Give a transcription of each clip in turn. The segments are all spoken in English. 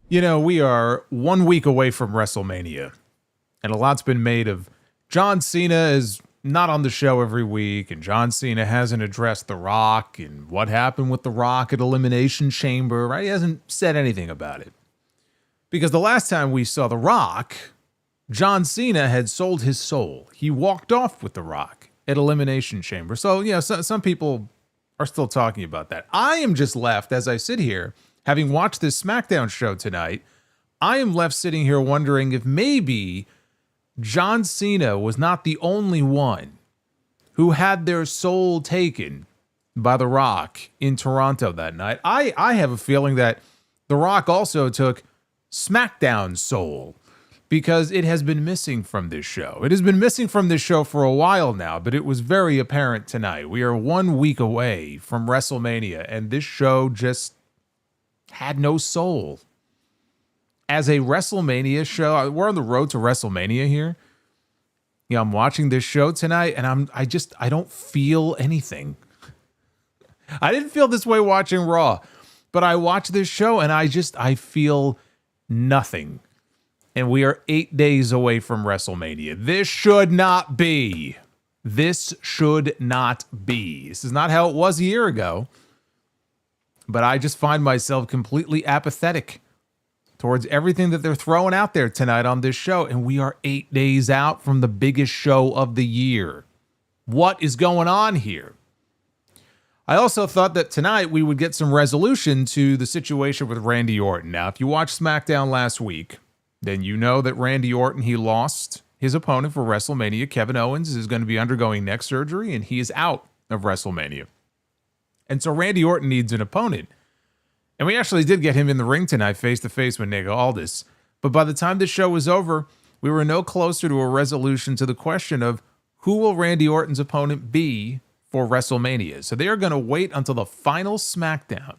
You know, we are 1 week away from WrestleMania, and a lot's been made of John Cena is not on the show every week, and John Cena hasn't addressed The Rock and what happened with The Rock at Elimination Chamber, right? He hasn't said anything about it. Because the last time we saw The Rock, John Cena had sold his soul. He walked off with The Rock at Elimination Chamber. So, yeah, some people are still talking about that. I am just left, as I sit here, having watched this SmackDown show tonight, I am left sitting here wondering if maybe John Cena was not the only one who had their soul taken by The Rock in Toronto that night. I have a feeling that The Rock also took SmackDown's soul because it has been missing from this show. It has been missing from this show for a while now, but it was very apparent tonight. We are 1 week away from WrestleMania, and this show just had no soul. As a WrestleMania show, we're on the road to WrestleMania here. Yeah, I'm watching this show tonight, and I don't feel anything. I didn't feel this way watching Raw, but I watch this show, and I feel nothing. And we are 8 days away from WrestleMania. This should not be. This should not be. This is not how it was a year ago. But I just find myself completely apathetic towards everything that they're throwing out there tonight on this show. And we are 8 days out from the biggest show of the year. What is going on here? I also thought that tonight we would get some resolution to the situation with Randy Orton. Now, if you watched SmackDown last week, then you know that Randy Orton, he lost his opponent for WrestleMania. Kevin Owens is going to be undergoing neck surgery, and he is out of WrestleMania. And so Randy Orton needs an opponent. And we actually did get him in the ring tonight face-to-face with Naomi and Aldis. But by the time the show was over, we were no closer to a resolution to the question of who will Randy Orton's opponent be for WrestleMania. So they are going to wait until the final SmackDown,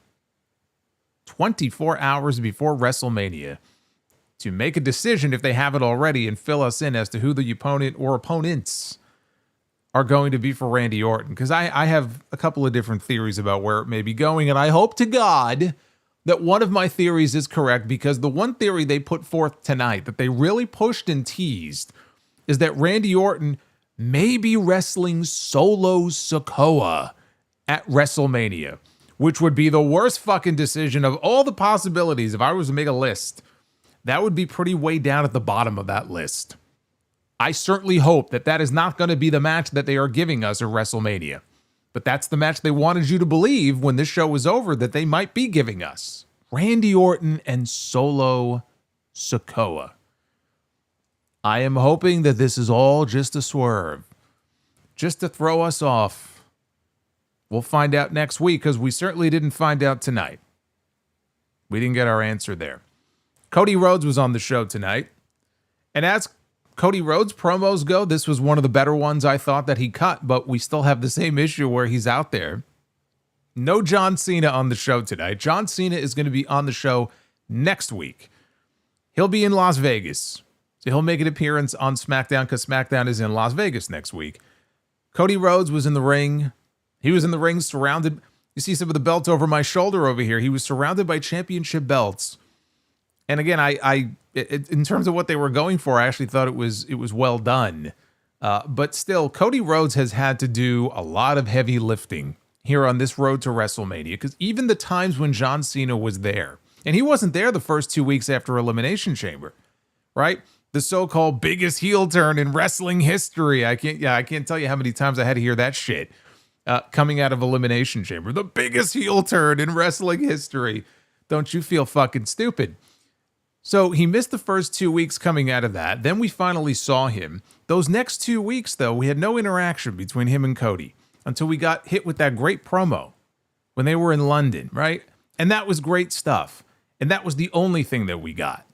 24 hours before WrestleMania, to make a decision if they haven't already and fill us in as to who the opponent or opponents are going to be for Randy Orton. Because I have a couple of different theories about where it may be going, and I hope to God that one of my theories is correct, because the one theory they put forth tonight that they really pushed and teased is that Randy Orton may be wrestling Solo Sikoa at WrestleMania, which would be the worst fucking decision of all the possibilities. If I was to make a list, that would be pretty way down at the bottom of that list. I certainly hope that that is not going to be the match that they are giving us at WrestleMania. But that's the match they wanted you to believe when this show was over that they might be giving us. Randy Orton and Solo Sikoa. I am hoping that this is all just a swerve, just to throw us off. We'll find out next week, because we certainly didn't find out tonight. We didn't get our answer there. Cody Rhodes was on the show tonight, and as Cody Rhodes promos go, this was one of the better ones I thought that he cut, but we still have the same issue where he's out there. No John Cena on the show tonight. John Cena is going to be on the show next week. He'll be in Las Vegas, so he'll make an appearance on SmackDown because SmackDown is in Las Vegas next week. Cody Rhodes was in the ring. He was in the ring surrounded. You see some of the belts over my shoulder over here. He was surrounded by championship belts. And again, in terms of what they were going for, I actually thought it was well done. But still, Cody Rhodes has had to do a lot of heavy lifting here on this road to WrestleMania, because even the times when John Cena was there, and he wasn't there the first 2 weeks after Elimination Chamber, right? The so-called biggest heel turn in wrestling history. I can't tell you how many times I had to hear that shit coming out of Elimination Chamber. The biggest heel turn in wrestling history. Don't you feel fucking stupid? So he missed the first 2 weeks coming out of that. Then we finally saw him. Those next 2 weeks, though, we had no interaction between him and Cody until we got hit with that great promo when they were in London, right? And that was great stuff. And that was the only thing that we got.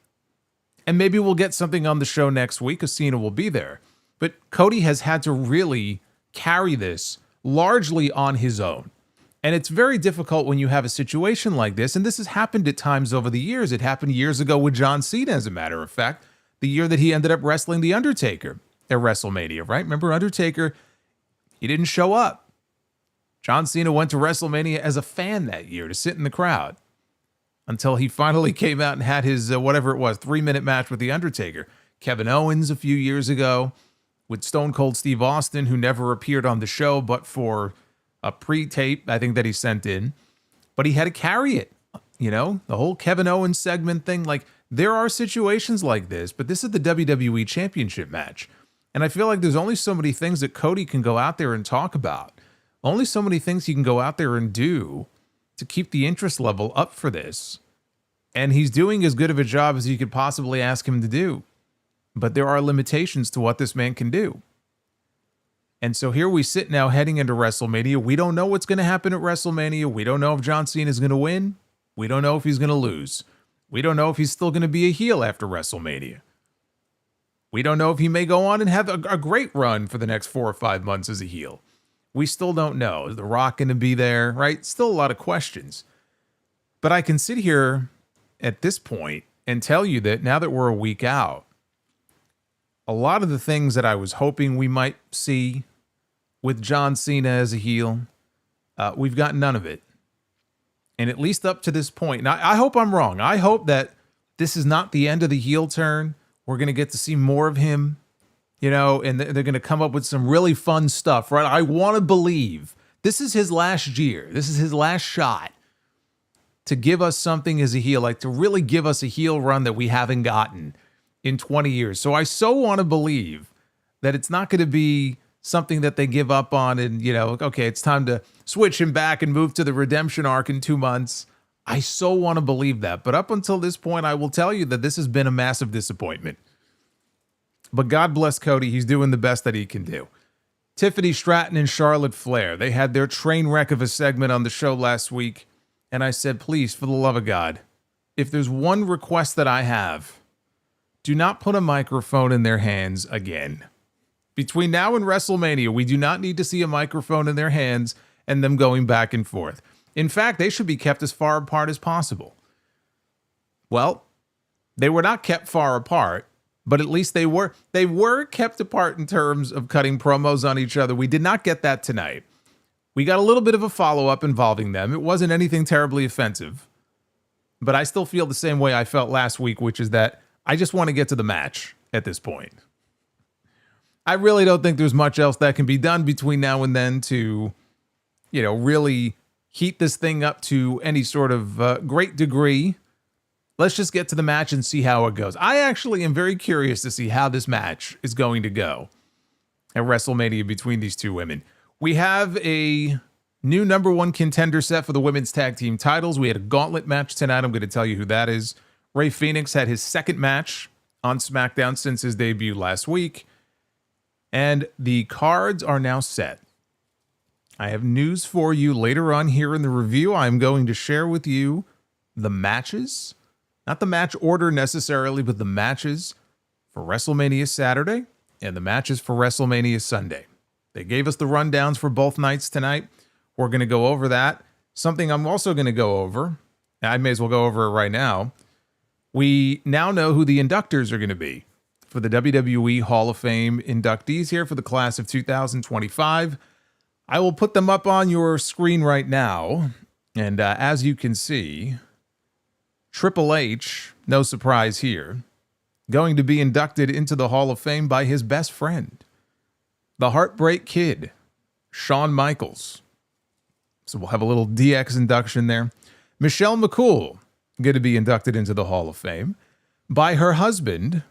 And maybe we'll get something on the show next week because Cena will be there. But Cody has had to really carry this largely on his own. And it's very difficult when you have a situation like this. And this has happened at times over the years. It happened years ago with John Cena, as a matter of fact, the year that he ended up wrestling The Undertaker at WrestleMania, right? Remember Undertaker? He didn't show up. John Cena went to WrestleMania as a fan that year to sit in the crowd until he finally came out and had his, whatever it was, 3-minute match with The Undertaker. Kevin Owens a few years ago with Stone Cold Steve Austin, who never appeared on the show but for a pre-tape, I think, that he sent in. But he had to carry it, the whole Kevin Owens segment thing. Like, there are situations like this, but this is the WWE Championship match. And I feel like there's only so many things that Cody can go out there and talk about. Only so many things he can go out there and do to keep the interest level up for this. And he's doing as good of a job as you could possibly ask him to do. But there are limitations to what this man can do. And so here we sit now heading into WrestleMania. We don't know what's going to happen at WrestleMania. We don't know if John Cena is going to win. We don't know if he's going to lose. We don't know if he's still going to be a heel after WrestleMania. We don't know if he may go on and have a great run for the next 4 or 5 months as a heel. We still don't know. Is The Rock going to be there, right? Still a lot of questions. But I can sit here at this point and tell you that now that we're a week out, a lot of the things that I was hoping we might see with John Cena as a heel, we've got none of it. And at least up to this point, and I hope I'm wrong. I hope that this is not the end of the heel turn. We're going to get to see more of him, and they're going to come up with some really fun stuff, right? I want to believe this is his last year. This is his last shot to give us something as a heel, like to really give us a heel run that we haven't gotten in 20 years. So I so want to believe that it's not going to be something that they give up on and, okay, it's time to switch him back and move to the redemption arc in 2 months. I so want to believe that. But up until this point, I will tell you that this has been a massive disappointment. But God bless Cody. He's doing the best that he can do. Tiffany Stratton and Charlotte Flair, they had their train wreck of a segment on the show last week. And I said, please, for the love of God, if there's one request that I have, do not put a microphone in their hands again. Between now and WrestleMania, we do not need to see a microphone in their hands and them going back and forth. In fact, they should be kept as far apart as possible. Well, they were not kept far apart, but at least they were kept apart in terms of cutting promos on each other. We did not get that tonight. We got a little bit of a follow-up involving them. It wasn't anything terribly offensive, but I still feel the same way I felt last week, which is that I just want to get to the match at this point. I really don't think there's much else that can be done between now and then to, really heat this thing up to any sort of great degree. Let's just get to the match and see how it goes. I actually am very curious to see how this match is going to go at WrestleMania between these two women. We have a new #1 contender set for the women's tag team titles. We had a gauntlet match tonight. I'm going to tell you who that is. Rey Fenix had his second match on SmackDown since his debut last week. And the cards are now set. I have news for you later on here in the review. I'm going to share with you the matches, not the match order necessarily, but the matches for WrestleMania Saturday and the matches for WrestleMania Sunday. They gave us the rundowns for both nights tonight. We're going to go over that. Something I'm also going to go over, I may as well go over it right now. We now know who the inductors are going to be for the WWE Hall of Fame inductees here for the class of 2025. I will put them up on your screen right now. And as you can see, Triple H, no surprise here, going to be inducted into the Hall of Fame by his best friend, the Heartbreak Kid, Shawn Michaels. So we'll have a little DX induction there. Michelle McCool, going to be inducted into the Hall of Fame by her husband,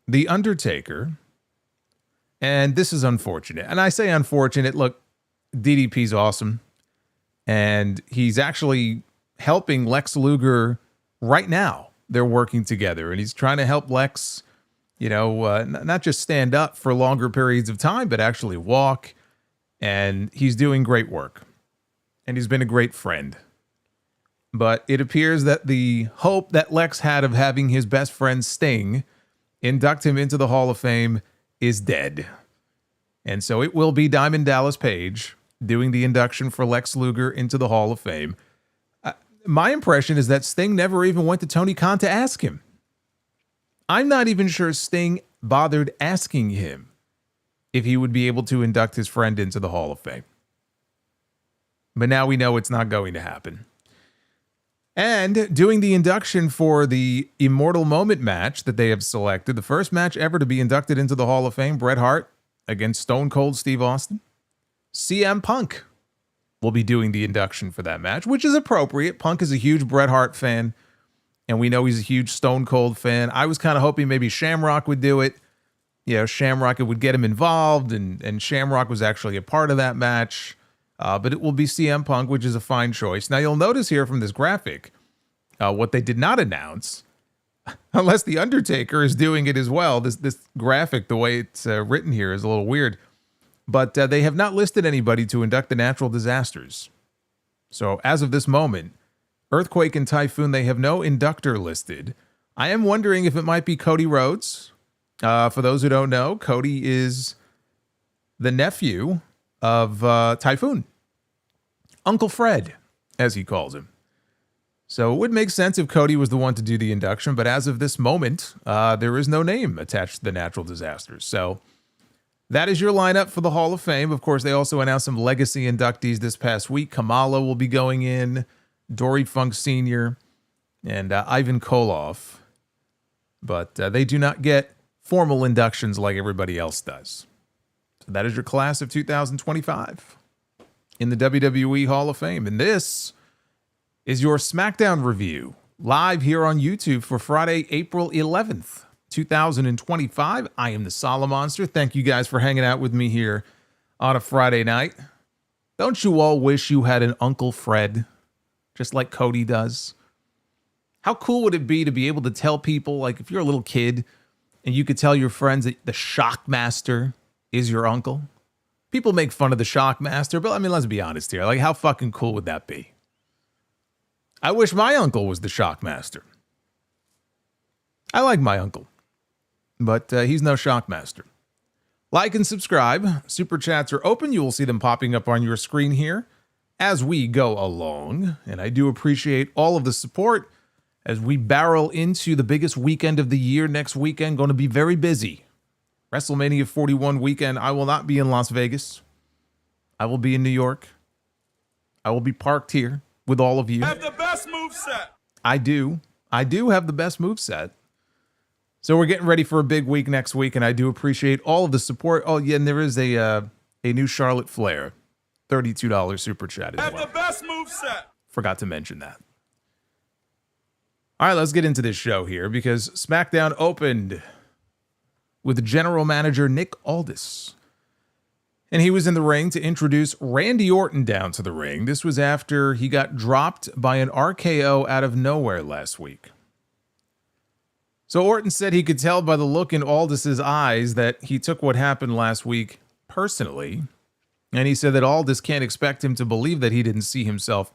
The Undertaker. And this is unfortunate. And I say unfortunate. Look, DDP's awesome. And he's actually helping Lex Luger right now. They're working together. And he's trying to help Lex, not just stand up for longer periods of time, but actually walk. And he's doing great work. And he's been a great friend. But it appears that the hope that Lex had of having his best friend Sting induct him into the Hall of Fame is dead. And so it will be Diamond Dallas Page doing the induction for Lex Luger into the Hall of Fame. My impression is that Sting never even went to Tony Khan to ask him. I'm not even sure Sting bothered asking him if he would be able to induct his friend into the Hall of Fame. But now we know it's not going to happen. And doing the induction for the Immortal Moment match that they have selected, the first match ever to be inducted into the Hall of Fame, Bret Hart against Stone Cold Steve Austin. CM Punk will be doing the induction for that match, which is appropriate. Punk is a huge Bret Hart fan, and we know he's a huge Stone Cold fan. I was kind of hoping maybe Shamrock would do it. You know, Shamrock, it would get him involved, and Shamrock was actually a part of that match. But it will be CM Punk, which is a fine choice. Now, you'll notice here from this graphic, what they did not announce, unless the Undertaker is doing it as well. This graphic, the way it's written here, is a little weird. But they have not listed anybody to induct the natural disasters. So as of this moment, Earthquake and Typhoon, they have no inductor listed. I am wondering if it might be Cody Rhodes. For those who don't know, Cody is the nephew of Typhoon. Uncle Fred, as he calls him. So it would make sense if Cody was the one to do the induction, but as of this moment, there is no name attached to the natural disasters. So that is your lineup for the Hall of Fame. Of course, they also announced some legacy inductees this past week. Kamala will be going in, Dory Funk Sr., and Ivan Koloff. But they do not get formal inductions like everybody else does. So that is your class of 2025 in the WWE Hall of Fame. And this is your SmackDown review live here on YouTube for Friday, April 11th, 2025. I am the Solomonster. Thank you guys for hanging out with me here on a Friday night. Don't you all wish you had an Uncle Fred, just like Cody does? How cool would it be to be able to tell people, like if you're a little kid and you could tell your friends that the Shockmaster is your uncle? People make fun of the Shockmaster, but I mean, let's be honest here. Like, how fucking cool would that be? I wish my uncle was the Shockmaster. I like my uncle, but he's no Shockmaster. Like and subscribe. Super chats are open. You will see them popping up on your screen here as we go along. And I do appreciate all of the support as we barrel into the biggest weekend of the year next weekend. Going to be very busy. WrestleMania 41 weekend. I will not be in Las Vegas. I will be in New York. I will be parked here with all of you. Have the best moveset. I do. I do have the best moveset. So we're getting ready for a big week next week, and I do appreciate all of the support. Oh, yeah, and there is a new Charlotte Flair $32 super chat as well. Have the best moveset. Forgot to mention that. All right, let's get into this show here because SmackDown opened with General Manager Nick Aldis. And he was in the ring to introduce Randy Orton down to the ring. This was after he got dropped by an RKO out of nowhere last week. So Orton said he could tell by the look in Aldis's eyes that he took what happened last week personally. And he said that Aldis can't expect him to believe that he didn't see himself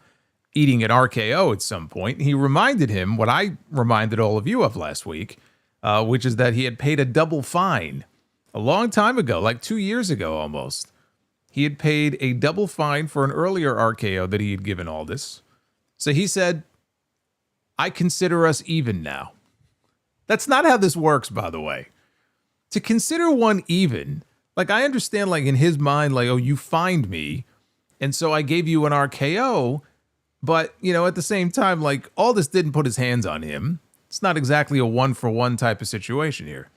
eating an RKO at some point. He reminded him what I reminded all of you of last week, which is that he had paid a double fine a long time ago, like 2 years ago almost. He had paid a double fine for an earlier RKO that he had given Aldis. So he said, I consider us even now. That's not how this works, by the way. To consider one even, like I understand, like in his mind, like, oh, you fined me, and so I gave you an RKO, but, you know, at the same time, like, Aldis didn't put his hands on him. It's not exactly a one-for-one type of situation here.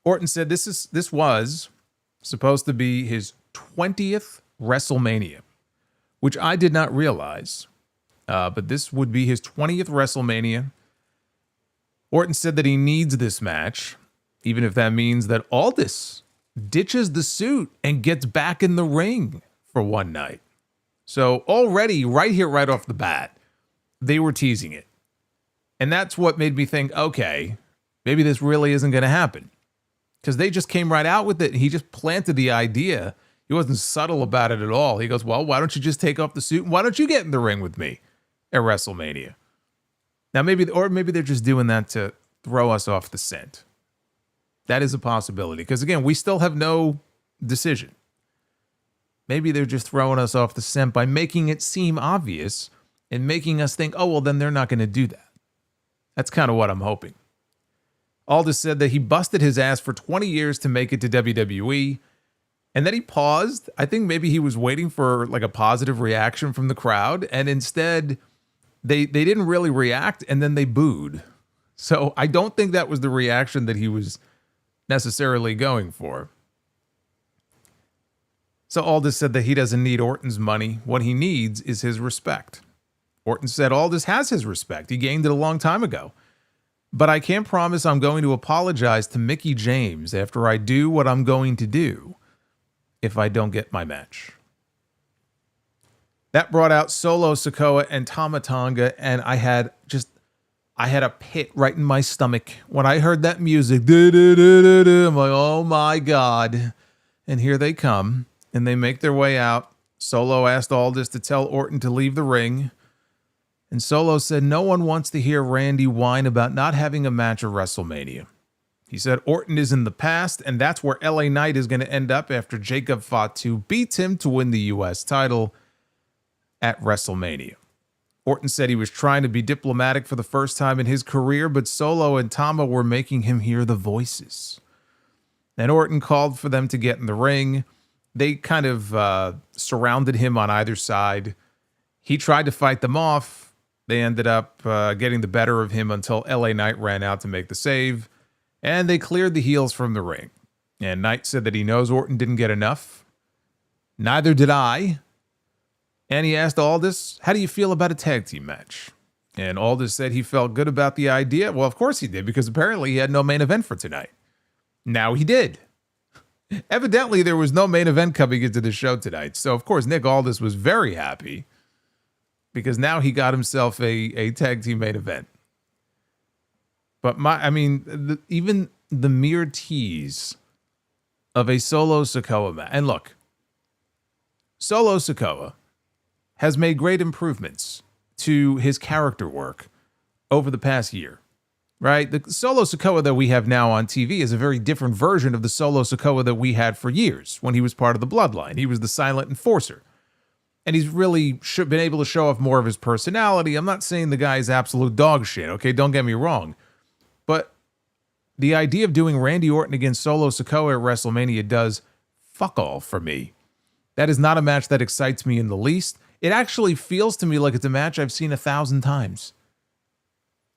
Orton said this was supposed to be his 20th WrestleMania, which I did not realize, but this would be his 20th WrestleMania. Orton said that he needs this match, even if that means that Aldis ditches the suit and gets back in the ring for one night. So already, right here, right off the bat, they were teasing it. And that's what made me think, okay, maybe this really isn't going to happen. Because they just came right out with it, and he just planted the idea. He wasn't subtle about it at all. He goes, well, why don't you just take off the suit, and why don't you get in the ring with me at WrestleMania? Now, maybe they're just doing that to throw us off the scent. That is a possibility. Because, again, we still have no decision. Maybe they're just throwing us off the scent by making it seem obvious and making us think, oh, well, then they're not going to do that. That's kind of what I'm hoping. Aldis said that he busted his ass for 20 years to make it to WWE, and then he paused. I think maybe he was waiting for like a positive reaction from the crowd, and instead they didn't really react, and then they booed. So I don't think that was the reaction that he was necessarily going for. So Aldis said that he doesn't need Orton's money. What he needs is his respect. Orton said Aldis has his respect. He gained it a long time ago. But I can't promise I'm going to apologize to Mickie James after I do what I'm going to do if I don't get my match. That brought out Solo Sikoa and Tama Tonga, and I had a pit right in my stomach when I heard that music. I'm like, oh my God. And here they come, and they make their way out. Solo asked Aldis to tell Orton to leave the ring. And Solo said no one wants to hear Randy whine about not having a match at WrestleMania. He said Orton is in the past, and that's where LA Knight is going to end up after Jacob Fatu beats him to win the U.S. title at WrestleMania. Orton said he was trying to be diplomatic for the first time in his career, but Solo and Tama were making him hear the voices. And Orton called for them to get in the ring. They kind of surrounded him on either side. He tried to fight them off. They ended up getting the better of him until LA Knight ran out to make the save, and they cleared the heels from the ring. And Knight said that he knows Orton didn't get enough. Neither did I. And he asked Aldis, how do you feel about a tag team match? And Aldis said he felt good about the idea. Well, of course he did, because apparently he had no main event for tonight. Now he did. Evidently, there was no main event coming into the show tonight. So, of course, Nick Aldis was very happy because now he got himself a tag team main event. But even the mere tease of a Solo Sikoa match. And look, Solo Sikoa has made great improvements to his character work over the past year, right? The Solo Sikoa that we have now on TV is a very different version of the Solo Sikoa that we had for years when he was part of the Bloodline. He was the silent enforcer. And he's really been able to show off more of his personality. I'm not saying the guy is absolute dog shit, okay? Don't get me wrong. But the idea of doing Randy Orton against Solo Sikoa at WrestleMania does fuck all for me. That is not a match that excites me in the least. It actually feels to me like it's a match I've seen 1,000 times.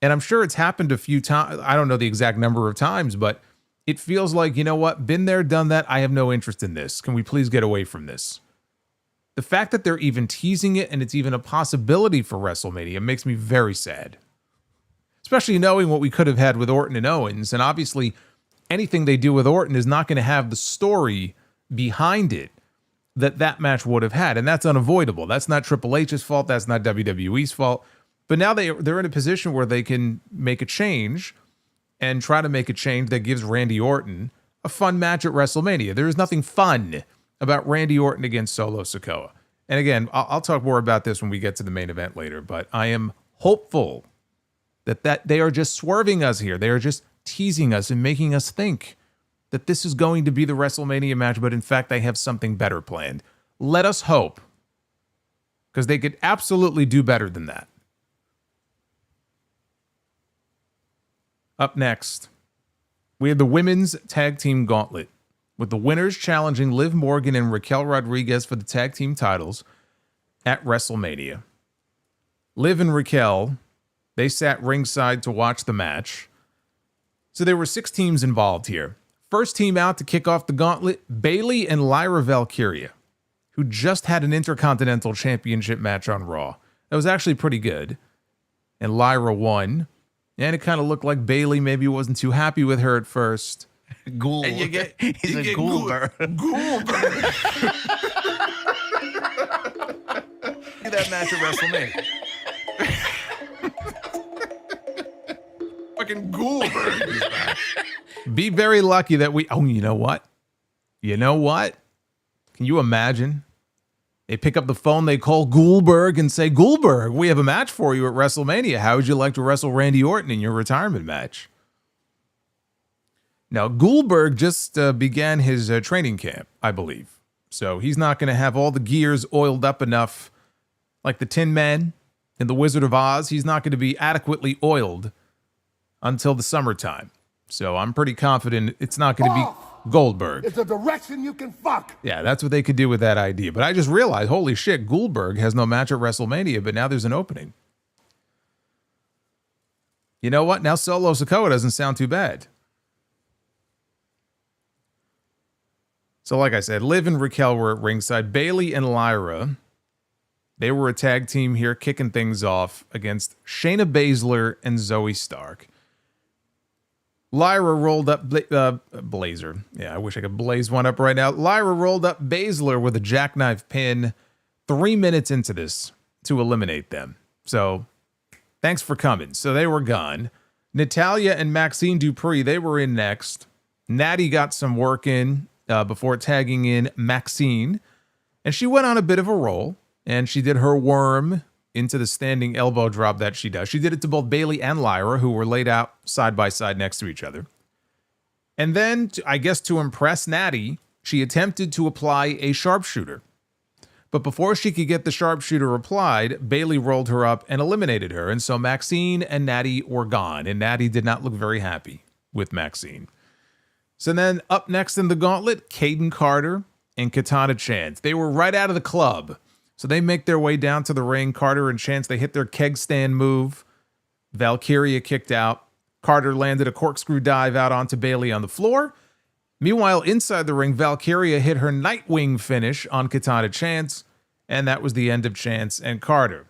And I'm sure it's happened a few times. I don't know the exact number of times, but it feels like, you know what? Been there, done that. I have no interest in this. Can we please get away from this? The fact that they're even teasing it and it's even a possibility for WrestleMania makes me very sad. Especially knowing what we could have had with Orton and Owens. And obviously, anything they do with Orton is not going to have the story behind it that match would have had. And that's unavoidable. That's not Triple H's fault. That's not WWE's fault. But now they're in a position where they can make a change and try to make a change that gives Randy Orton a fun match at WrestleMania. There is nothing fun about Randy Orton against Solo Sikoa. And again, I'll talk more about this when we get to the main event later, but I am hopeful that they are just swerving us here. They are just teasing us and making us think that this is going to be the WrestleMania match, but in fact, they have something better planned. Let us hope, because they could absolutely do better than that. Up next, we have the Women's Tag Team Gauntlet, with the winners challenging Liv Morgan and Raquel Rodriguez for the tag team titles at WrestleMania. Liv and Raquel, they sat ringside to watch the match. So there were 6 teams involved here. First team out to kick off the gauntlet, Bayley and Lyra Valkyria, who just had an Intercontinental Championship match on Raw. That was actually pretty good. And Lyra won. And it kind of looked like Bayley maybe wasn't too happy with her at first. Ghoul. And He's a Ghoulber. Ghoulber. That match at WrestleMania. Fucking Ghoulber. He's back. Be very lucky that we... Oh, you know what? You know what? Can you imagine? They pick up the phone, they call Goldberg and say, Goldberg, we have a match for you at WrestleMania. How would you like to wrestle Randy Orton in your retirement match? Now, Goldberg just began his training camp, I believe. So he's not going to have all the gears oiled up enough like the Tin Man in The Wizard of Oz. He's not going to be adequately oiled until the summertime. So I'm pretty confident it's not going to be Goldberg. It's a direction you can fuck. Yeah, that's what they could do with that idea. But I just realized, holy shit, Goldberg has no match at WrestleMania, but now there's an opening. You know what? Now Solo Sikoa doesn't sound too bad. So like I said, Liv and Raquel were at ringside. Bayley and Lyra, they were a tag team here kicking things off against Shayna Baszler and Zoe Stark. Lyra rolled up Blazer. Yeah, I wish I could blaze one up right now. Lyra rolled up Baszler with a jackknife pin 3 minutes into this to eliminate them. So thanks for coming. So they were gone. Natalya and Maxine Dupree, they were in next. Natty got some work in before tagging in Maxine. And she went on a bit of a roll. And she did her worm into the standing elbow drop that she does. She did it to both Bayley and Lyra, who were laid out side by side next to each other. And then, I guess to impress Natty, she attempted to apply a sharpshooter. But before she could get the sharpshooter applied, Bayley rolled her up and eliminated her. And so Maxine and Natty were gone. And Natty did not look very happy with Maxine. So then up next in the gauntlet, Caden Carter and Katana Chance. They were right out of the club. So they make their way down to the ring. Carter and Chance, they hit their keg stand move. Valkyria kicked out. Carter landed a corkscrew dive out onto Bayley on the floor. Meanwhile, inside the ring, Valkyria hit her Nightwing finish on Katana Chance. And that was the end of Chance and Carter.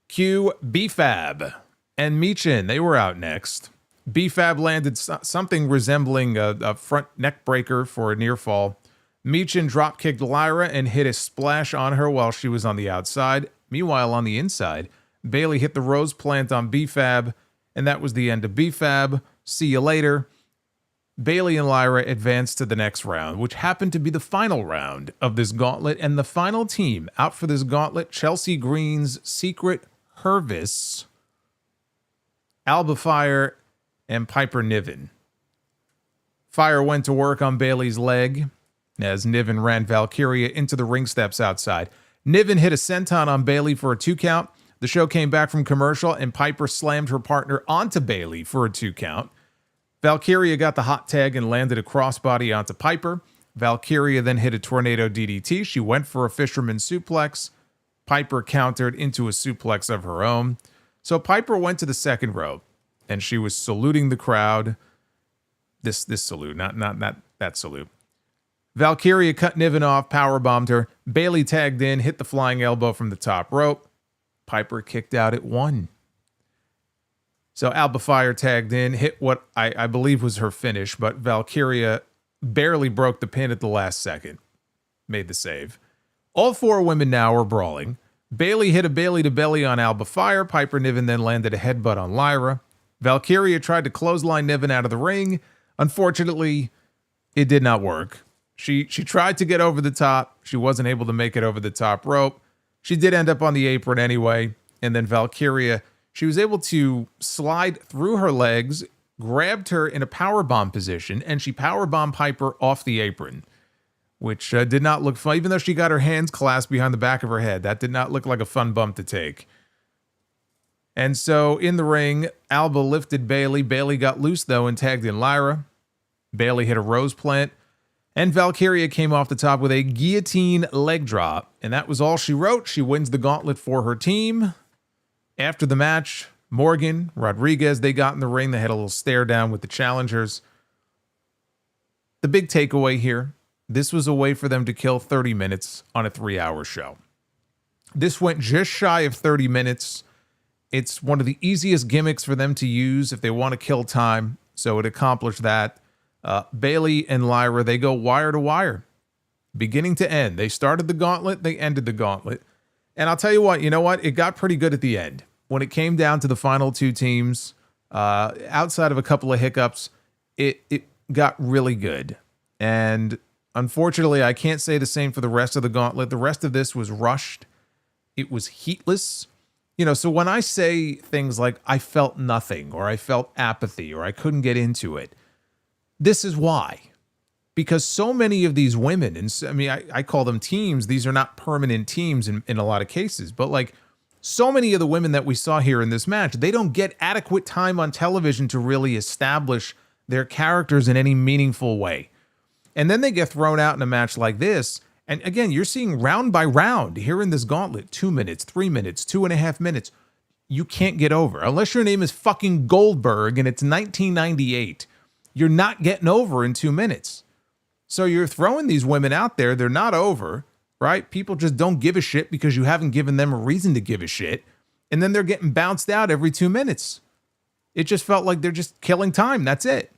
Cue B-Fab and Michin. They were out next. B-Fab landed something resembling a front neck breaker for a near fall. Michin drop-kicked Lyra and hit a splash on her while she was on the outside. Meanwhile, on the inside, Bayley hit the Rose Plant on B-Fab, and that was the end of B-Fab. See you later. Bayley and Lyra advanced to the next round, which happened to be the final round of this gauntlet, and the final team out for this gauntlet, Chelsea Green's Secret Hervis, Alba Fire, and Piper Niven. Fire went to work on Bayley's leg as Niven ran Valkyria into the ring steps outside. Niven hit a senton on Bayley for a 2 count. The show came back from commercial, and Piper slammed her partner onto Bayley for a 2 count. Valkyria got the hot tag and landed a crossbody onto Piper. Valkyria then hit a tornado DDT. She went for a fisherman suplex. Piper countered into a suplex of her own. So Piper went to the second row, and she was saluting the crowd. This salute, not that salute. Valkyria cut Niven off, powerbombed her. Bayley tagged in, hit the flying elbow from the top rope. Piper kicked out at 1. So Alba Fire tagged in, hit what I believe was her finish, but Valkyria barely broke the pin at the last second. Made the save. All 4 women now are brawling. Bayley hit a Bayley to belly on Alba Fire. Piper Niven then landed a headbutt on Lyra. Valkyria tried to clothesline Niven out of the ring. Unfortunately, it did not work. She tried to get over the top. She wasn't able to make it over the top rope. She did end up on the apron anyway. And then Valkyria, she was able to slide through her legs, grabbed her in a powerbomb position, and she powerbombed Piper off the apron, which did not look fun. Even though she got her hands clasped behind the back of her head, that did not look like a fun bump to take. And so in the ring, Alba lifted Bayley. Bayley got loose, though, and tagged in Lyra. Bayley hit a Rose Plant. And Valkyria came off the top with a guillotine leg drop. And that was all she wrote. She wins the gauntlet for her team. After the match, Morgan, Rodriguez, they got in the ring. They had a little stare down with the challengers. The big takeaway here, this was a way for them to kill 30 minutes on a 3-hour show. This went just shy of 30 minutes. It's one of the easiest gimmicks for them to use if they want to kill time. So it accomplished that. Bayley and Lyra, they go wire to wire, beginning to end. They started the gauntlet, they ended the gauntlet. And I'll tell you what, it got pretty good at the end. When it came down to the final 2 teams, outside of a couple of hiccups, it got really good. And unfortunately, I can't say the same for the rest of the gauntlet. The rest of this was rushed. It was heatless. So when I say things like I felt nothing, or I felt apathy, or I couldn't get into it, this is why. Because so many of these women, and I call them teams, these are not permanent teams in a lot of cases, but so many of the women that we saw here in this match, they don't get adequate time on television to really establish their characters in any meaningful way. And then they get thrown out in a match like this. And again, you're seeing round by round here in this gauntlet, 2 minutes, 3 minutes, 2.5 minutes. you can't get over. Unless your name is fucking Goldberg and it's 1998, you're not getting over in 2 minutes. So you're throwing these women out there. They're not over, right? People just don't give a shit because you haven't given them a reason to give a shit. And then they're getting bounced out every 2 minutes. It just felt like they're just killing time. That's it.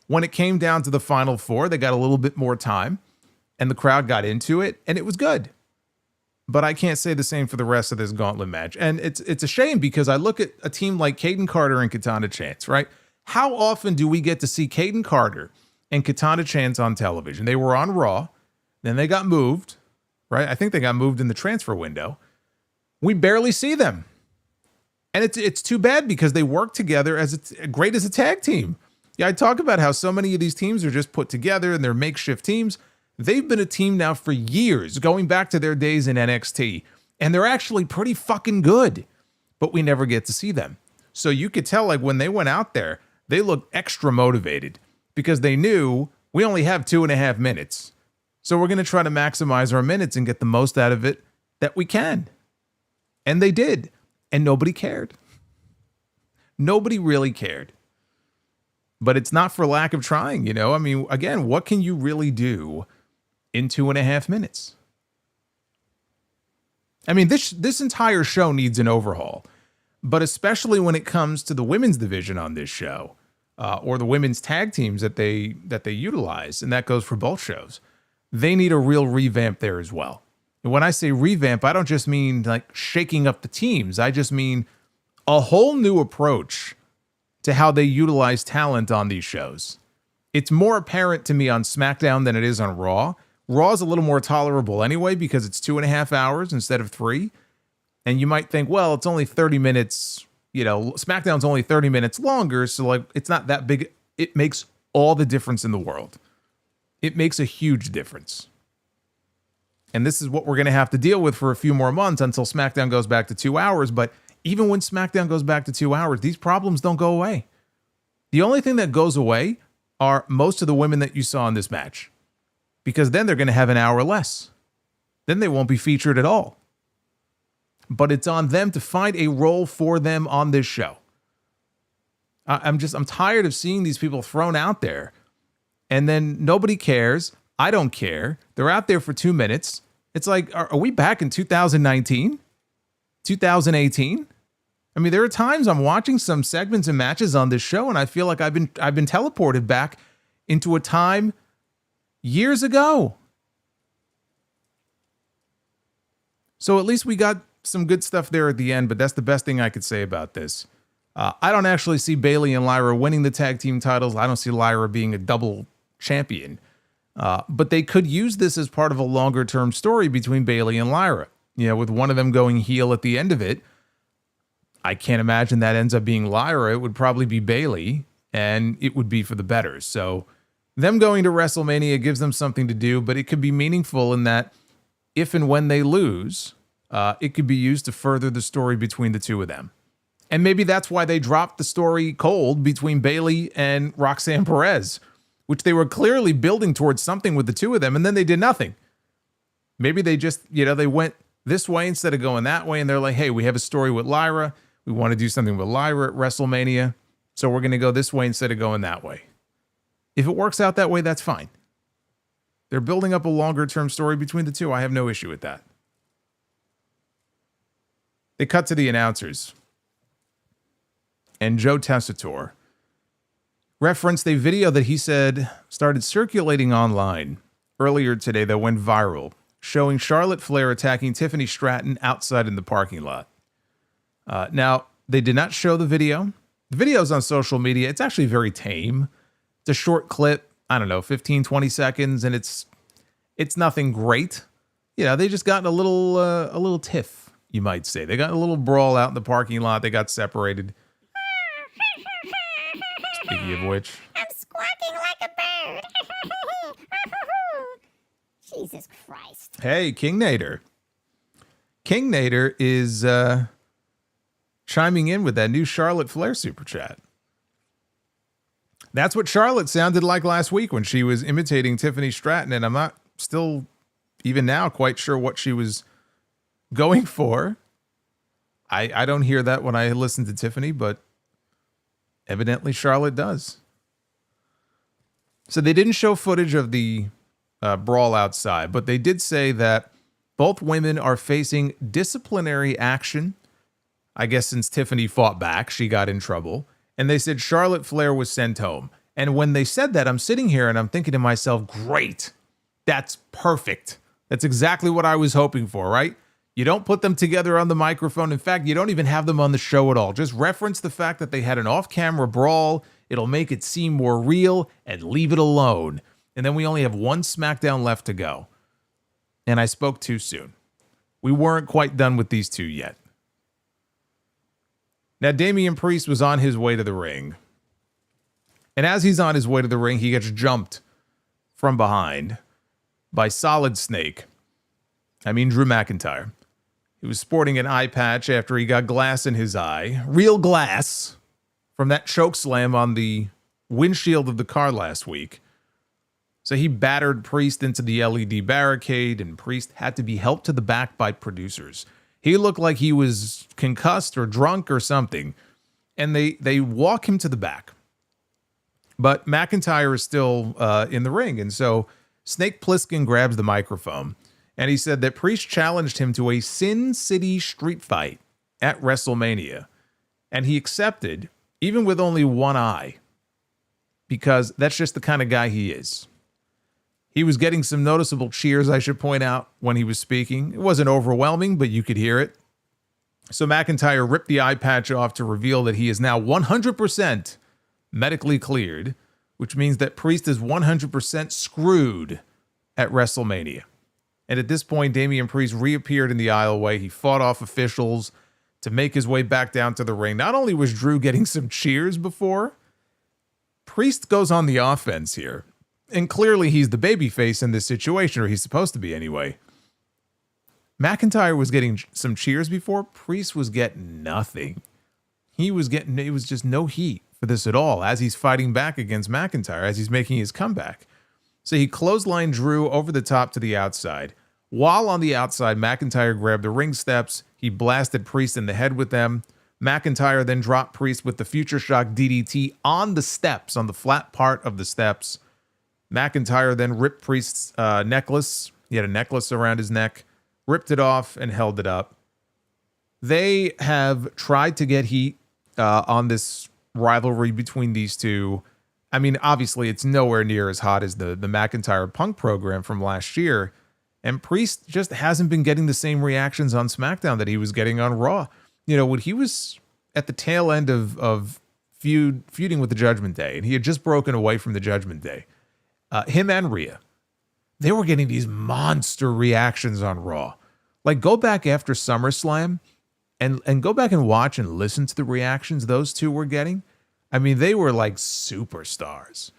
When it came down to the final four, they got a little bit more time and the crowd got into it and it was good. But I can't say the same for the rest of this gauntlet match. And it's a shame because I look at a team like Kaden Carter and Katana Chance, right? How often do we get to see Kaden Carter and Katana Chance on television? They were on Raw, then they got moved, right? I think they got moved in the transfer window. We barely see them. And it's too bad because they work together as great as a tag team. Yeah, I talk about how so many of these teams are just put together and they're makeshift teams. They've been a team now for years, going back to their days in NXT, and they're actually pretty fucking good, but we never get to see them. So you could tell, like, when they went out there, they looked extra motivated because they knew we only have 2.5 minutes. So we're going to try to maximize our minutes and get the most out of it that we can. And they did. And nobody cared. Nobody really cared. But it's not for lack of trying, you know? I mean, again, what can you really do in 2.5 minutes? I mean, this entire show needs an overhaul, but especially when it comes to the women's division on this show, or the women's tag teams that they utilize, and that goes for both shows. They need a real revamp there as well. And when I say revamp, I don't just mean like shaking up the teams. I just mean a whole new approach to how they utilize talent on these shows. It's more apparent to me on SmackDown than it is on Raw. Raw is a little more tolerable anyway because it's 2.5 hours instead of 3. And you might think, well, it's only 30 minutes, you know, SmackDown's only 30 minutes longer, so like it's not that big. It makes all the difference in the world. It makes a huge difference. And this is what we're going to have to deal with for a few more months until SmackDown goes back to 2 hours. But even when SmackDown goes back to 2 hours, these problems don't go away. The only thing that goes away are most of the women that you saw in this match. Because then they're going to have an hour less. Then they won't be featured at all. But it's on them to find a role for them on this show. I'm tired of seeing these people thrown out there. And then nobody cares. I don't care. They're out there for 2 minutes. It's like, are we back in 2019? 2018? I mean, there are times I'm watching some segments and matches on this show, and I feel like I've been teleported back into a time years ago. So at least we got some good stuff there at the end, but that's the best thing I could say about this. I don't actually see Bayley and Lyra winning the tag team titles. I don't see Lyra being a double champion. But they could use this as part of a longer term story between Bayley and Lyra. You know, with one of them going heel at the end of it. I can't imagine that ends up being Lyra. It would probably be Bayley, and it would be for the better. So them going to WrestleMania gives them something to do, but it could be meaningful in that if and when they lose, it could be used to further the story between the two of them. And maybe that's why they dropped the story cold between Bayley and Roxanne Perez, which they were clearly building towards something with the two of them, and then they did nothing. Maybe they just, you know, they went this way instead of going that way, and they're like, hey, we have a story with Lyra. We want to do something with Lyra at WrestleMania, so we're going to go this way instead of going that way. If it works out that way, that's fine. They're building up a longer-term story between the two. I have no issue with that. They cut to the announcers. And Joe Tessitore referenced a video that he said started circulating online earlier today that went viral, showing Charlotte Flair attacking Tiffany Stratton outside in the parking lot. Now, they did not show the video. The video's on social media. It's actually very tame. It's a short clip, I don't know, 15, 20 seconds, and it's nothing great. You know, they just got a little tiff, you might say. They got a little brawl out in the parking lot. They got separated. Speaking of which, I'm squawking like a bird. Jesus Christ. Hey, King Nader. King Nader is chiming in with that new Charlotte Flair super chat. That's what Charlotte sounded like last week when she was imitating Tiffany Stratton, and I'm not still, even now, quite sure what she was going for. I don't hear that when I listen to Tiffany, but evidently Charlotte does. So they didn't show footage of the brawl outside, but they did say that both women are facing disciplinary action. I guess since Tiffany fought back, she got in trouble. And they said Charlotte Flair was sent home. And when they said that, I'm sitting here and I'm thinking to myself, great. That's perfect. That's exactly what I was hoping for, right? You don't put them together on the microphone. In fact, you don't even have them on the show at all. Just reference the fact that they had an off-camera brawl. It'll make it seem more real and leave it alone. And then we only have one SmackDown left to go. And I spoke too soon. We weren't quite done with these two yet. Now, Damian Priest was on his way to the ring. And as he's on his way to the ring, he gets jumped from behind by Solid Snake. Drew McIntyre. He was sporting an eye patch after he got glass in his eye. Real glass from that choke slam on the windshield of the car last week. So he battered Priest into the LED barricade, and Priest had to be helped to the back by producers. He looked like he was concussed or drunk or something. And they walk him to the back. But McIntyre is still in the ring. And so Snake Plissken grabs the microphone. And he said that Priest challenged him to a Sin City street fight at WrestleMania. And he accepted, even with only one eye. Because that's just the kind of guy he is. He was getting some noticeable cheers, I should point out, when he was speaking. It wasn't overwhelming, but you could hear it. So McIntyre ripped the eye patch off to reveal that he is now 100% medically cleared, which means that Priest is 100% screwed at WrestleMania. And at this point, Damian Priest reappeared in the aisleway. He fought off officials to make his way back down to the ring. Not only was Drew getting some cheers before, Priest goes on the offense here. And clearly he's the babyface in this situation, or he's supposed to be anyway. McIntyre was getting some cheers before. Priest was getting nothing. It was just no heat for this at all as he's fighting back against McIntyre, as he's making his comeback. So he clotheslined Drew over the top to the outside. While on the outside, McIntyre grabbed the ring steps. He blasted Priest in the head with them. McIntyre then dropped Priest with the Future Shock DDT on the steps, on the flat part of the steps. McIntyre then ripped Priest's necklace. He had a necklace around his neck, ripped it off and held it up. They have tried to get heat on this rivalry between these two. Obviously, it's nowhere near as hot as the McIntyre Punk program from last year. And Priest just hasn't been getting the same reactions on SmackDown that he was getting on Raw. When he was at the tail end of feuding with the Judgment Day, and he had just broken away from the Judgment Day, him and Rhea, they were getting these monster reactions on Raw. Like, go back after SummerSlam and go back and watch and listen to the reactions those two were getting. They were like superstars.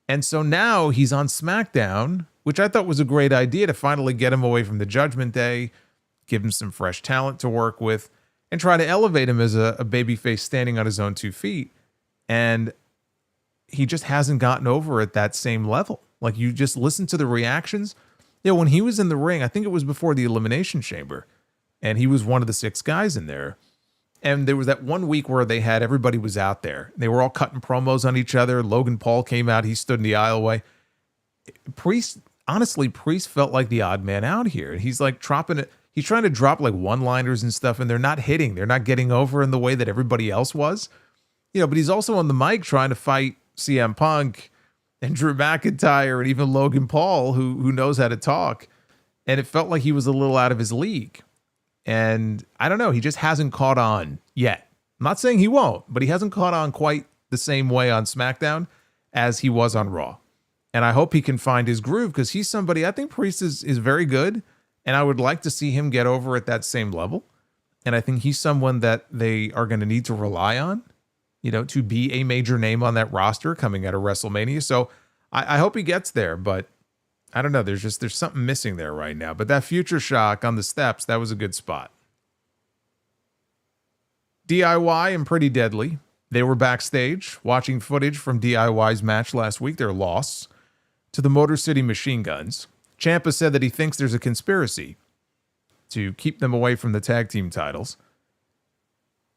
And so now he's on SmackDown, which I thought was a great idea to finally get him away from the Judgment Day, give him some fresh talent to work with, and try to elevate him as a babyface standing on his own 2 feet. And he just hasn't gotten over at that same level. Like, you just listen to the reactions. When he was in the ring, I think it was before the Elimination Chamber, and he was one of the 6 guys in there. And there was that one week where everybody was out there. They were all cutting promos on each other. Logan Paul came out. He stood in the aisleway. Priest felt like the odd man out here. He's like dropping it. He's trying to drop like one-liners and stuff, and they're not hitting. They're not getting over in the way that everybody else was. But he's also on the mic trying to fight CM Punk and Drew McIntyre and even Logan Paul, who knows how to talk. And it felt like he was a little out of his league. And I don't know, he just hasn't caught on yet. I'm not saying he won't, but he hasn't caught on quite the same way on SmackDown as he was on Raw. And I hope he can find his groove, because he's somebody, I think Priest is very good, and I would like to see him get over at that same level. And I think he's someone that they are going to need to rely on, to be a major name on that roster coming out of WrestleMania. So I hope he gets there, but I don't know. There's something missing there right now. But that Future Shock on the steps, that was a good spot. DIY and Pretty Deadly. They were backstage watching footage from DIY's match last week, their loss to the Motor City Machine Guns. Ciampa said that he thinks there's a conspiracy to keep them away from the tag team titles.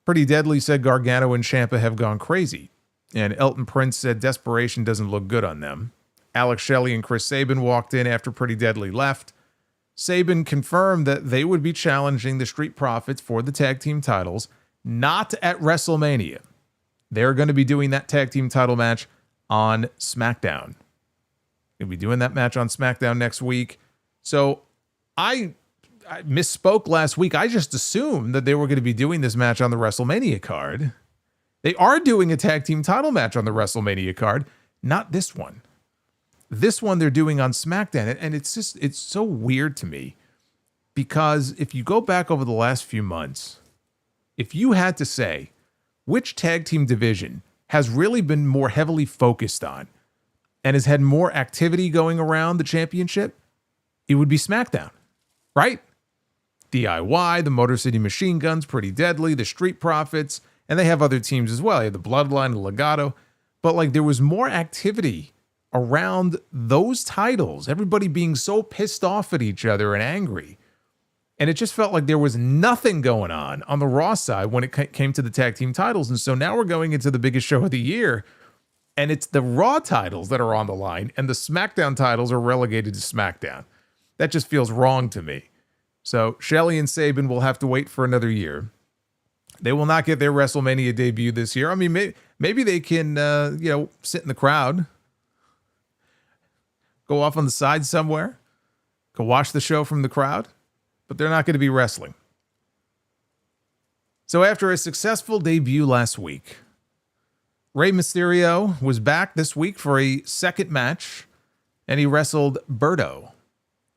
Pretty Deadly said Gargano and Ciampa have gone crazy. And Elton Prince said desperation doesn't look good on them. Alex Shelley and Chris Sabin walked in after Pretty Deadly left. Sabin confirmed that they would be challenging the Street Profits for the tag team titles, not at WrestleMania. They're going to be doing that tag team title match on SmackDown. Going to be doing that match on SmackDown next week. So I misspoke last week. I just assumed that they were going to be doing this match on the WrestleMania card. They are doing a tag team title match on the WrestleMania card, not this one. This one they're doing on SmackDown. And it's so weird to me because if you go back over the last few months, if you had to say which tag team division has really been more heavily focused on and has had more activity going around the championship, it would be SmackDown, right? DIY, the Motor City Machine Guns, Pretty Deadly, the Street Profits, and they have other teams as well. They have the Bloodline, the Legado. But like there was more activity around those titles, everybody being so pissed off at each other and angry. And it just felt like there was nothing going on the Raw side when it came to the tag team titles. And so now we're going into the biggest show of the year, and it's the Raw titles that are on the line, and the SmackDown titles are relegated to SmackDown. That just feels wrong to me. So Shelley and Sabin will have to wait for another year. They will not get their WrestleMania debut this year. I mean, maybe they can, sit in the crowd, go off on the side somewhere, go watch the show from the crowd, but they're not going to be wrestling. So after a successful debut last week, Rey Mysterio was back this week for a second match, and he wrestled Berto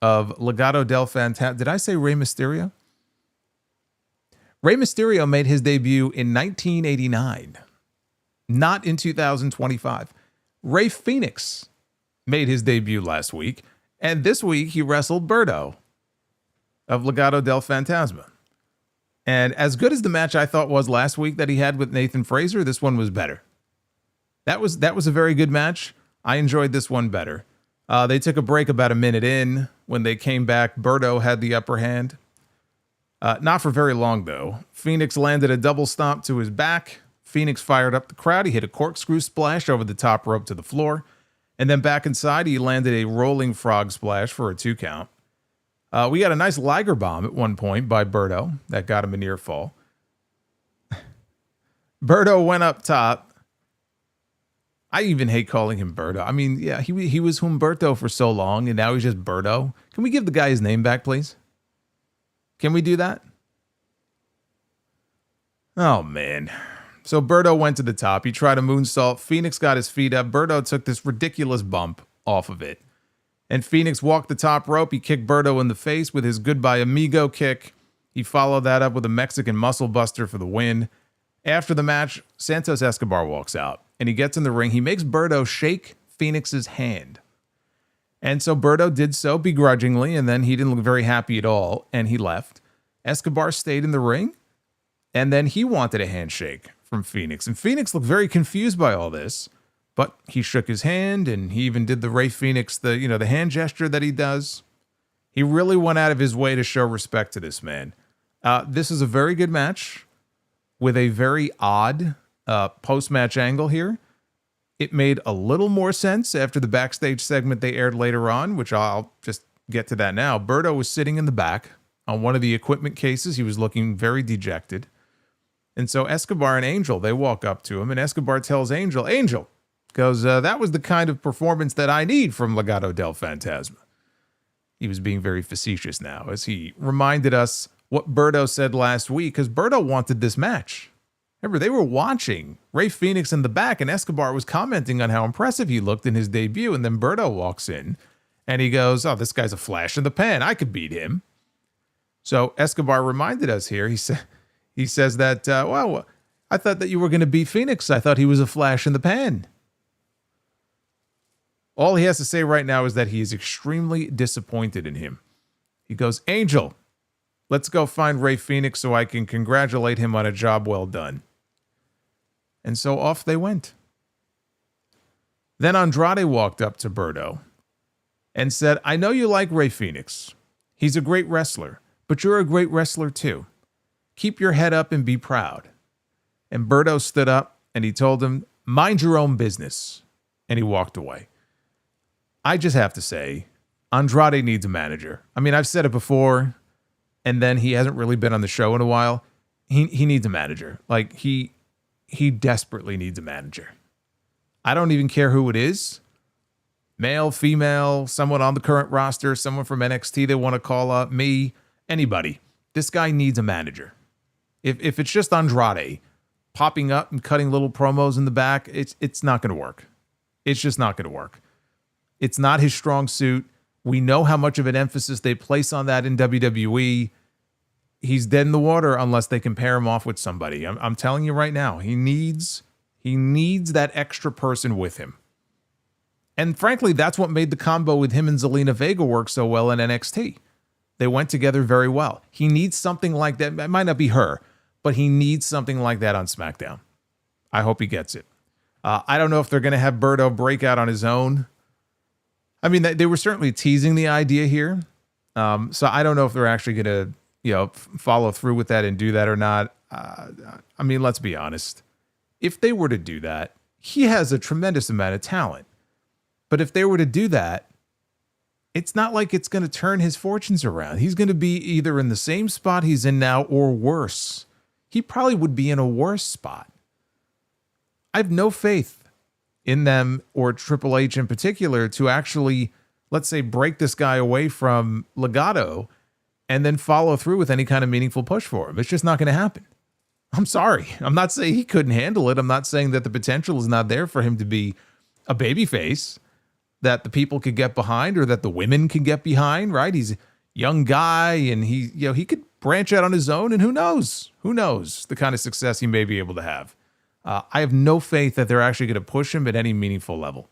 of Legado del Fantasma. Did I say Rey Mysterio? Rey Mysterio made his debut in 1989, not in 2025. Rey Fenix made his debut last week, and this week he wrestled Berto of Legado del Fantasma. And as good as the match I thought was last week that he had with Nathan Frazer, this one was better. That was a very good match. I enjoyed this one better. They took a break about a minute in. When they came back, Berto had the upper hand. Not for very long, though. Phoenix landed a double stomp to his back. Phoenix fired up the crowd. He hit a corkscrew splash over the top rope to the floor. And then back inside, he landed a rolling frog splash for a 2 count. We got a nice Liger bomb at one point by Berto. That got him a near fall. Berto went up top. I even hate calling him Berto. I mean, yeah, he was Humberto for so long, and now he's just Berto. Can we give the guy his name back, please? Can we do that? Oh, man. So Berto went to the top. He tried a moonsault. Phoenix got his feet up. Berto took this ridiculous bump off of it. And Phoenix walked the top rope. He kicked Berto in the face with his goodbye amigo kick. He followed that up with a Mexican muscle buster for the win. After the match, Santos Escobar walks out, and he gets in the ring. He makes Berto shake Phoenix's hand. And so Berto did so begrudgingly, and then he didn't look very happy at all, and he left. Escobar stayed in the ring, and then he wanted a handshake from Phoenix. And Phoenix looked very confused by all this, but he shook his hand, and he even did the Rey Fenix, the hand gesture that he does. He really went out of his way to show respect to this man. This is a very good match with a very odd post-match angle here. It made a little more sense after the backstage segment they aired later on, which I'll just get to that now. Berto was sitting in the back on one of the equipment cases. He was looking very dejected. And so Escobar and Angel, they walk up to him, and Escobar tells Angel goes, that was the kind of performance that I need from Legado del Fantasma. He was being very facetious now as he reminded us what Berto said last week, because Berto wanted this match. Remember, they were watching Rey Fenix in the back, and Escobar was commenting on how impressive he looked in his debut, and then Berto walks in, and he goes, oh, this guy's a flash in the pan. I could beat him. So Escobar reminded us here. He says that, well, I thought that you were going to beat Phoenix. I thought he was a flash in the pan. All he has to say right now is that he is extremely disappointed in him. He goes, Angel, let's go find Rey Fenix so I can congratulate him on a job well done. And so off they went. Then Andrade walked up to Berto and said, I know you like Rey Fenix. He's a great wrestler, but you're a great wrestler too. Keep your head up and be proud. And Berto stood up and he told him, mind your own business. And he walked away. I just have to say, Andrade needs a manager. I mean, I've said it before, and then he hasn't really been on the show in a while. He needs a manager. Like, he desperately needs a manager. I don't even care who it is. Male, female, someone on the current roster, someone from NXT they want to call up, me, anybody. This guy needs a manager. If it's just Andrade popping up and cutting little promos in the back, it's not going to work. It's just not going to work. It's not his strong suit. We know how much of an emphasis they place on that in WWE. He's dead in the water unless they can pair him off with somebody. I'm telling you right now, he needs that extra person with him. And frankly, that's what made the combo with him and Zelina Vega work so well in NXT. They went together very well. He needs something like that. It might not be her, but he needs something like that on SmackDown. I hope he gets it. I don't know if they're going to have Berto break out on his own. I mean, they were certainly teasing the idea here. So I don't know if they're actually going to, follow through with that and do that or not. I mean, let's be honest. If they were to do that, he has a tremendous amount of talent. But if they were to do that, it's not like it's going to turn his fortunes around. He's going to be either in the same spot he's in now or worse. He probably would be in a worse spot. I have no faith in them or Triple H in particular to actually, let's say, break this guy away from Legado and then follow through with any kind of meaningful push for him. It's just not going to happen. I'm sorry. I'm not saying he couldn't handle it. I'm not saying that the potential is not there for him to be a babyface that the people could get behind or that the women can get behind, right? He's a young guy and he could branch out on his own, and who knows the kind of success he may be able to have. I have no faith that they're actually going to push him at any meaningful level.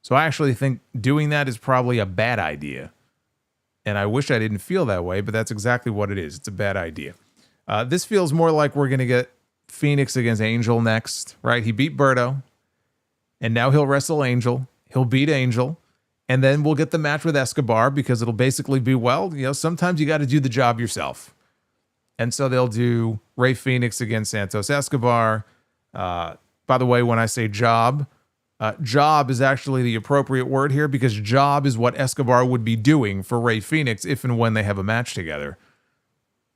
So I actually think doing that is probably a bad idea. And I wish I didn't feel that way, but that's exactly what it is. It's a bad idea. This feels more like we're going to get Phoenix against Angel next, right? He beat Berto, and now he'll wrestle Angel. He'll beat Angel, and then we'll get the match with Escobar because it'll basically be, sometimes you got to do the job yourself. And so they'll do Rey Fenix against Santos Escobar. By the way, when I say job is actually the appropriate word here because job is what Escobar would be doing for Rey Fenix if and when they have a match together.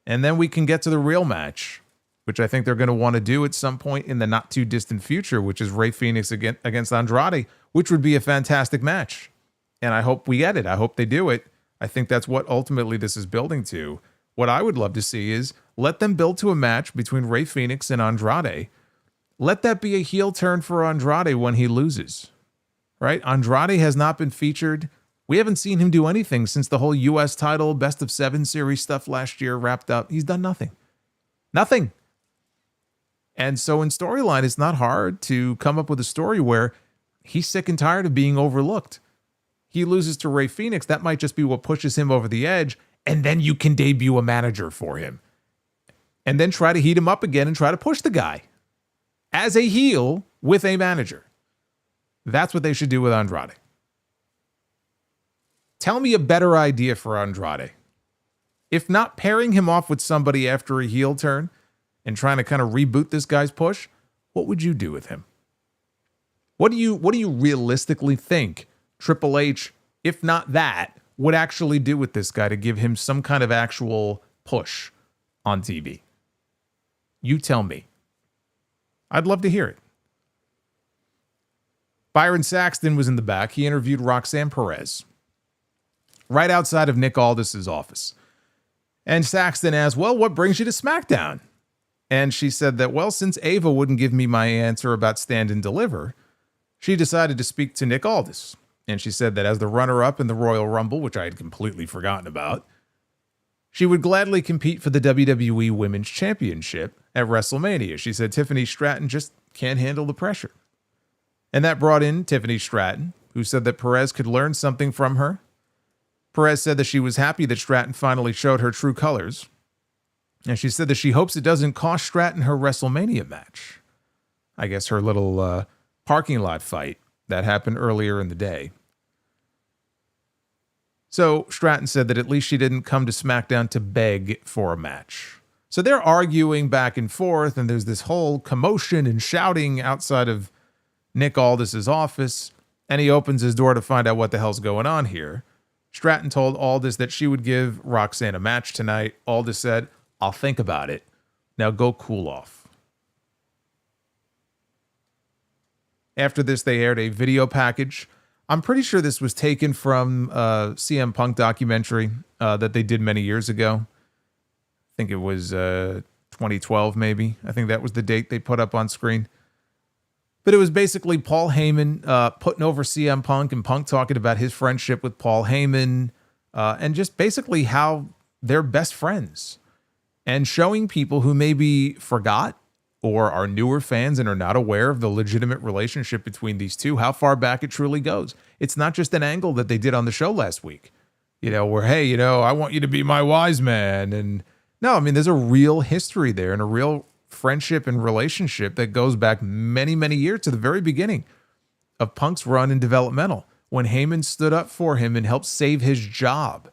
And then we can get to the real match, which I think they're going to want to do at some point in the not too distant future, which is Rey Fenix against Andrade, which would be a fantastic match. And I hope we get it. I hope they do it. I think that's what ultimately this is building to. What I would love to see is let them build to a match between Rey Fenix and Andrade. Let that be a heel turn for Andrade when he loses, right? Andrade has not been featured. We haven't seen him do anything since the whole U.S. title, best of 7 series stuff last year wrapped up. He's done nothing. Nothing. And so in storyline, it's not hard to come up with a story where he's sick and tired of being overlooked. He loses to Rey Fenix. That might just be what pushes him over the edge. And then you can debut a manager for him. And then try to heat him up again and try to push the guy as a heel with a manager. That's what they should do with Andrade. Tell me a better idea for Andrade. If not pairing him off with somebody after a heel turn and trying to kind of reboot this guy's push, what would you do with him? What do you realistically think Triple H, if not that, would actually do with this guy to give him some kind of actual push on TV? You tell me. I'd love to hear it. Byron Saxton was in the back. He interviewed Roxanne Perez right outside of Nick Aldis's office. And Saxton asked, well, what brings you to SmackDown? And she said that, well, since Ava wouldn't give me my answer about Stand and Deliver, she decided to speak to Nick Aldis. And she said that as the runner-up in the Royal Rumble, which I had completely forgotten about, she would gladly compete for the WWE Women's Championship at WrestleMania. She said Tiffany Stratton just can't handle the pressure. And that brought in Tiffany Stratton, who said that Perez could learn something from her. Perez said that she was happy that Stratton finally showed her true colors. And she said that she hopes it doesn't cost Stratton her WrestleMania match. I guess her little parking lot fight that happened earlier in the day. So Stratton said that at least she didn't come to SmackDown to beg for a match. So they're arguing back and forth, and there's this whole commotion and shouting outside of Nick Aldis's office, and he opens his door to find out what the hell's going on here. Stratton told Aldis that she would give Roxanne a match tonight. Aldis said, "I'll think about it. Now go cool off." After this, they aired a video package. I'm pretty sure this was taken from a CM Punk documentary that they did many years ago. I think it was 2012, maybe. I think that was the date they put up on screen. But it was basically Paul Heyman putting over CM Punk, and Punk talking about his friendship with Paul Heyman, and just basically how they're best friends, and showing people who maybe forgot or are newer fans and are not aware of the legitimate relationship between these two, how far back it truly goes. It's not just an angle that they did on the show last week, where, hey, I want you to be my wise man. And no, I mean, there's a real history there and a real friendship and relationship that goes back many, many years to the very beginning of Punk's run in developmental, when Heyman stood up for him and helped save his job.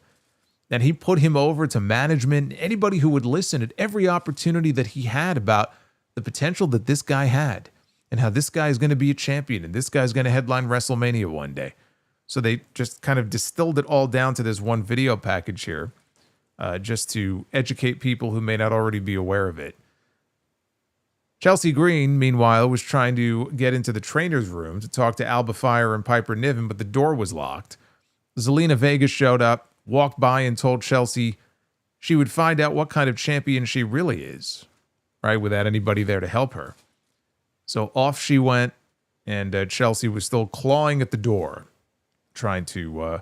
And he put him over to management, anybody who would listen at every opportunity that he had about the potential that this guy had and how this guy is going to be a champion and this guy's going to headline WrestleMania one day. So they just kind of distilled it all down to this one video package here, just to educate people who may not already be aware of it. Chelsea Green, meanwhile, was trying to get into the trainer's room to talk to Alba Fire and Piper Niven, but the door was locked. Zelina Vega showed up, walked by, and told Chelsea she would find out what kind of champion she really is, right, without anybody there to help her. So off she went, and Chelsea was still clawing at the door, trying to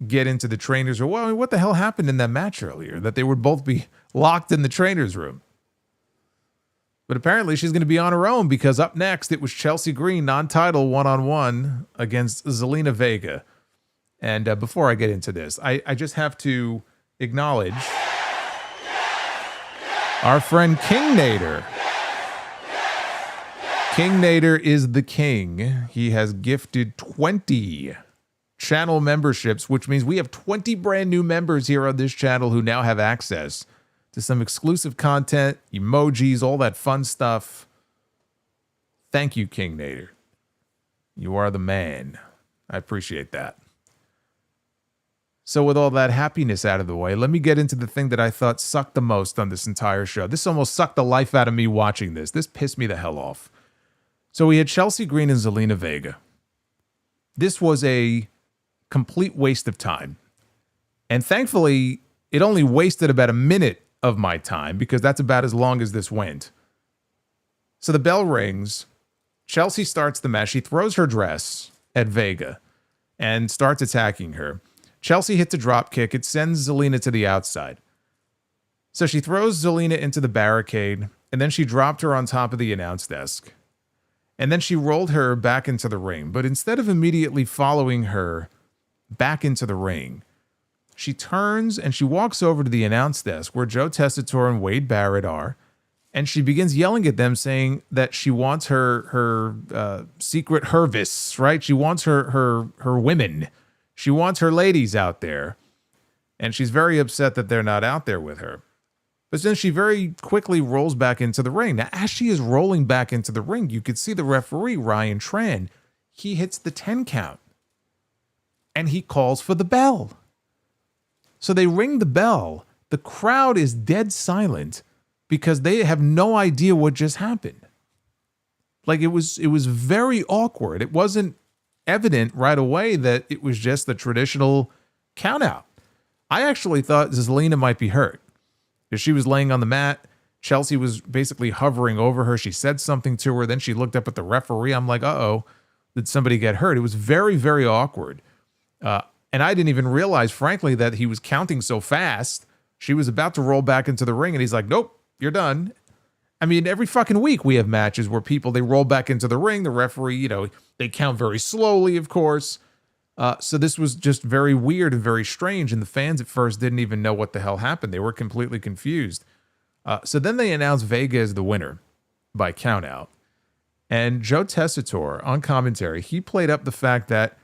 get into the trainer's room. Well, I mean, what the hell happened in that match earlier, that they would both be locked in the trainer's room? But apparently she's going to be on her own, because up next it was Chelsea Green, non-title one-on-one against Zelina Vega. And before I get into this, I just have to acknowledge our friend King Nader. King Nader is the king. He has gifted 20 channel memberships, which means we have 20 brand new members here on this channel who now have access to some exclusive content, emojis, all that fun stuff. Thank you, King Nader. You are the man. I appreciate that. So with all that happiness out of the way, let me get into the thing that I thought sucked the most on this entire show. This almost sucked the life out of me watching this. This pissed me the hell off. So we had Chelsea Green and Zelina Vega. This was a complete waste of time. And thankfully, it only wasted about a minute of my time, because that's about as long as this went. So the bell rings. Chelsea starts the match. She throws her dress at Vega and starts attacking her. Chelsea hits a drop kick. It sends Zelina to the outside. So she throws Zelina into the barricade, and then she dropped her on top of the announce desk. And then she rolled her back into the ring. But instead of immediately following her back into the ring, she turns and she walks over to the announce desk where Joe Tessitore and Wade Barrett are, and she begins yelling at them, saying that she wants her secret Hervis, right? She wants her women. She wants her ladies out there, and she's very upset that they're not out there with her. But then she very quickly rolls back into the ring. Now, as she is rolling back into the ring, you could see the referee, Ryan Tran. He hits the 10 count, and he calls for the bell. So they ring the bell. The crowd is dead silent because they have no idea what just happened. Like, it was very awkward. It wasn't evident right away that it was just the traditional count out. I actually thought Zelina might be hurt, because she was laying on the mat. Chelsea was basically hovering over her. She said something to her. Then she looked up at the referee. I'm like, uh-oh, did somebody get hurt? It was very, very awkward. And I didn't even realize, frankly, that he was counting so fast. She was about to roll back into the ring, and he's like, nope, you're done. I mean, every fucking week we have matches where people, they roll back into the ring. The referee, they count very slowly, of course. So this was just very weird and very strange. And the fans at first didn't even know what the hell happened. They were completely confused. So then they announced Vega as the winner by countout. And Joe Tessitore, on commentary, he played up the fact that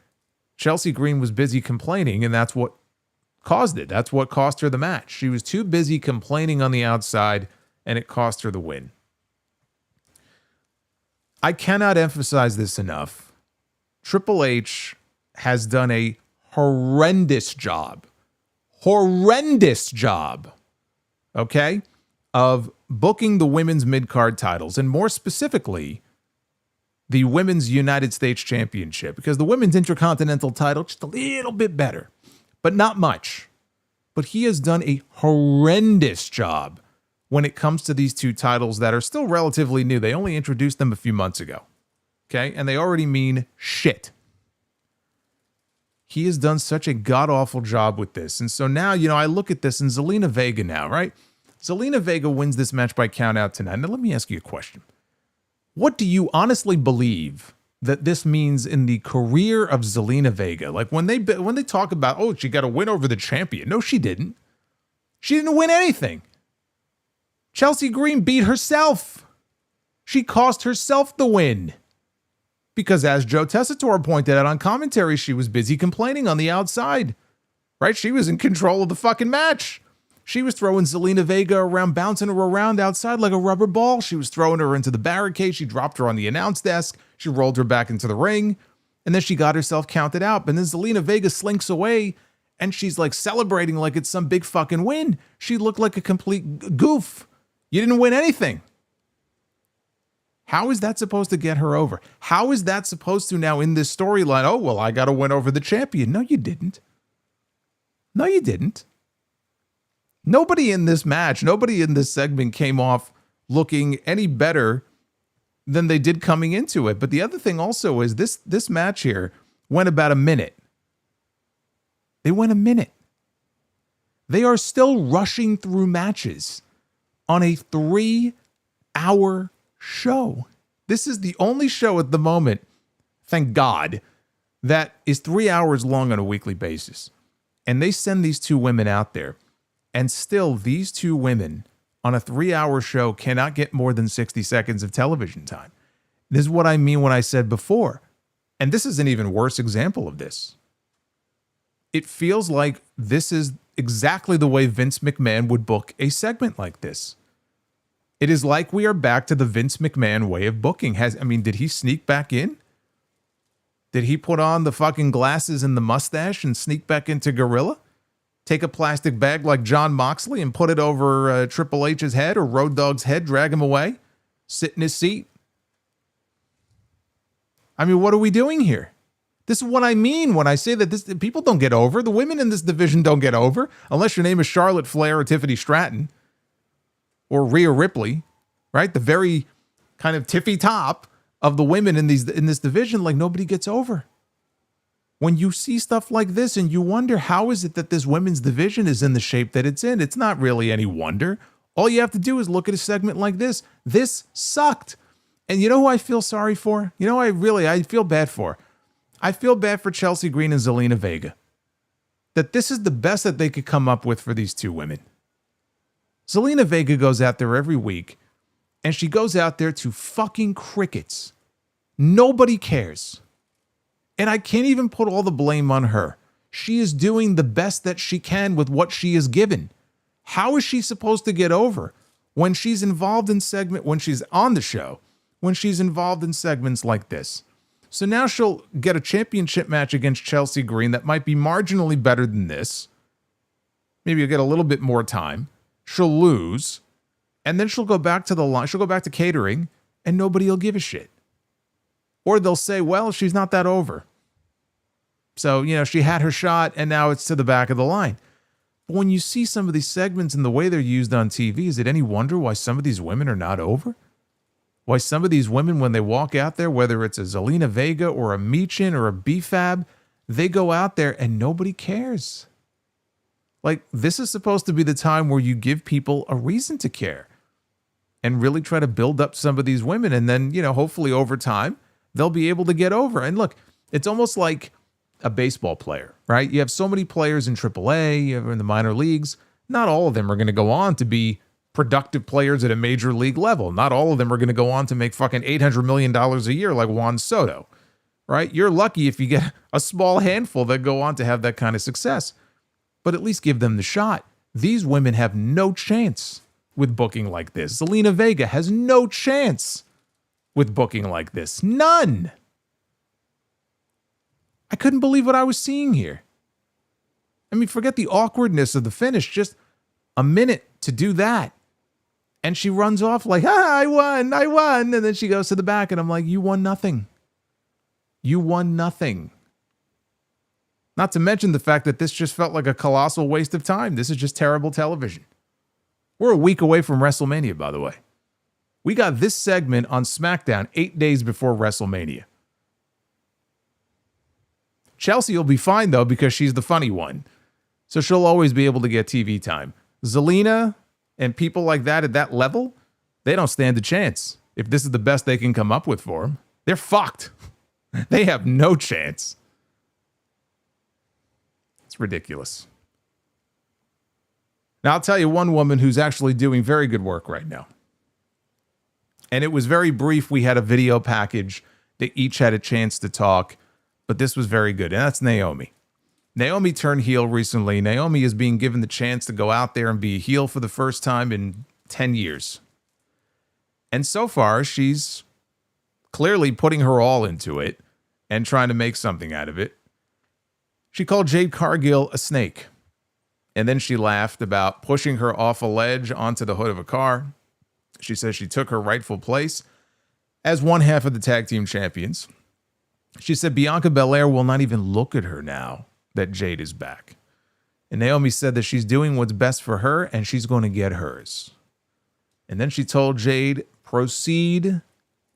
Chelsea Green was busy complaining, and that's what caused it. That's what cost her the match. She was too busy complaining on the outside and it cost her the win. I cannot emphasize this enough. Triple H has done a horrendous job, okay, of booking the women's mid-card titles, and more specifically, the Women's United States Championship, because the Women's Intercontinental title, just a little bit better, but not much. But he has done a horrendous job when it comes to these two titles that are still relatively new. They only introduced them a few months ago, okay? And they already mean shit. He has done such a god-awful job with this. And so now, I look at this, and Zelina Vega now, right? Zelina Vega wins this match by countout tonight. Now, let me ask you a question. What do you honestly believe that this means in the career of Zelina Vega? Like when they talk about, oh, she got to win over the champion. No, she didn't. She didn't win anything. Chelsea Green beat herself. She cost herself the win. Because as Joe Tessitore pointed out on commentary, she was busy complaining on the outside. Right? She was in control of the fucking match. She was throwing Zelina Vega around, bouncing her around outside like a rubber ball. She was throwing her into the barricade. She dropped her on the announce desk. She rolled her back into the ring. And then she got herself counted out. But then Zelina Vega slinks away, and she's like celebrating like it's some big fucking win. She looked like a complete goof. You didn't win anything. How is that supposed to get her over? How is that supposed to now in this storyline? Oh, well, I got to win over the champion. No, you didn't. No, you didn't. Nobody in this match, nobody in this segment came off looking any better than they did coming into it. But the other thing also is this match here went about a minute. They went a minute. They are still rushing through matches on a 3-hour show. This is the only show at the moment, thank God, that is 3 hours long on a weekly basis. And they send these two women out there. And still, these two women on a 3-hour show cannot get more than 60 seconds of television time. This is what I mean when I said before. And this is an even worse example of this. It feels like this is exactly the way Vince McMahon would book a segment like this. It is like we are back to the Vince McMahon way of booking. Did he sneak back in? Did he put on the fucking glasses and the mustache and sneak back into Gorilla? Take a plastic bag like John Moxley and put it over Triple H's head or Road Dogg's head, drag him away, sit in his seat? What are we doing here? This is what I mean when I say that people don't get over. The women in this division don't get over unless your name is Charlotte Flair or Tiffany Stratton or Rhea Ripley, right? The very kind of tippy top of the women in this division, like nobody gets over. When you see stuff like this and you wonder, how is it that this women's division is in the shape that it's in? It's not really any wonder. All you have to do is look at a segment like this. This sucked. And you know who I feel sorry for? You know, I feel bad for. I feel bad for Chelsea Green and Zelina Vega. That this is the best that they could come up with for these two women. Zelina Vega goes out there every week, and she goes out there to fucking crickets. Nobody cares. And I can't even put all the blame on her. She is doing the best that she can with what she is given. How is she supposed to get over when she's involved in when she's on the show, when she's involved in segments like this? So now she'll get a championship match against Chelsea Green that might be marginally better than this. Maybe you'll get a little bit more time. She'll lose. And then she'll go back to the line. She'll go back to catering and nobody will give a shit. Or they'll say, well, she's not that over. So, she had her shot and now it's to the back of the line. But when you see some of these segments and the way they're used on TV, is it any wonder why some of these women are not over? Why some of these women, when they walk out there, whether it's a Zelina Vega or a Michin or a B-Fab, they go out there and nobody cares. Like, this is supposed to be the time where you give people a reason to care and really try to build up some of these women. And then, hopefully over time, they'll be able to get over. And look, it's almost like a baseball player, right? You have so many players in AAA, you have in the minor leagues. Not all of them are going to go on to be productive players at a major league level. Not all of them are going to go on to make fucking $800 million a year like Juan Soto, right? You're lucky if you get a small handful that go on to have that kind of success, but at least give them the shot. These women have no chance with booking like this. Zelina Vega has no chance with booking like this. None. I couldn't believe what I was seeing here. I mean, forget the awkwardness of the finish. Just a minute to do that. And she runs off like, I won. And then she goes to the back and I'm like, you won nothing. You won nothing. Not to mention the fact that this just felt like a colossal waste of time. This is just terrible television. We're a week away from WrestleMania, by the way. We got this segment on SmackDown 8 days before WrestleMania. Chelsea will be fine, though, because she's the funny one. So she'll always be able to get TV time. Zelina and people like that at that level, they don't stand a chance. If this is the best they can come up with for them, they're fucked. They have no chance. It's ridiculous. Now, I'll tell you one woman who's actually doing very good work right now. And it was very brief. We had a video package. They each had a chance to talk. But this was very good, and that's Naomi. Naomi turned heel recently. Naomi is being given the chance to go out there and be a heel for the first time in 10 years. And so far, she's clearly putting her all into it and trying to make something out of it. She called Jade Cargill a snake. And then she laughed about pushing her off a ledge onto the hood of a car. She says she took her rightful place as one half of the tag team champions. She said Bianca Belair will not even look at her now that Jade is back. And Naomi said that she's doing what's best for her and she's going to get hers. And then she told Jade, proceed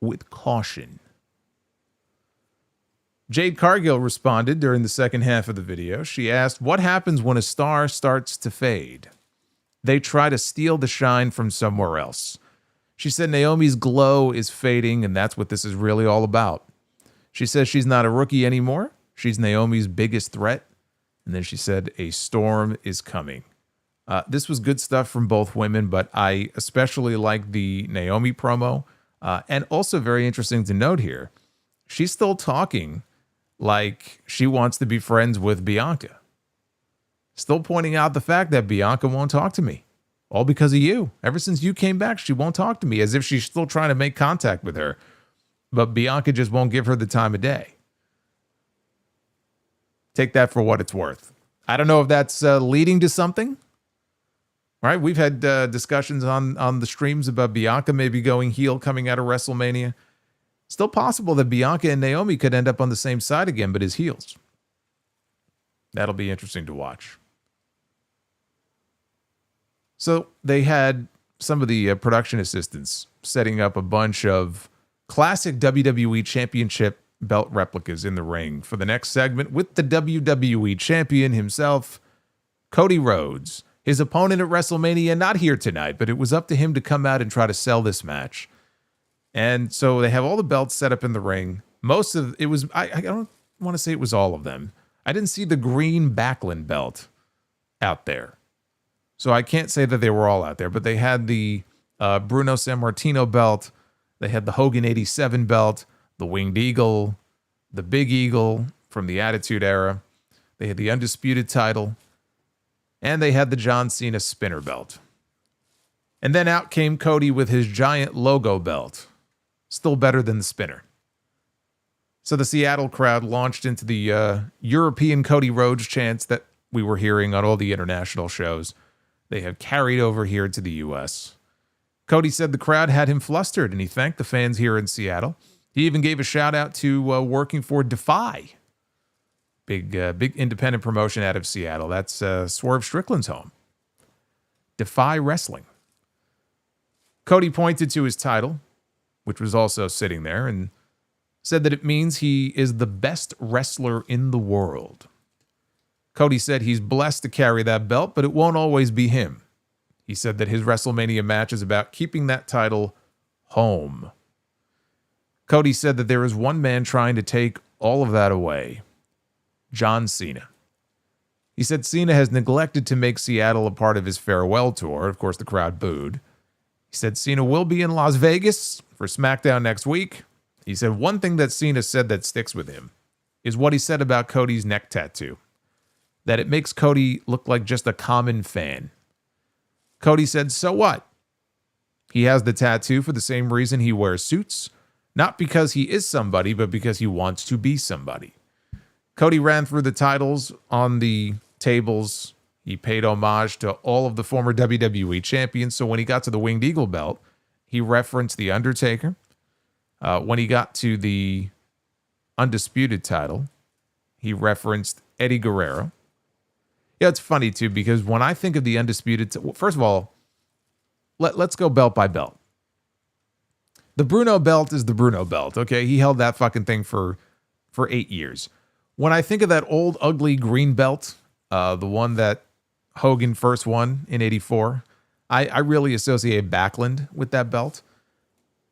with caution. Jade Cargill responded during the second half of the video. She asked, what happens when a star starts to fade? They try to steal the shine from somewhere else. She said Naomi's glow is fading and that's what this is really all about. She says she's not a rookie anymore. She's Naomi's biggest threat. And then she said, a storm is coming. This was good stuff from both women, but I especially like the Naomi promo. And also very interesting to note here, she's still talking like she wants to be friends with Bianca. Still pointing out the fact that Bianca won't talk to me. All because of you. Ever since you came back, she won't talk to me, as if she's still trying to make contact with her. But Bianca just won't give her the time of day. Take that for what it's worth. I don't know if that's leading to something. All right, we've had discussions on the streams about Bianca maybe going heel coming out of WrestleMania. Still possible that Bianca and Naomi could end up on the same side again, but as heels. That'll be interesting to watch. So they had some of the production assistants setting up a bunch of classic WWE Championship belt replicas in the ring for the next segment with the WWE Champion himself, Cody Rhodes. His opponent at WrestleMania, not here tonight, but it was up to him to come out and try to sell this match. And so they have all the belts set up in the ring. Most of it was, I don't want to say it was all of them. I didn't see the green Backlund belt out there. So I can't say that they were all out there, but they had the Bruno Sammartino belt. They had the Hogan 87 belt, the Winged Eagle, the Big Eagle from the Attitude Era. They had the Undisputed title. And they had the John Cena spinner belt. And then out came Cody with his giant logo belt. Still better than the spinner. So the Seattle crowd launched into the European Cody Rhodes chants that we were hearing on all the international shows. They have carried over here to the U.S. Cody said the crowd had him flustered, and he thanked the fans here in Seattle. He even gave a shout out to working for Defy. Big independent promotion out of Seattle. That's Swerve Strickland's home. Defy Wrestling. Cody pointed to his title, which was also sitting there, and said that it means he is the best wrestler in the world. Cody said he's blessed to carry that belt, but it won't always be him. He said that his WrestleMania match is about keeping that title home. Cody said that there is one man trying to take all of that away. John Cena. He said Cena has neglected to make Seattle a part of his farewell tour. Of course, the crowd booed. He said Cena will be in Las Vegas for SmackDown next week. He said one thing that Cena said that sticks with him is what he said about Cody's neck tattoo. That it makes Cody look like just a common fan. Cody said, so what? He has the tattoo for the same reason he wears suits, not because he is somebody, but because he wants to be somebody. Cody ran through the titles on the tables. He paid homage to all of the former WWE champions. So when he got to the Winged Eagle belt, he referenced The Undertaker. When he got to the Undisputed title, he referenced Eddie Guerrero. Yeah, it's funny too, because when I think of the Undisputed, first of all, let's go belt by belt. The Bruno belt is the Bruno belt, okay? He held that fucking thing for 8 years. When I think of that old, ugly green belt, the one that Hogan first won in 84, I really associate Backlund with that belt.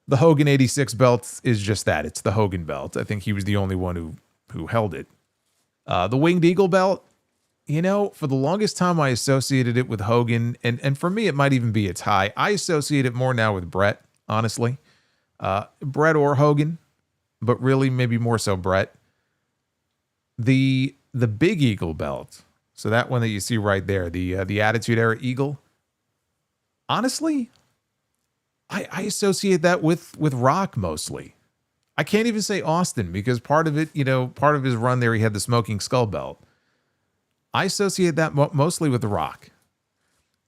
The Hogan 86 belt is just that. It's the Hogan belt. I think he was the only one who held it. The Winged Eagle belt, you know, for the longest time I associated it with Hogan, and for me it might even be a tie. I associate it more now with Brett, honestly. Brett or Hogan, but really maybe more so Brett. The Big Eagle belt, so that one that you see right there, the Attitude Era Eagle. Honestly, I associate that with Rock mostly. I can't even say Austin because part of it, you know, part of his run there, he had the Smoking Skull belt. I associate that mostly with The Rock.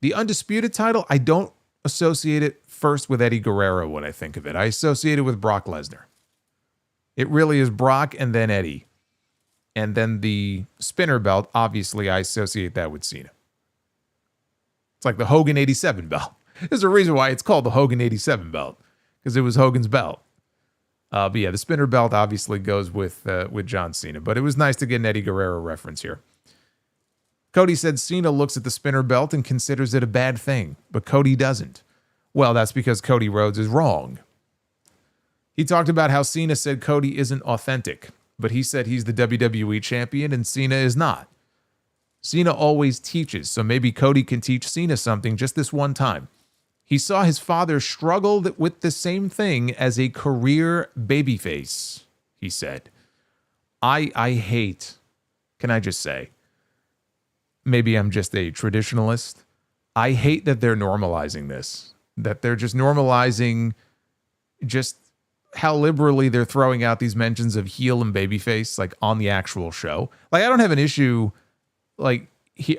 The Undisputed title, I don't associate it first with Eddie Guerrero when I think of it. I associate it with Brock Lesnar. It really is Brock and then Eddie. And then the spinner belt, obviously I associate that with Cena. It's like the Hogan 87 belt. There's a reason why it's called the Hogan 87 belt, because it was Hogan's belt. But yeah, the spinner belt obviously goes with John Cena. But it was nice to get an Eddie Guerrero reference here. Cody said Cena looks at the spinner belt and considers it a bad thing, but Cody doesn't. Well, that's because Cody Rhodes is wrong. He talked about how Cena said Cody isn't authentic, but he said he's the WWE champion and Cena is not. Cena always teaches, so maybe Cody can teach Cena something just this one time. He saw his father struggle with the same thing as a career babyface, he said. I hate, can I just say, maybe I'm just a traditionalist. I hate that they're normalizing this, that they're just normalizing just how liberally they're throwing out these mentions of heel and babyface, like on the actual show. Like, I don't have an issue, like,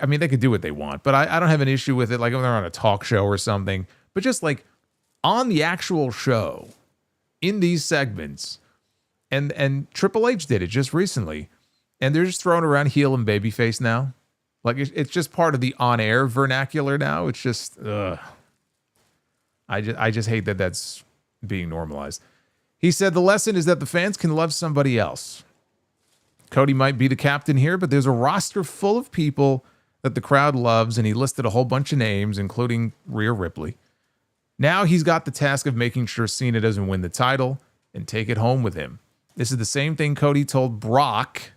I mean, they could do what they want, but I don't have an issue with it, like when they're on a talk show or something, but just like on the actual show, in these segments, and Triple H did it just recently, and they're just throwing around heel and babyface now. Like, it's just part of the on-air vernacular now. It's just, I just hate that that's being normalized. He said the lesson is that the fans can love somebody else. Cody might be the captain here, but there's a roster full of people that the crowd loves, and he listed a whole bunch of names, including Rhea Ripley. Now he's got the task of making sure Cena doesn't win the title and take it home with him. This is the same thing Cody told Brock,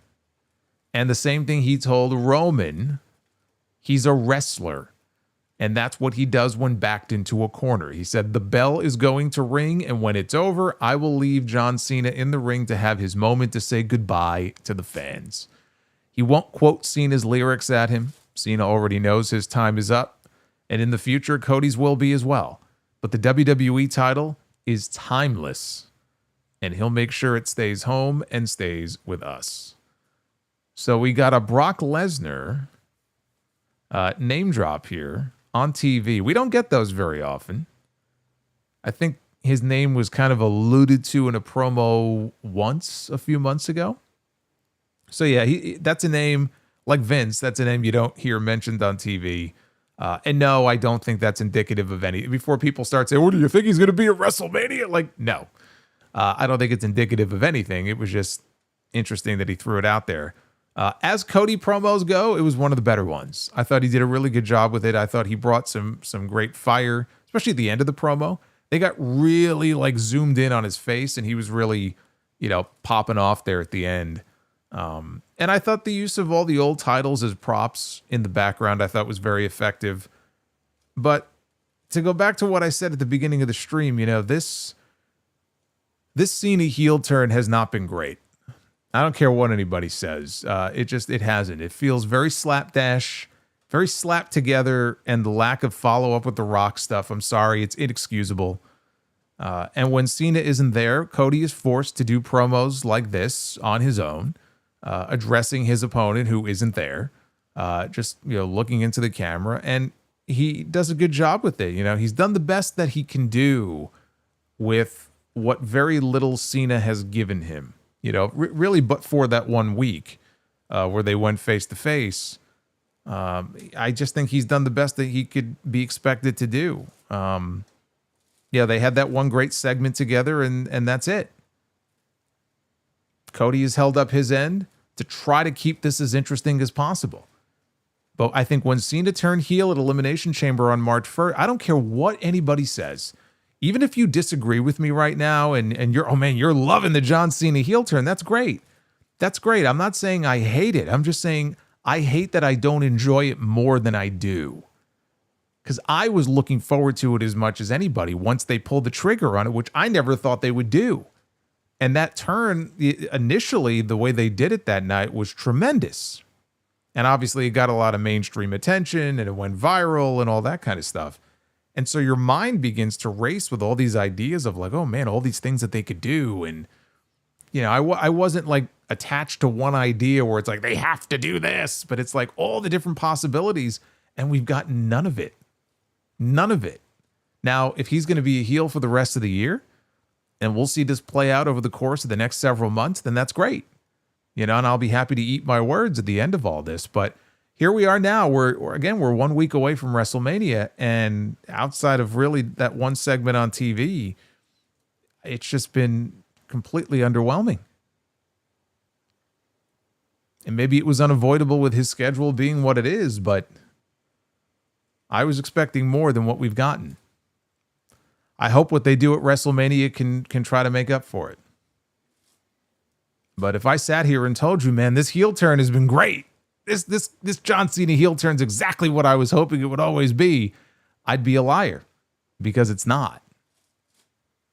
and the same thing he told Roman. He's a wrestler, and that's what he does when backed into a corner. He said, the bell is going to ring, and when it's over, I will leave John Cena in the ring to have his moment to say goodbye to the fans. He won't quote Cena's lyrics at him. Cena already knows his time is up, and in the future, Cody's will be as well. But the WWE title is timeless, and he'll make sure it stays home and stays with us. So we got a Brock Lesnar name drop here on TV. We don't get those very often. I think his name was kind of alluded to in a promo once a few months ago. So yeah, that's a name like Vince. That's a name you don't hear mentioned on TV. And no, I don't think that's indicative of any. Before people start saying, "Oh, do you think he's going to be at WrestleMania?" Like, no, I don't think it's indicative of anything. It was just interesting that he threw it out there. As Cody promos go, it was one of the better ones. I thought he did a really good job with it. I thought he brought some great fire, especially at the end of the promo. They got really like zoomed in on his face, and he was really, popping off there at the end. And I thought the use of all the old titles as props in the background, I thought was very effective. But to go back to what I said at the beginning of the stream, this Cena heel turn has not been great. I don't care what anybody says. It hasn't. It feels very slapdash, very slapped together, and the lack of follow-up with the Rock stuff, I'm sorry, it's inexcusable. And when Cena isn't there, Cody is forced to do promos like this on his own, addressing his opponent who isn't there, just, looking into the camera, and he does a good job with it. He's done the best that he can do with what very little Cena has given him, really, but for that 1 week where they went face to face. I just think he's done the best that he could be expected to do. They had that one great segment together, and that's it. Cody has held up his end to try to keep this as interesting as possible. But I think when Cena turned heel at Elimination Chamber on March 1st, I don't care what anybody says. Even if you disagree with me right now and you're loving the John Cena heel turn, that's great. That's great. I'm not saying I hate it. I'm just saying I hate that I don't enjoy it more than I do. Because I was looking forward to it as much as anybody once they pulled the trigger on it, which I never thought they would do. And that turn, initially, the way they did it that night was tremendous. And obviously, it got a lot of mainstream attention, and it went viral and all that kind of stuff. And so your mind begins to race with all these ideas of like, oh man, all these things that they could do. And, I wasn't like attached to one idea where it's like, they have to do this. But it's like all the different possibilities, and we've got none of it. None of it. Now, if he's going to be a heel for the rest of the year, and we'll see this play out over the course of the next several months, then that's great. And I'll be happy to eat my words at the end of all this. But here we are now. We're 1 week away from WrestleMania, and outside of really that one segment on TV, it's just been completely underwhelming. And maybe it was unavoidable with his schedule being what it is, but I was expecting more than what we've gotten. I hope what they do at WrestleMania can try to make up for it. But if I sat here and told you, man, this heel turn has been great, this John Cena heel turn's exactly what I was hoping it would always be, I'd be a liar, because it's not.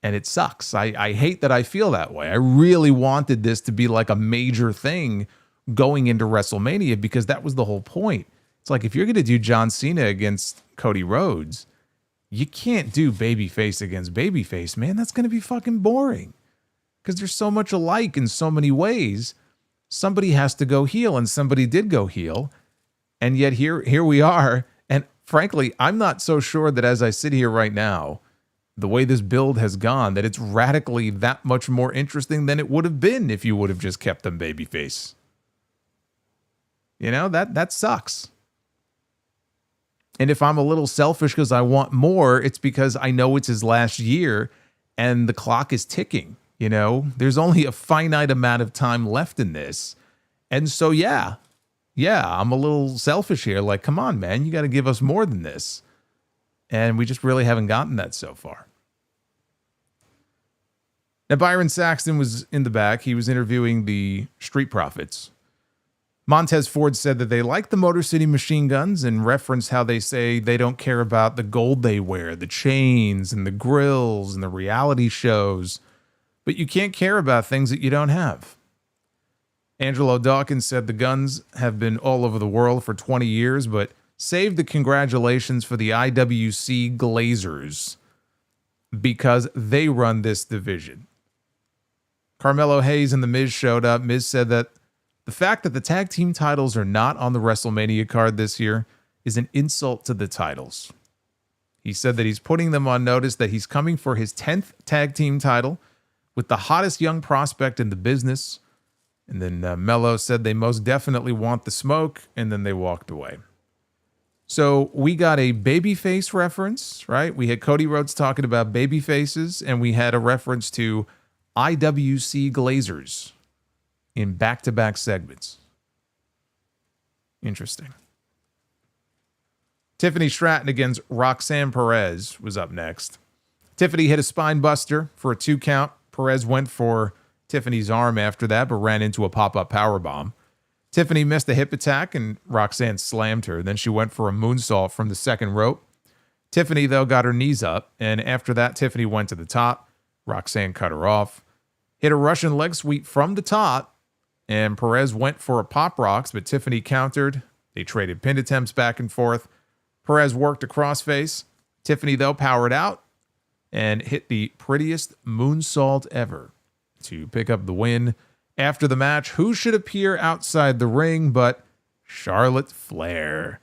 And it sucks. I hate that I feel that way. I really wanted this to be like a major thing going into WrestleMania, because that was the whole point. It's like, if you're going to do John Cena against Cody Rhodes, you can't do babyface against babyface, man. That's going to be fucking boring. Because they're so much alike in so many ways. Somebody has to go heel, and somebody did go heel. And yet here we are. And frankly, I'm not so sure that as I sit here right now, the way this build has gone, that it's radically that much more interesting than it would have been if you would have just kept them babyface. That sucks. And if I'm a little selfish because I want more, it's because I know it's his last year and the clock is ticking. There's only a finite amount of time left in this. And so, yeah, I'm a little selfish here. Like, come on, man, you got to give us more than this. And we just really haven't gotten that so far. Now, Byron Saxton was in the back. He was interviewing the Street Profits. Montez Ford said that they like the Motor City Machine Guns and referenced how they say they don't care about the gold they wear, the chains and the grills and the reality shows, but you can't care about things that you don't have. Angelo Dawkins said the Guns have been all over the world for 20 years, but saved the congratulations for the IWC Glazers because they run this division. Carmelo Hayes and The Miz showed up. Miz said that the fact that the tag team titles are not on the WrestleMania card this year is an insult to the titles. He said that he's putting them on notice that he's coming for his 10th tag team title with the hottest young prospect in the business. And then Mello said they most definitely want the smoke, and then they walked away. So we got a babyface reference, right? We had Cody Rhodes talking about babyfaces, and we had a reference to IWC Glazers in back-to-back segments. Interesting. Tiffany Stratton against Roxanne Perez was up next. Tiffany hit a spine buster for a 2 count. Perez went for Tiffany's arm after that, but ran into a pop-up powerbomb. Tiffany missed a hip attack, and Roxanne slammed her. Then she went for a moonsault from the second rope. Tiffany, though, got her knees up, and after that, Tiffany went to the top. Roxanne cut her off. Hit a Russian leg sweep from the top, and Perez went for a pop rocks, but Tiffany countered, They traded pin attempts back and forth. Perez worked a crossface. Tiffany, though, powered out and hit the prettiest moonsault ever to pick up the win. After the match, who should appear outside the ring but Charlotte Flair?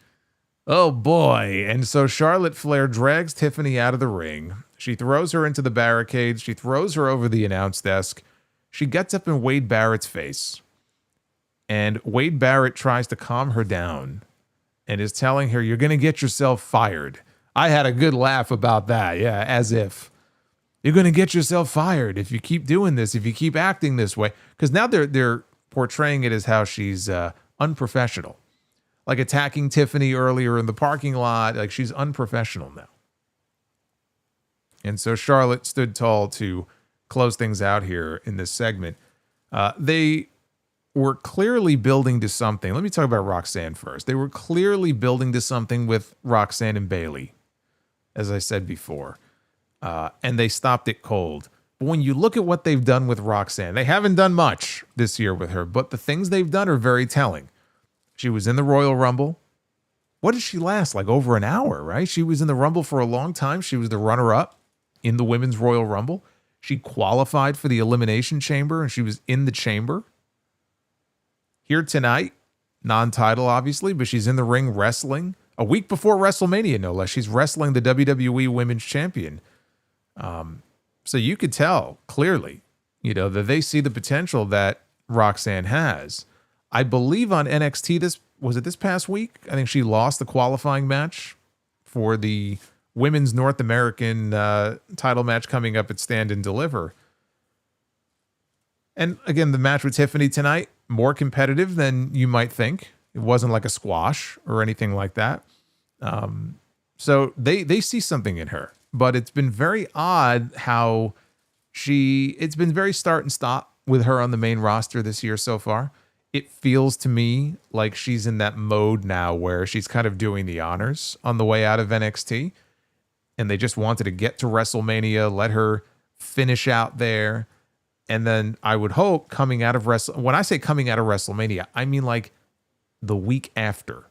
Oh boy. And so Charlotte Flair drags Tiffany out of the ring. She throws her into the barricades. She throws her over the announce desk. She gets up in Wade Barrett's face. And Wade Barrett tries to calm her down and is telling her, you're going to get yourself fired. I had a good laugh about that. Yeah, as if. You're going to get yourself fired if you keep doing this, if you keep acting this way. Because now they're portraying it as how she's unprofessional. Like attacking Tiffany earlier in the parking lot. Like she's unprofessional now. And so Charlotte stood tall to close things out here in this segment. They were clearly building to something. Let me talk about Roxanne first. They were clearly building to something with Roxanne and Bayley, as I said before. And they stopped it cold. But when you look at what they've done with Roxanne, they haven't done much this year with her, but the things they've done are very telling. She was in the Royal Rumble. What did she last? Like over an hour, right? She was in the Rumble for a long time. She was the runner-up in the Women's Royal Rumble. She qualified for the Elimination Chamber, and she was in the chamber. Here tonight, non-title, obviously, but she's in the ring wrestling. A week before WrestleMania, no less. She's wrestling the WWE Women's Champion. So you could tell clearly, that they see the potential that Roxanne has. I believe on NXT, this past week? I think she lost the qualifying match for the Women's North American title match coming up at Stand and Deliver. And again, the match with Tiffany tonight, more competitive than you might think. It wasn't like a squash or anything like that. So they see something in her. But it's been very odd how it's been very start and stop with her on the main roster this year so far. It feels to me like she's in that mode now where she's kind of doing the honors on the way out of NXT. And they just wanted to get to WrestleMania, let her finish out there. And then I would hope coming out of when I say coming out of WrestleMania, I mean like the week after.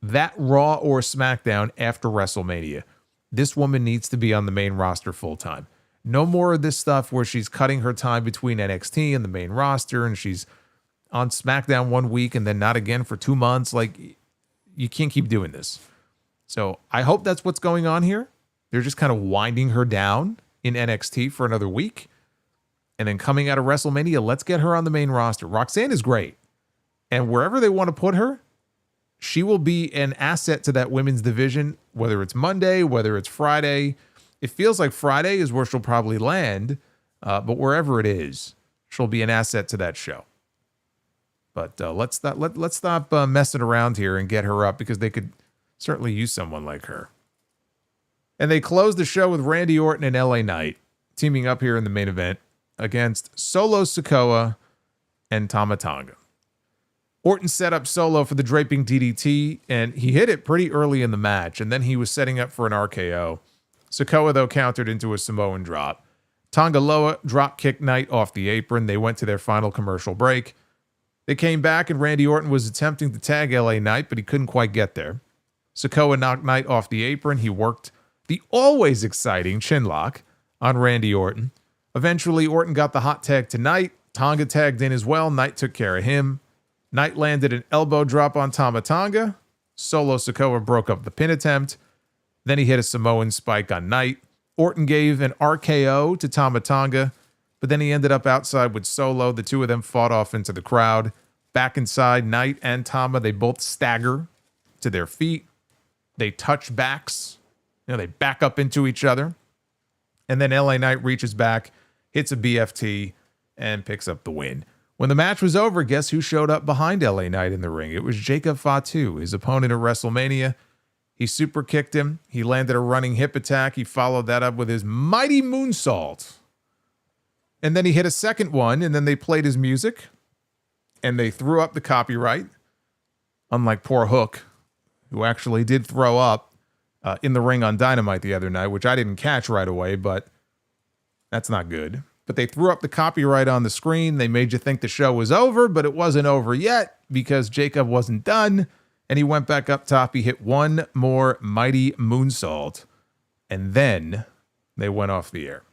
That Raw or SmackDown after WrestleMania. This woman needs to be on the main roster full time. No more of this stuff where she's cutting her time between NXT and the main roster and she's on SmackDown 1 week and then not again for 2 months. Like, you can't keep doing this. So I hope that's what's going on here. They're just kind of winding her down in NXT for another week. And then coming out of WrestleMania, let's get her on the main roster. Roxanne is great. And wherever they want to put her, she will be an asset to that women's division, whether it's Monday, whether it's Friday. It feels like Friday is where she'll probably land, but wherever it is, she'll be an asset to that show. But let's stop messing around here and get her up because they could certainly use someone like her. And they closed the show with Randy Orton and LA Knight teaming up here in the main event against Solo Sikoa and Tama Tonga. Orton set up Solo for the draping DDT, and he hit it pretty early in the match, and then he was setting up for an RKO. Sikoa, though, countered into a Samoan drop. Tonga Loa drop-kicked Knight off the apron. They went to their final commercial break. They came back, and Randy Orton was attempting to tag LA Knight, but he couldn't quite get there. Sikoa knocked Knight off the apron. He worked the always exciting chinlock on Randy Orton. Eventually, Orton got the hot tag to Knight. Tonga tagged in as well. Knight took care of him. Knight landed an elbow drop on Tama Tonga. Solo Sikoa broke up the pin attempt. Then he hit a Samoan spike on Knight. Orton gave an RKO to Tama Tonga, but then he ended up outside with Solo. The two of them fought off into the crowd. Back inside, Knight and Tama, they both stagger to their feet. They touch backs. They back up into each other. And then LA Knight reaches back, hits a BFT, and picks up the win. When the match was over, guess who showed up behind LA Knight in the ring? It was Jacob Fatu, his opponent at WrestleMania. He super kicked him. He landed a running hip attack. He followed that up with his mighty moonsault. And then he hit a second one, and then they played his music, and they threw up the copyright, unlike poor Hook, who actually did throw up in the ring on Dynamite the other night, which I didn't catch right away, but that's not good. But they threw up the copyright on the screen. They made you think the show was over, but it wasn't over yet because Jacob wasn't done. and he went back up top. He hit one more mighty moonsault, and then they went off the air.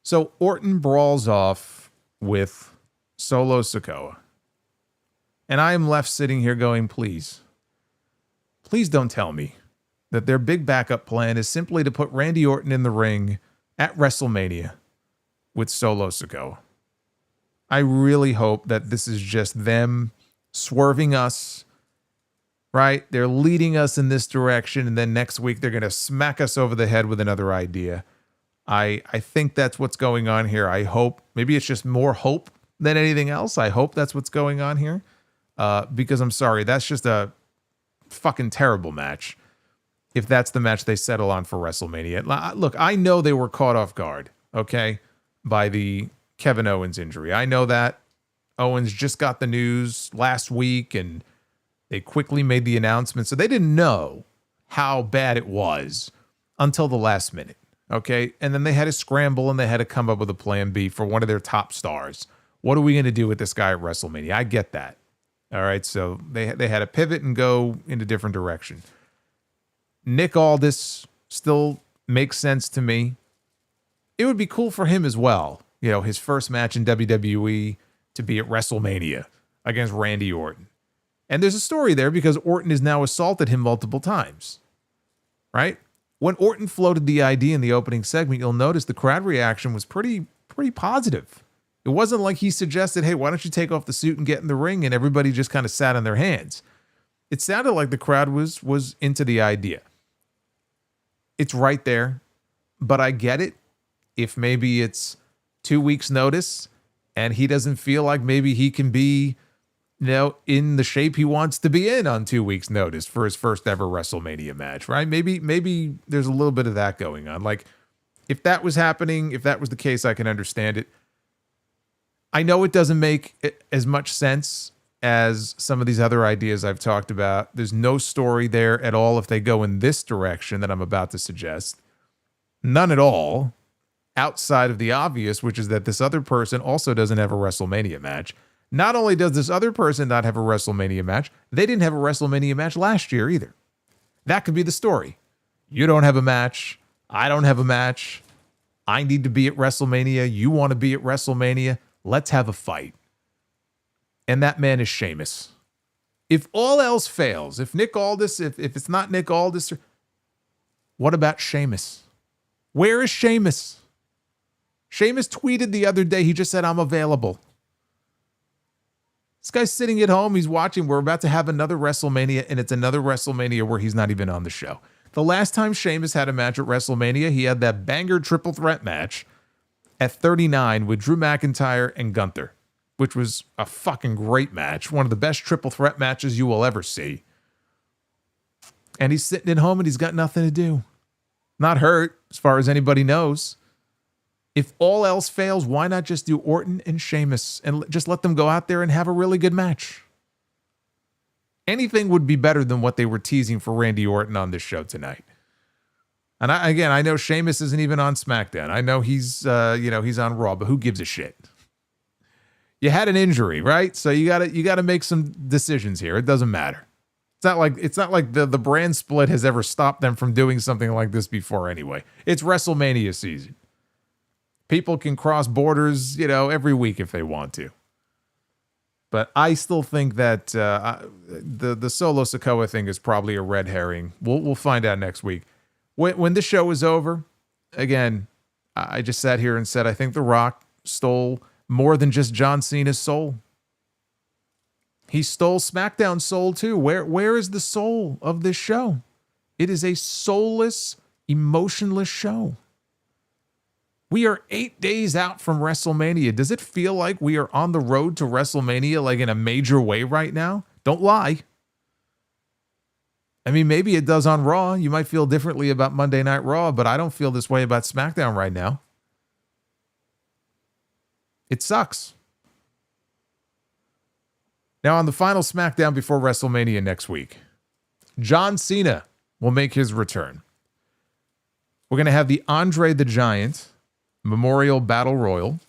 So Orton brawls off with Solo Sikoa. And I am left sitting here going, please don't tell me that their big backup plan is simply to put Randy Orton in the ring at WrestleMania with Solo Sikoa. I really hope that this is just them swerving us, right? They're leading us in this direction, and then next week they're going to smack us over the head with another idea. I think that's what's going on here. I hope, maybe it's just more hope than anything else. I hope that's what's going on here. Because I'm sorry, that's just a fucking terrible match if that's the match they settle on for WrestleMania. Look, I know they were caught off guard, okay, by the Kevin Owens injury. I know that. Owens just got the news last week, and they quickly made the announcement, so they didn't know how bad it was until the last minute, okay? And then they had to scramble, and they had to come up with a plan B for one of their top stars. What are we going to do with this guy at WrestleMania? I get that. All right, so they had to pivot and go in a different direction. Nick Aldis still makes sense to me. It would be cool for him as well. You know, his first match in WWE to be at WrestleMania against Randy Orton. And there's a story there because Orton has now assaulted him multiple times, right? When Orton floated the idea in the opening segment, you'll notice the crowd reaction was pretty positive. It wasn't like he suggested, hey, why don't you take off the suit and get in the ring? And everybody just kind of sat on their hands. It sounded like the crowd was into the idea. It's right there, but I get it. If maybe it's 2 weeks notice and he doesn't feel like maybe he can be, you know, in the shape he wants to be in on 2 weeks notice for his first ever WrestleMania match, right? Maybe there's a little bit of that going on. Like, if that was happening, if that was the case, I can understand it. I know it doesn't make as much sense as some of these other ideas I've talked about. There's no story there at all if they go in this direction that I'm about to suggest. None at all, outside of the obvious, which is that this other person also doesn't have a WrestleMania match. Not only does this other person not have a WrestleMania match, they didn't have a WrestleMania match last year either. That could be the story. You don't have a match. I don't have a match. I need to be at WrestleMania. You want to be at WrestleMania. Let's have a fight. And that man is Sheamus. If all else fails, if Nick Aldis, if it's not Nick Aldis, what about Sheamus? Where is Sheamus? Sheamus tweeted the other day, he just said, I'm available. This guy's sitting at home, he's watching. We're about to have another WrestleMania, and it's another WrestleMania where he's not even on the show. The last time Sheamus had a match at WrestleMania, he had that banger triple threat match at 39 with Drew McIntyre and Gunther, which was a fucking great match. One of the best triple threat matches you will ever see. And he's sitting at home and he's got nothing to do. Not hurt, as far as anybody knows. If all else fails, why not just do Orton and Sheamus and just let them go out there and have a really good match? Anything would be better than what they were teasing for Randy Orton on this show tonight. And I know Sheamus isn't even on SmackDown. I know he's on Raw, but who gives a shit? You had an injury, right? So you gotta make some decisions here. It doesn't matter. It's not like the brand split has ever stopped them from doing something like this before anyway. It's WrestleMania season. People can cross borders, every week if they want to. But I still think that the Solo Sikoa thing is probably a red herring. We'll find out next week. When the show is over, again, I just sat here and said I think The Rock stole more than just John Cena's soul. He stole SmackDown's soul too. Where is the soul of this show? It is a soulless, emotionless show. We are 8 days out from WrestleMania. Does it feel like we are on the road to WrestleMania like in a major way right now? Don't lie. I mean, maybe it does on Raw. You might feel differently about Monday Night Raw, but I don't feel this way about SmackDown right now. It sucks. Now, on the final SmackDown before WrestleMania next week, John Cena will make his return. We're going to have the Andre the Giant Memorial Battle Royal.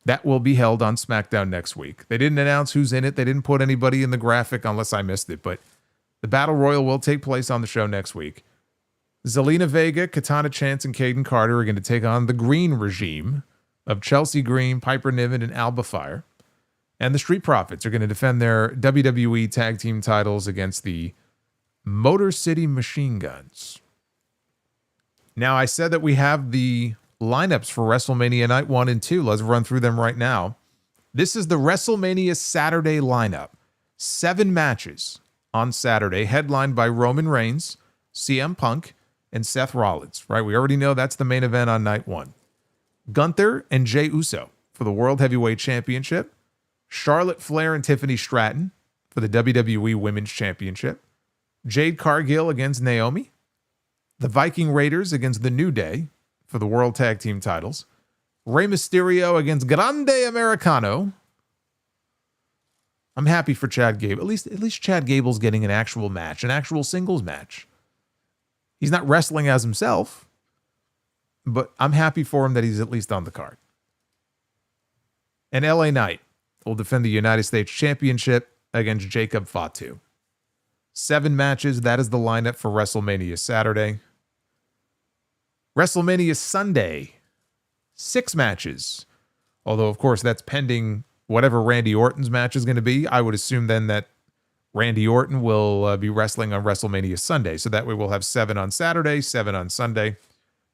That will be held on SmackDown next week. They didn't announce who's in it. They didn't put anybody in the graphic unless I missed it. But the Battle Royal will take place on the show next week. Zelina Vega, Katana Chance, and Caden Carter are going to take on the Green Regime of Chelsea Green, Piper Niven, and Alba Fire. And the Street Profits are going to defend their WWE Tag Team titles against the Motor City Machine Guns. Now, I said that we have the lineups for WrestleMania Night 1 and 2. Let's run through them right now. This is the WrestleMania Saturday lineup. 7 matches on Saturday, headlined by Roman Reigns, CM Punk, and Seth Rollins, right? We already know that's the main event on Night 1. Gunther and Jey Uso for the World Heavyweight Championship. Charlotte Flair and Tiffany Stratton for the WWE Women's Championship. Jade Cargill against Naomi. The Viking Raiders against the New Day for the World Tag Team titles. Rey Mysterio against Grande Americano. I'm happy for Chad Gable. At least Chad Gable's getting an actual match, an actual singles match. He's not wrestling as himself, but I'm happy for him that he's at least on the card. And LA Knight will defend the United States Championship against Jacob Fatu. 7 matches. That is the lineup for WrestleMania Saturday. WrestleMania Sunday. 6 matches. Although, of course, that's pending whatever Randy Orton's match is going to be. I would assume then that Randy Orton will be wrestling on WrestleMania Sunday. So that way we'll have 7 on Saturday, 7 on Sunday.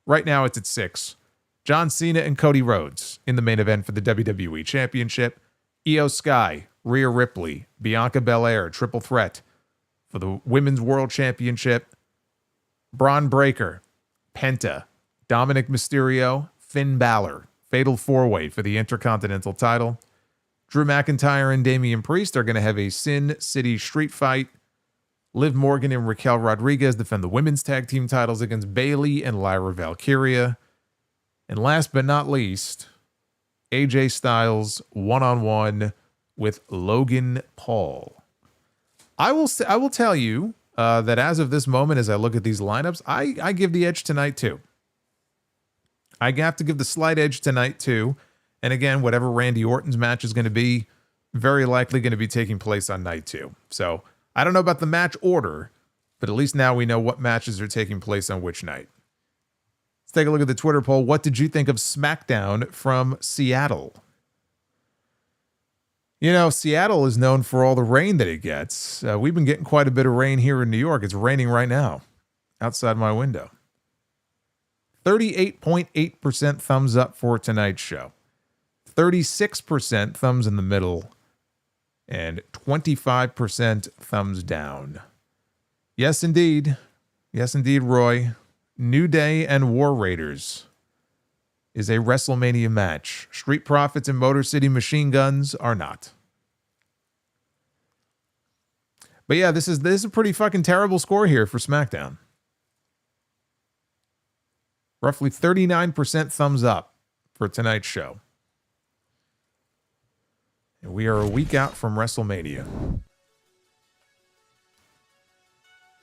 Right now it's at 6. John Cena and Cody Rhodes in the main event for the WWE Championship. Io Sky, Rhea Ripley, Bianca Belair, triple threat for the Women's World Championship. Braun Breaker, Penta, Dominic Mysterio, Finn Balor, Fatal 4-Way for the Intercontinental title. Drew McIntyre and Damian Priest are going to have a Sin City street fight. Liv Morgan and Raquel Rodriguez defend the women's tag team titles against Bayley and Lyra Valkyria. And last but not least, AJ Styles one-on-one with Logan Paul. I will tell you that as of this moment, as I look at these lineups, I give the edge tonight too. I have to give the slight edge tonight too. And again, whatever Randy Orton's match is going to be, very likely going to be taking place on night 2. So I don't know about the match order, but at least now we know what matches are taking place on which night. Let's take a look at the Twitter poll. What did you think of SmackDown from Seattle? You know, Seattle is known for all the rain that it gets. We've been getting quite a bit of rain here in New York. It's raining right now outside my window. 38.8% thumbs up for tonight's show. 36% thumbs in the middle, and 25% thumbs down. Yes, indeed. Yes, indeed, Roy. New Day and War Raiders is a WrestleMania match. Street Profits and Motor City Machine Guns are not. But yeah, this is a pretty fucking terrible score here for SmackDown. Roughly 39% thumbs up for tonight's show. And we are a week out from WrestleMania.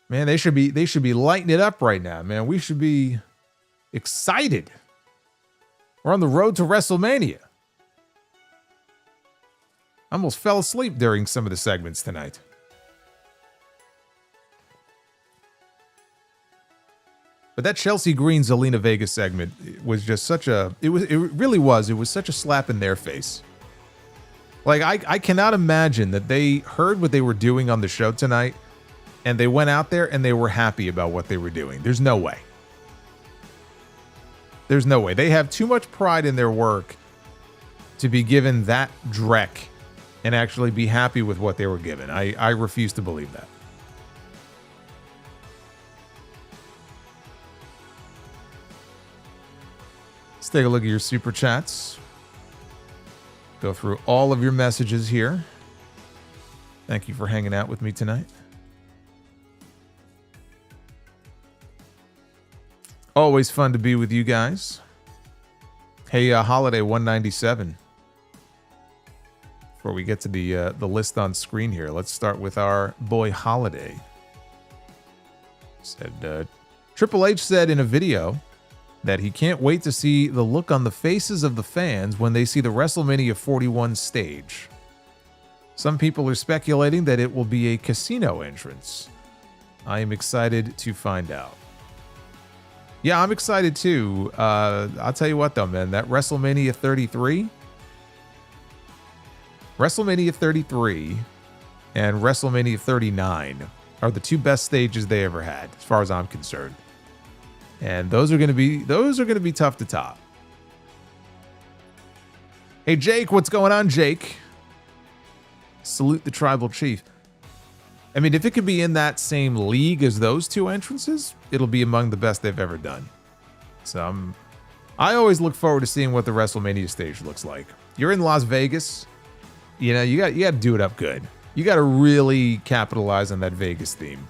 Man, they should be lighting it up right now, man. We should be excited. We're on the road to WrestleMania. I almost fell asleep during some of the segments tonight. But that Chelsea Green Zelina Vega segment was just such a it really was such a slap in their face. Like, I cannot imagine that they heard what they were doing on the show tonight and they went out there and they were happy about what they were doing. There's no way. There's no way. They have too much pride in their work to be given that dreck and actually be happy with what they were given. I refuse to believe that. Let's take a look at your super chats. Go through all of your messages here. Thank you for hanging out with me tonight. Always fun to be with you guys. Hey, Holiday 197. Before we get to the list on screen here, let's start with our boy Holiday. Said Triple H said in a video that he can't wait to see the look on the faces of the fans when they see the WrestleMania 41 stage. Some people are speculating that it will be a casino entrance. I am excited to find out. Yeah, I'm excited too. I'll tell you what though, man, that WrestleMania 33 and WrestleMania 39 are the two best stages they ever had, as far as I'm concerned. And those are gonna be tough to top. Hey Jake, what's going on, Jake? Salute the tribal chief. I mean, if it could be in that same league as those two entrances, it'll be among the best they've ever done. So I always look forward to seeing what the WrestleMania stage looks like. You're in Las Vegas, you know, you got to do it up good. You got to really capitalize on that Vegas theme.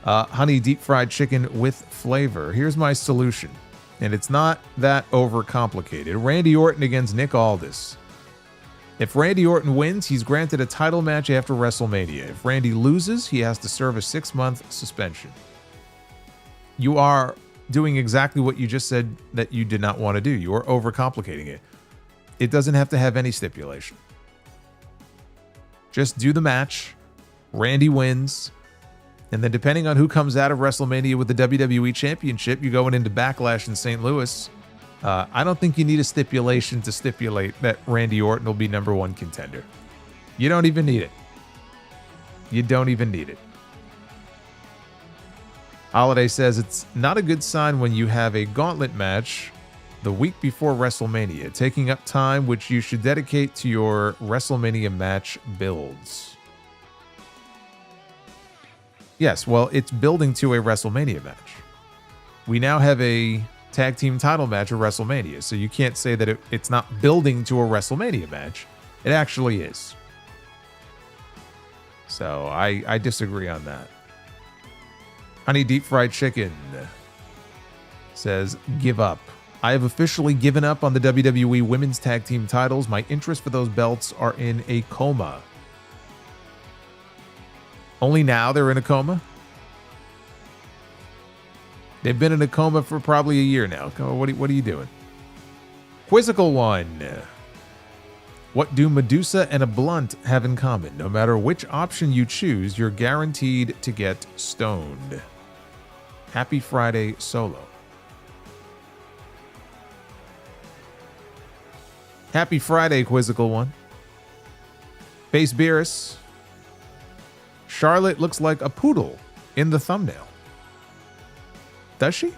Honey deep fried chicken with flavor. Here's my solution, and it's not that overcomplicated. Randy Orton against Nick Aldis. If Randy Orton wins, he's granted a title match after WrestleMania. If Randy loses, he has to serve a 6-month suspension. You are doing exactly what you just said that you did not want to do. You are overcomplicating it. It doesn't have to have any stipulation. Just do the match. Randy wins. And then depending on who comes out of WrestleMania with the WWE Championship, you're going into Backlash in St. Louis. I don't think you need a stipulation to stipulate that Randy Orton will be #1 contender. You don't even need it. You don't even need it. Holiday says it's not a good sign when you have a gauntlet match the week before WrestleMania, taking up time which you should dedicate to your WrestleMania match builds. Yes, well, it's building to a WrestleMania match. We now have a tag team title match at WrestleMania, so you can't say that it's not building to a WrestleMania match. It actually is. So I disagree on that. Honey deep fried chicken says, give up. I have officially given up on the WWE Women's Tag Team titles. My interest for those belts are in a coma. Only now they're in a coma? They've been in a coma for probably a year now. What are you doing? Quizzical one. What do Medusa and a blunt have in common? No matter which option you choose, you're guaranteed to get stoned. Happy Friday, Solo. Happy Friday, Quizzical one. Base Beerus. Charlotte looks like a poodle in the thumbnail. Does she?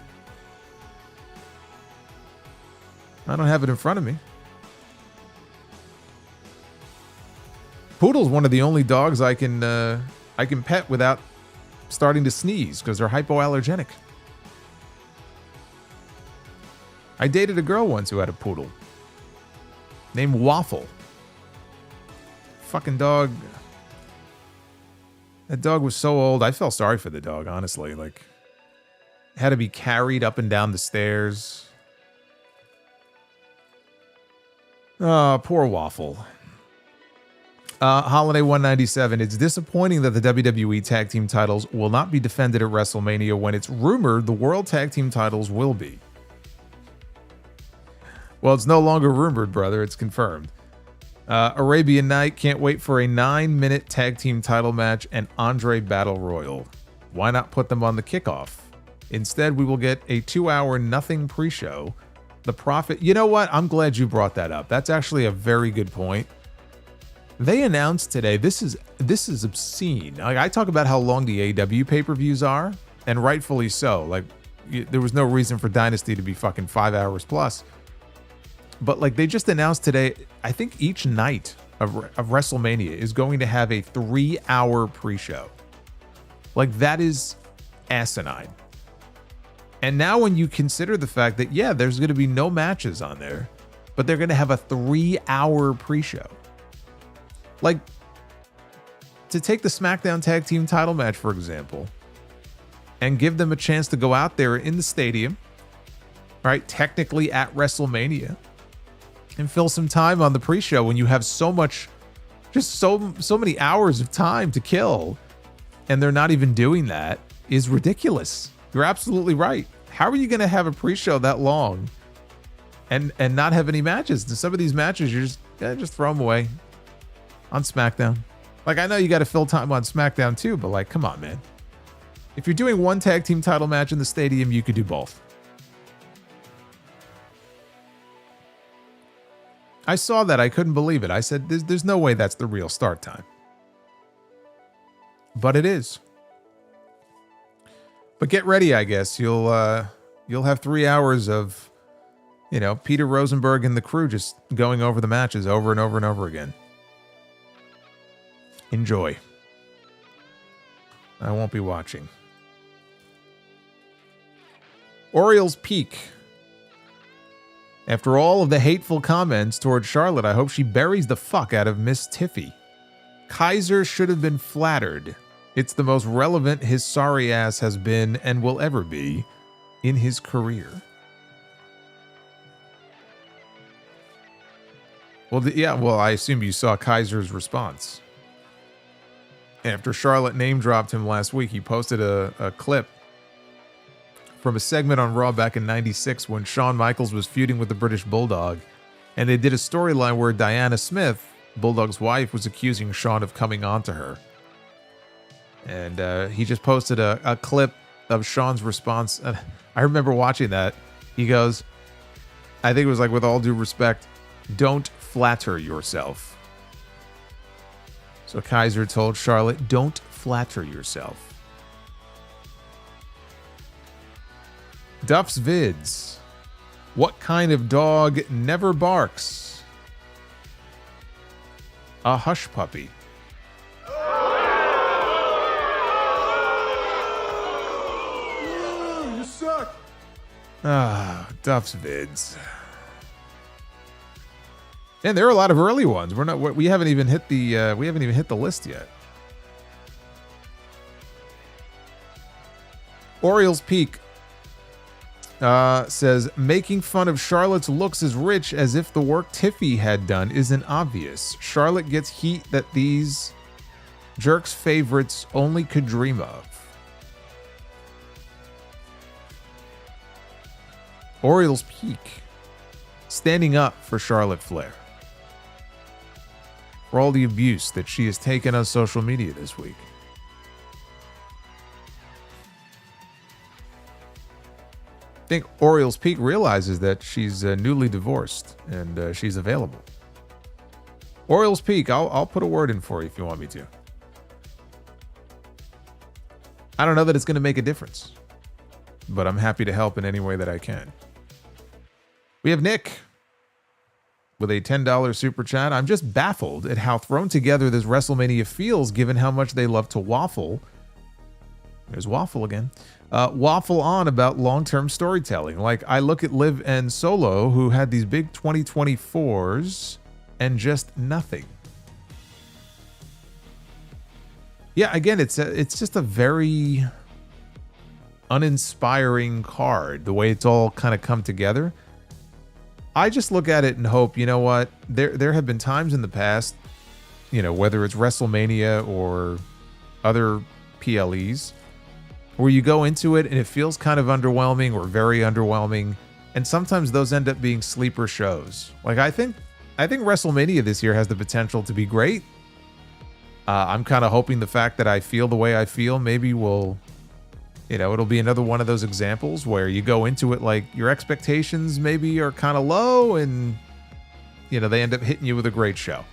I don't have it in front of me. Poodle's one of the only dogs I can pet without starting to sneeze because they're hypoallergenic. I dated a girl once who had a poodle named Waffle. Fucking dog. That dog was so old. I felt sorry for the dog, honestly. Like, had to be carried up and down the stairs. Oh, poor Waffle. Holiday 197. It's disappointing that the WWE Tag Team titles will not be defended at WrestleMania when it's rumored the World Tag Team titles will be. Well, it's no longer rumored, brother. It's confirmed. Arabian Night can't wait for a 9-minute tag team title match and Andre Battle Royal. Why not put them on the kickoff? Instead, we will get a 2-hour nothing pre-show. The Prophet. You know what? I'm glad you brought that up. That's actually a very good point. They announced today. This is obscene. Like, I talk about how long the AEW pay-per-views are, and rightfully so. Like, there was no reason for Dynasty to be fucking 5 hours plus. But like, they just announced today, I think each night of WrestleMania is going to have a 3-hour pre-show. Like, that is asinine. And now when you consider the fact that, yeah, there's going to be no matches on there, but they're going to have a 3-hour pre-show. Like, to take the SmackDown Tag Team title match, for example, and give them a chance to go out there in the stadium, right, technically at WrestleMania, and fill some time on the pre-show when you have so much, just so many hours of time to kill, and they're not even doing that, is ridiculous. You're absolutely right. How are you going to have a pre-show that long and not have any matches? Some of these matches, you just throw them away on SmackDown. Like, I know you got to fill time on SmackDown too, but like, come on, man. If you're doing one tag team title match in the stadium, you could do both. I saw that. I couldn't believe it. I said, there's no way that's the real start time. But it is. But get ready, I guess. You'll have 3 hours of, Peter Rosenberg and the crew just going over the matches over and over and over again. Enjoy. I won't be watching. Orioles Peak. After all of the hateful comments toward Charlotte, I hope she buries the fuck out of Miss Tiffy. Kaiser should have been flattered. It's the most relevant his sorry ass has been and will ever be in his career. Well, I assume you saw Kaiser's response. After Charlotte name dropped him last week, he posted a clip from a segment on Raw back in '96 when Shawn Michaels was feuding with the British Bulldog. And they did a storyline where Diana Smith, Bulldog's wife, was accusing Shawn of coming on to her. And he just posted a clip of Shawn's response. And I remember watching that. He goes, I think it was like, with all due respect, don't flatter yourself. So Kaiser told Charlotte, don't flatter yourself. Duff's Vids. What kind of dog never barks? A hush puppy. You suck. Duff's Vids. And there are a lot of early ones. We haven't even hit the list yet. Orioles Peak says, making fun of Charlotte's looks as rich as if the work Tiffy had done isn't obvious. Charlotte gets heat that these jerks' favorites only could dream of. Orioles Peak standing up for Charlotte Flair for all the abuse that she has taken on social media this week. I think Orioles Peak realizes that she's newly divorced and she's available. Orioles Peak, I'll put a word in for you if you want me to. I don't know that it's going to make a difference, but I'm happy to help in any way that I can. We have Nick with a $10 super chat. I'm just baffled at how thrown together this WrestleMania feels, given how much they love to waffle. There's waffle again. Waffle on about long-term storytelling. Like, I look at Liv and Solo, who had these big 2024s, and just nothing. Yeah, again, it's just a very uninspiring card, the way it's all kind of come together. I just look at it and hope, you know what, there have been times in the past, whether it's WrestleMania or other PLEs, where you go into it and it feels kind of underwhelming or very underwhelming, and sometimes those end up being sleeper shows. Like, I think WrestleMania this year has the potential to be great. I'm kind of hoping the fact that I feel the way I feel maybe will, it'll be another one of those examples where you go into it like your expectations maybe are kind of low, and they end up hitting you with a great show.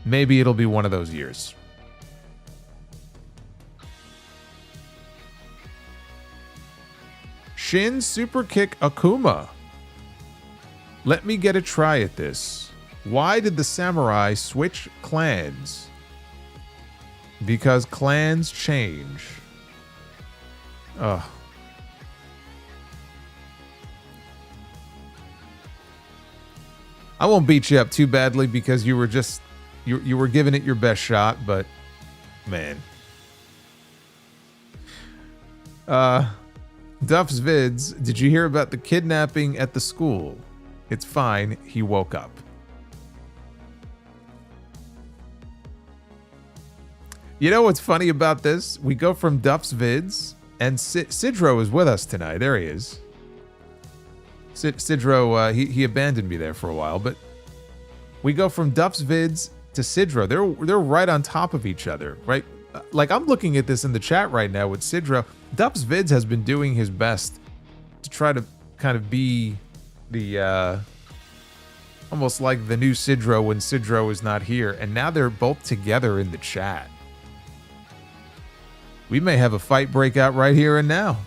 Maybe it'll be one of those years. Shin super kick Akuma. Let me get a try at this. Why did the samurai switch clans? Because clans change. Ugh. I won't beat you up too badly because you were just you were giving it your best shot, but man. Duff's Vids, did you hear about the kidnapping at the school? It's fine, he woke up. You know what's funny about this? We go from Duff's Vids And Sidro is with us tonight. There he is. Sidro, he abandoned me there for a while, but we go from Duff's Vids to Sidro. They're right on top of each other, right? Like, I'm looking at this in the chat right now with Sidro. Duff's Vids has been doing his best to try to kind of be the almost like the new Sidro when Sidro is not here, and now they're both together in the chat. We may have a fight break out right here and now.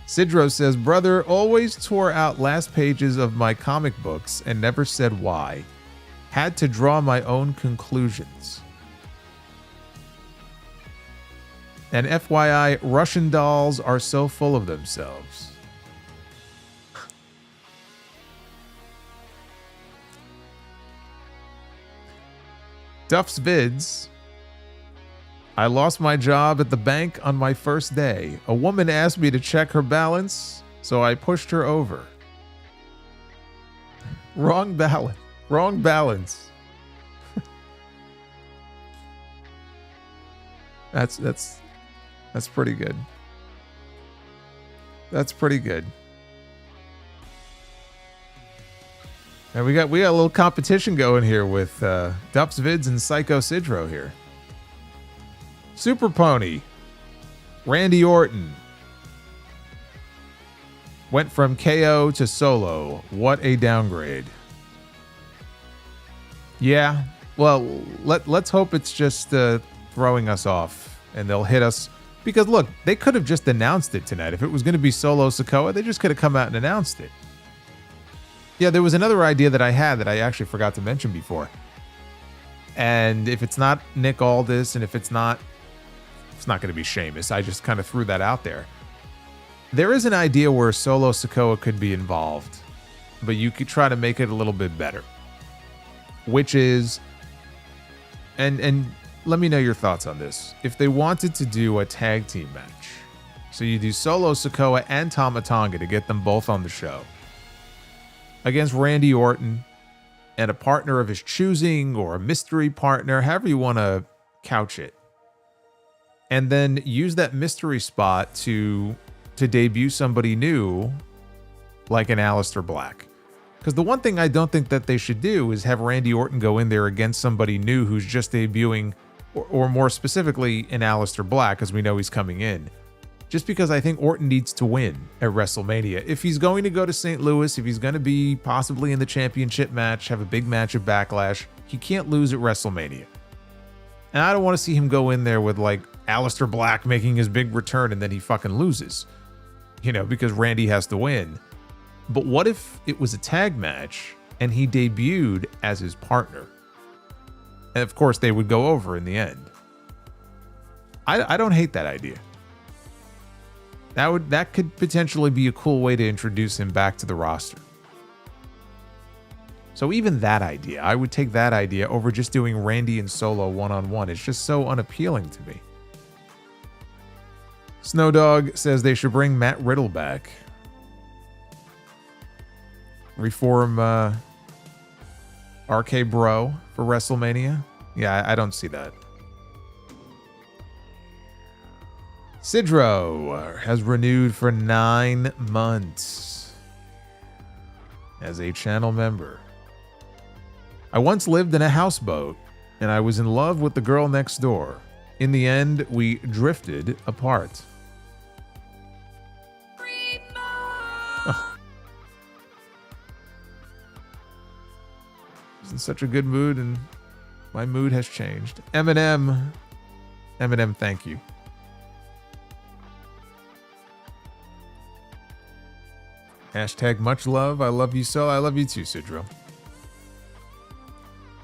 Sidro says, brother always tore out last pages of my comic books and never said why. Had to draw my own conclusions. And FYI, Russian dolls are so full of themselves. Duff's Vids. I lost my job at the bank on my first day. A woman asked me to check her balance, so I pushed her over. Wrong balance. Wrong balance. That's pretty good. That's pretty good. And we got a little competition going here with Duff's Vids and Psycho Sidro here. Super Pony. Randy Orton. Went from KO to solo. What a downgrade. Yeah. Well, let's hope it's just throwing us off and they'll hit us. Because look, they could have just announced it tonight. If it was going to be Solo Sikoa, they just could have come out and announced it. Yeah, there was another idea that I had that I actually forgot to mention before. And if it's not Nick Aldis, and if it's not going to be Sheamus. I just kind of threw that out there. There is an idea where Solo Sikoa could be involved, but you could try to make it a little bit better. Which is, and let me know your thoughts on this. If they wanted to do a tag team match, so you do Solo Sikoa and Tama Tonga to get them both on the show, against Randy Orton and a partner of his choosing or a mystery partner, however you want to couch it. And then use that mystery spot to debut somebody new like an Aleister Black. Because the one thing I don't think that they should do is have Randy Orton go in there against somebody new who's just debuting, or more specifically an Aleister Black, as we know he's coming in. Just because I think Orton needs to win at WrestleMania. If he's going to go to St. Louis, if he's going to be possibly in the championship match, have a big match at Backlash, he can't lose at WrestleMania. And I don't want to see him go in there with like Aleister Black making his big return and then he fucking loses. You know, because Randy has to win. But what if it was a tag match and he debuted as his partner? And of course they would go over in the end. I don't hate that idea. That could potentially be a cool way to introduce him back to the roster. So even that idea, I would take that idea over just doing Randy and Solo one-on-one. It's just so unappealing to me. Snowdog says they should bring Matt Riddle back. Reform RK Bro for WrestleMania. Yeah, I don't see that. Sidro has renewed for 9 months as a channel member. I once lived in a houseboat and I was in love with the girl next door. In the end, we drifted apart. Oh. I was in such a good mood and my mood has changed. Eminem, thank you. Hashtag much love. I love you so. I love you too, Sidro.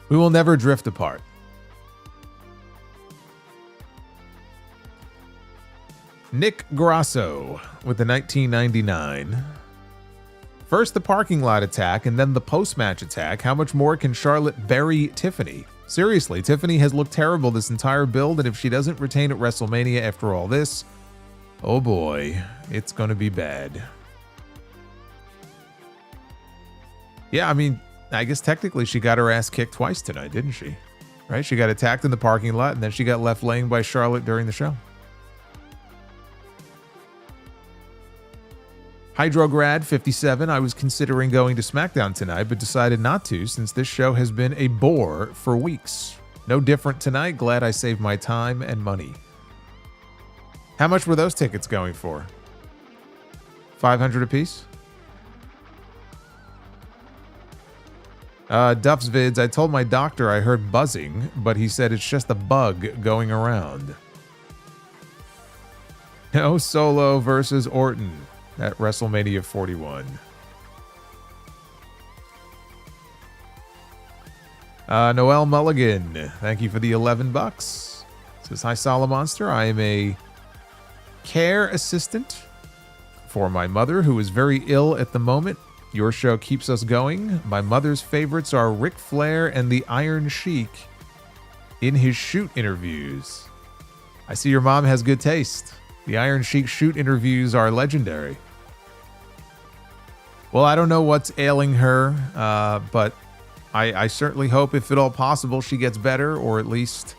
We will never drift apart. Nick Grasso with the 1999. First the parking lot attack and then the post-match attack. How much more can Charlotte bury Tiffany? Seriously, Tiffany has looked terrible this entire build, and if she doesn't retain at WrestleMania after all this, oh boy, it's going to be bad. Yeah, I mean, I guess technically she got her ass kicked twice tonight, didn't she? Right? She got attacked in the parking lot, and then she got left laying by Charlotte during the show. Hydrograd57, I was considering going to SmackDown tonight, but decided not to since this show has been a bore for weeks. No different tonight. Glad I saved my time and money. How much were those tickets going for? $500 apiece? Duff's Vids, I told my doctor I heard buzzing, but he said it's just a bug going around. No Solo versus Orton at WrestleMania 41. Noel Mulligan, thank you for the $11. Says, hi Solomonster, I am a care assistant for my mother who is very ill at the moment. Your show keeps us going. My mother's favorites are Ric Flair and the Iron Sheik in his shoot interviews. I see your mom has good taste. The Iron Sheik shoot interviews are legendary. Well, I don't know what's ailing her, but I certainly hope, if at all possible, she gets better, or at least,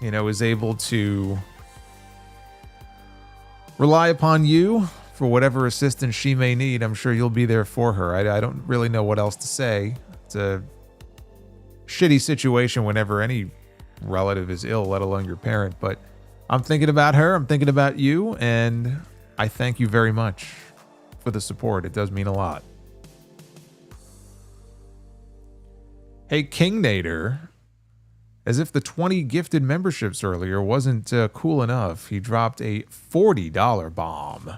is able to rely upon you for whatever assistance she may need. I'm sure you'll be there for her. I don't really know what else to say. It's a shitty situation whenever any relative is ill, let alone your parent. But I'm thinking about her. I'm thinking about you. And I thank you very much for the support. It does mean a lot. Hey, King Nader. As if the 20 gifted memberships earlier wasn't cool enough, he dropped a $40 bomb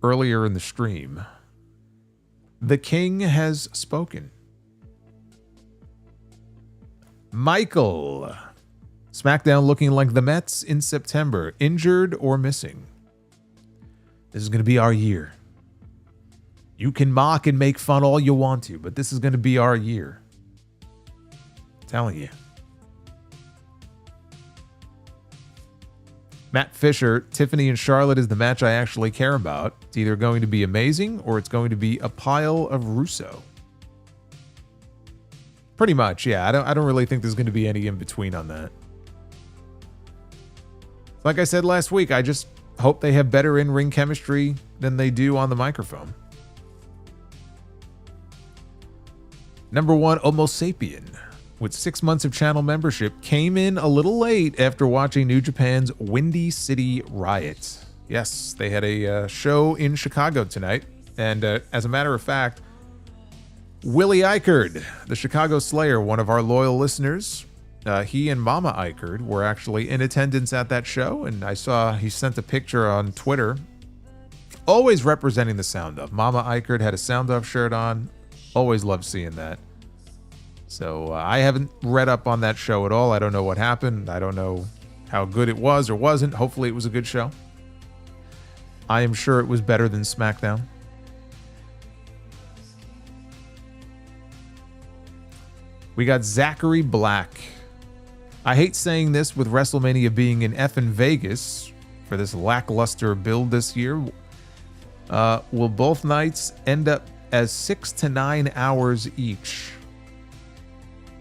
earlier in the stream. The king has spoken. Michael. SmackDown looking like the Mets in September. Injured or missing. This is going to be our year. You can mock and make fun all you want to, but this is going to be our year. I'm telling you. Matt Fisher, Tiffany and Charlotte is the match I actually care about. It's either going to be amazing or it's going to be a pile of Russo. Pretty much, yeah. I don't really think there's going to be any in between on that. Like I said last week, I just hope they have better in-ring chemistry than they do on the microphone. Number 1, Homo Sapien, with 6 months of channel membership, came in a little late after watching New Japan's Windy City Riot. Yes, they had a show in Chicago tonight. And as a matter of fact, Willie Eichard, the Chicago Slayer, one of our loyal listeners, he and Mama Eichard were actually in attendance at that show. And I saw he sent a picture on Twitter, always representing the Sound Off. Mama Eichard had a Sound Off shirt on. Always love seeing that. So I haven't read up on that show at all. I don't know what happened. I don't know how good it was or wasn't. Hopefully it was a good show. I am sure it was better than SmackDown. We got Zachary Black. I hate saying this with WrestleMania being in effing Vegas for this lackluster build this year. Will both nights end up as 6 to 9 hours each?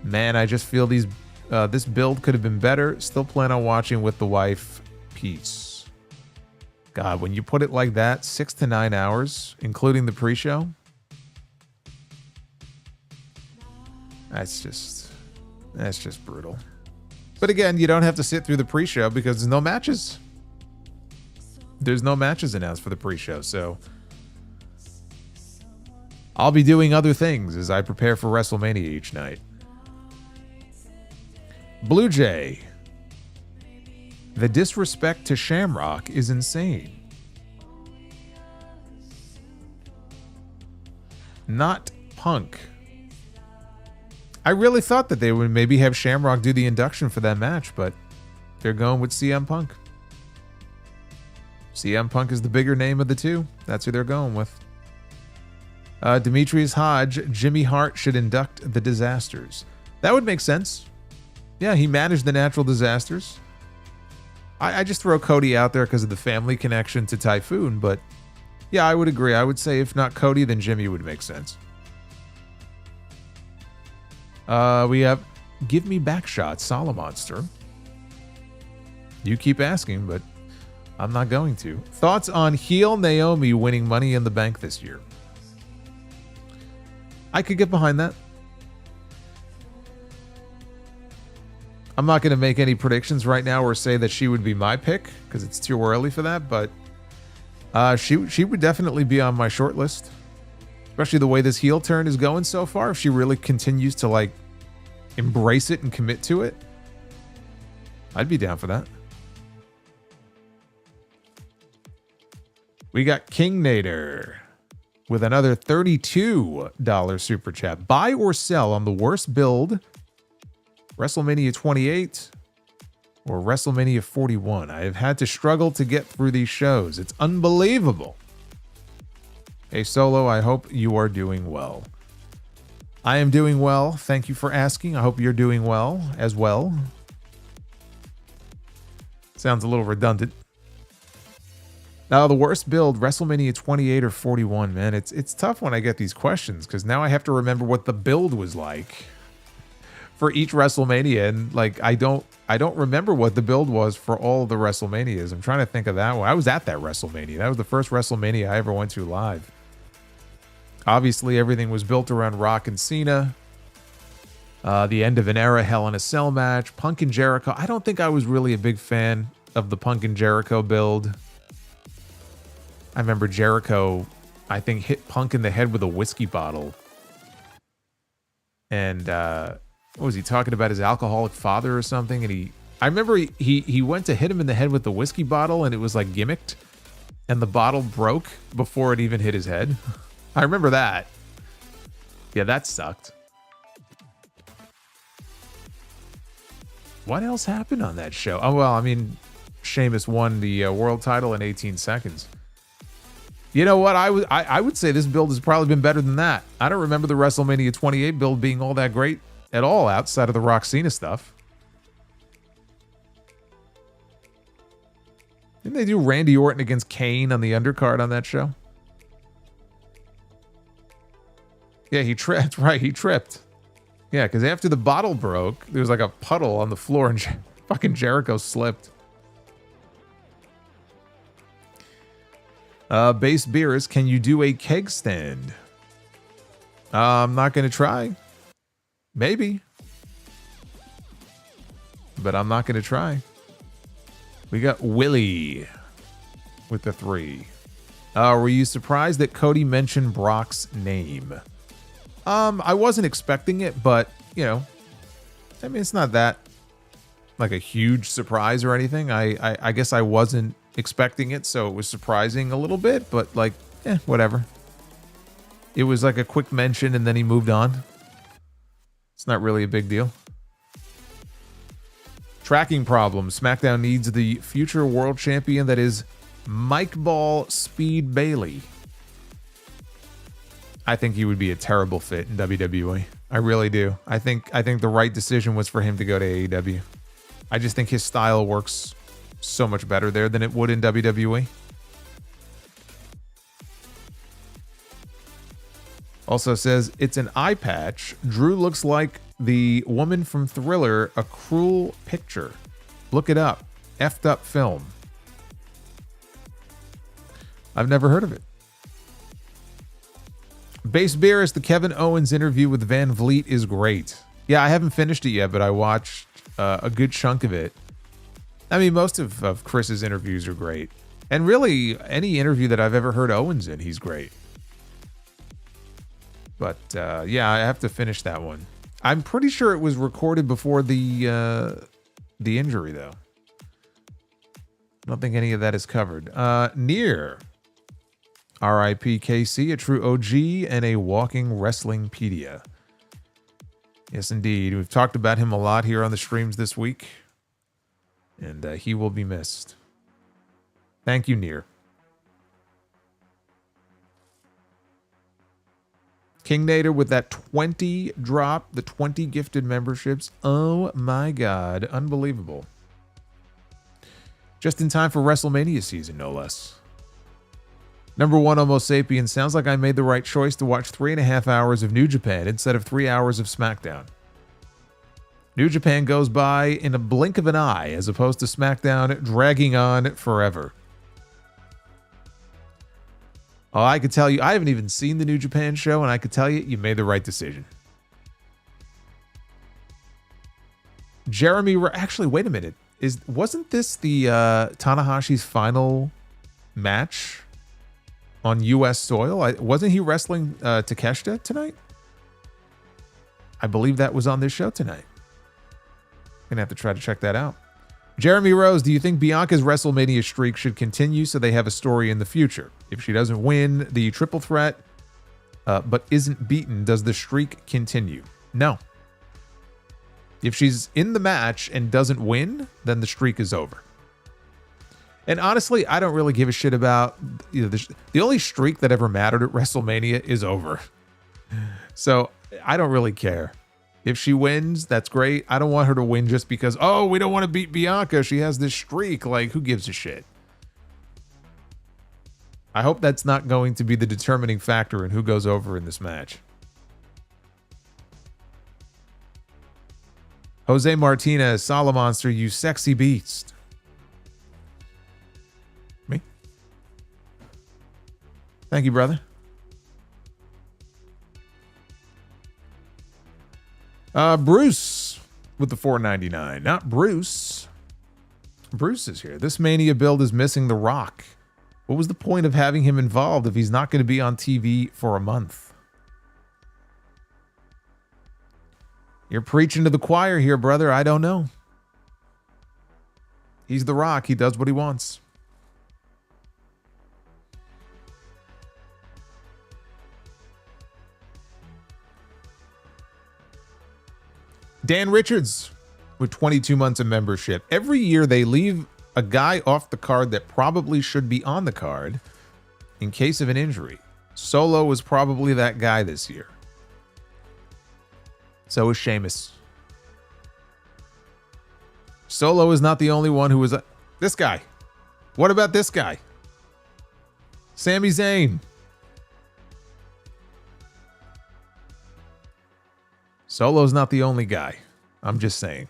Man, I just feel this build could have been better. Still plan on watching with the wife. Peace. God, when you put it like that, 6 to 9 hours, including the pre-show, that's just brutal. But again, you don't have to sit through the pre-show because there's no matches. There's no matches announced for the pre-show, so I'll be doing other things as I prepare for WrestleMania each night. Blue Jay. The disrespect to Shamrock is insane. Not Punk. I really thought that they would maybe have Shamrock do the induction for that match, but they're going with CM Punk. CM Punk is the bigger name of the two. That's who they're going with. Demetrius Hodge, Jimmy Hart should induct the Disasters. That would make sense. Yeah, he managed the Natural Disasters. I just throw Cody out there because of the family connection to Typhoon, but yeah, I would agree. I would say if not Cody, then Jimmy would make sense. We have Give Me Backshot, Solomonster. You keep asking, but I'm not going to. Thoughts on heel Naomi winning Money in the Bank this year? I could get behind that. I'm not going to make any predictions right now or say that she would be my pick because it's too early for that, but she would definitely be on my short list, especially the way this heel turn is going so far. If she really continues to like embrace it and commit to it, I'd be down for that. We got King Nader with another $32 super chat. Buy or sell on the worst build, WrestleMania 28 or WrestleMania 41. I have had to struggle to get through these shows. It's unbelievable. Hey, Solo, I hope you are doing well. I am doing well. Thank you for asking. I hope you're doing well as well. Sounds a little redundant. Now, the worst build, WrestleMania 28 or 41, man. It's tough when I get these questions because now I have to remember what the build was like for each WrestleMania, and like I don't remember what the build was for all of the WrestleManias. I'm trying to think of that one. I was at that WrestleMania. That was the first WrestleMania I ever went to live. Obviously, everything was built around Rock and Cena. The end of an era, Hell in a Cell match, Punk and Jericho. I don't think I was really a big fan of the Punk and Jericho build. I remember Jericho, I think, hit Punk in the head with a whiskey bottle. And what was he talking about? His alcoholic father or something? And I remember he went to hit him in the head with the whiskey bottle, and it was like gimmicked. And the bottle broke before it even hit his head. I remember that. Yeah, that sucked. What else happened on that show? Oh, well, I mean, Sheamus won the world title in 18 seconds. You know what? I would say this build has probably been better than that. I don't remember the WrestleMania 28 build being all that great at all outside of the Rock Cena stuff. Didn't they do Randy Orton against Kane on the undercard on that show? Yeah, he tripped. Right, he tripped. Yeah, because after the bottle broke, there was like a puddle on the floor and fucking Jericho slipped. Base Beers, can you do a keg stand? I'm not going to try. Maybe. But I'm not going to try. We got Willie with the 3. Were you surprised that Cody mentioned Brock's name? I wasn't expecting it, but, you know, I mean, it's not that like a huge surprise or anything. I guess I wasn't expecting it, so it was surprising a little bit, but like, whatever. It was like a quick mention and then he moved on. It's not really a big deal. Tracking problem. SmackDown needs the future world champion that is Mike Ball Speed Bailey. I think he would be a terrible fit in WWE. I really do. I think the right decision was for him to go to AEW. I just think his style works so much better there than it would in WWE. Also says, it's an eye patch. Drew looks like the woman from Thriller, A Cruel Picture. Look it up. Effed up film. I've never heard of it. Base Beer is the Kevin Owens interview with Van Vliet is great. Yeah, I haven't finished it yet, but I watched a good chunk of it. I mean, most of Chris's interviews are great. And really, any interview that I've ever heard Owens in, he's great. But, yeah, I have to finish that one. I'm pretty sure it was recorded before the injury, though. I don't think any of that is covered. Near. R.I.P. KC, a true OG and a walking wrestlingpedia. Yes, indeed. We've talked about him a lot here on the streams this week. And he will be missed. Thank you, Near. King Nader with that 20 drop, the 20 gifted memberships. Oh my God. Unbelievable. Just in time for WrestleMania season, no less. Number 1, Homo Sapien. Sounds like I made the right choice to watch 3.5 hours of New Japan instead of 3 hours of SmackDown. New Japan goes by in a blink of an eye as opposed to SmackDown dragging on forever. Oh, I could tell you, I haven't even seen the New Japan show, and I could tell you, you made the right decision. Actually, wait a minute. Wasn't this the Tanahashi's final match on U.S. soil? Wasn't he wrestling Takeshita tonight? I believe that was on this show tonight. Gonna have to try to check that out. Jeremy Rose, do you think Bianca's WrestleMania streak should continue so they have a story in the future? If she doesn't win the triple threat, but isn't beaten, does the streak continue? No. If she's in the match and doesn't win, then the streak is over. And honestly, I don't really give a shit about the only streak that ever mattered at WrestleMania is over. So I don't really care. If she wins, that's great. I don't want her to win just because, oh, we don't want to beat Bianca. She has this streak. Like, who gives a shit? I hope that's not going to be the determining factor in who goes over in this match. Jose Martinez, Solomonster, you sexy beast. Me? Thank you, brother. Bruce with the $4.99. Not Bruce. Bruce is here. This Mania build is missing The Rock. What was the point of having him involved if he's not going to be on TV for a month? You're preaching to the choir here, brother. I don't know. He's The Rock. He does what he wants. Dan Richards with 22 months of membership. Every year they leave a guy off the card that probably should be on the card in case of an injury. Solo was probably that guy this year. So is Sheamus. Solo is not the only one who was this guy. What about this guy? Sami Zayn. Solo's not the only guy. I'm just saying.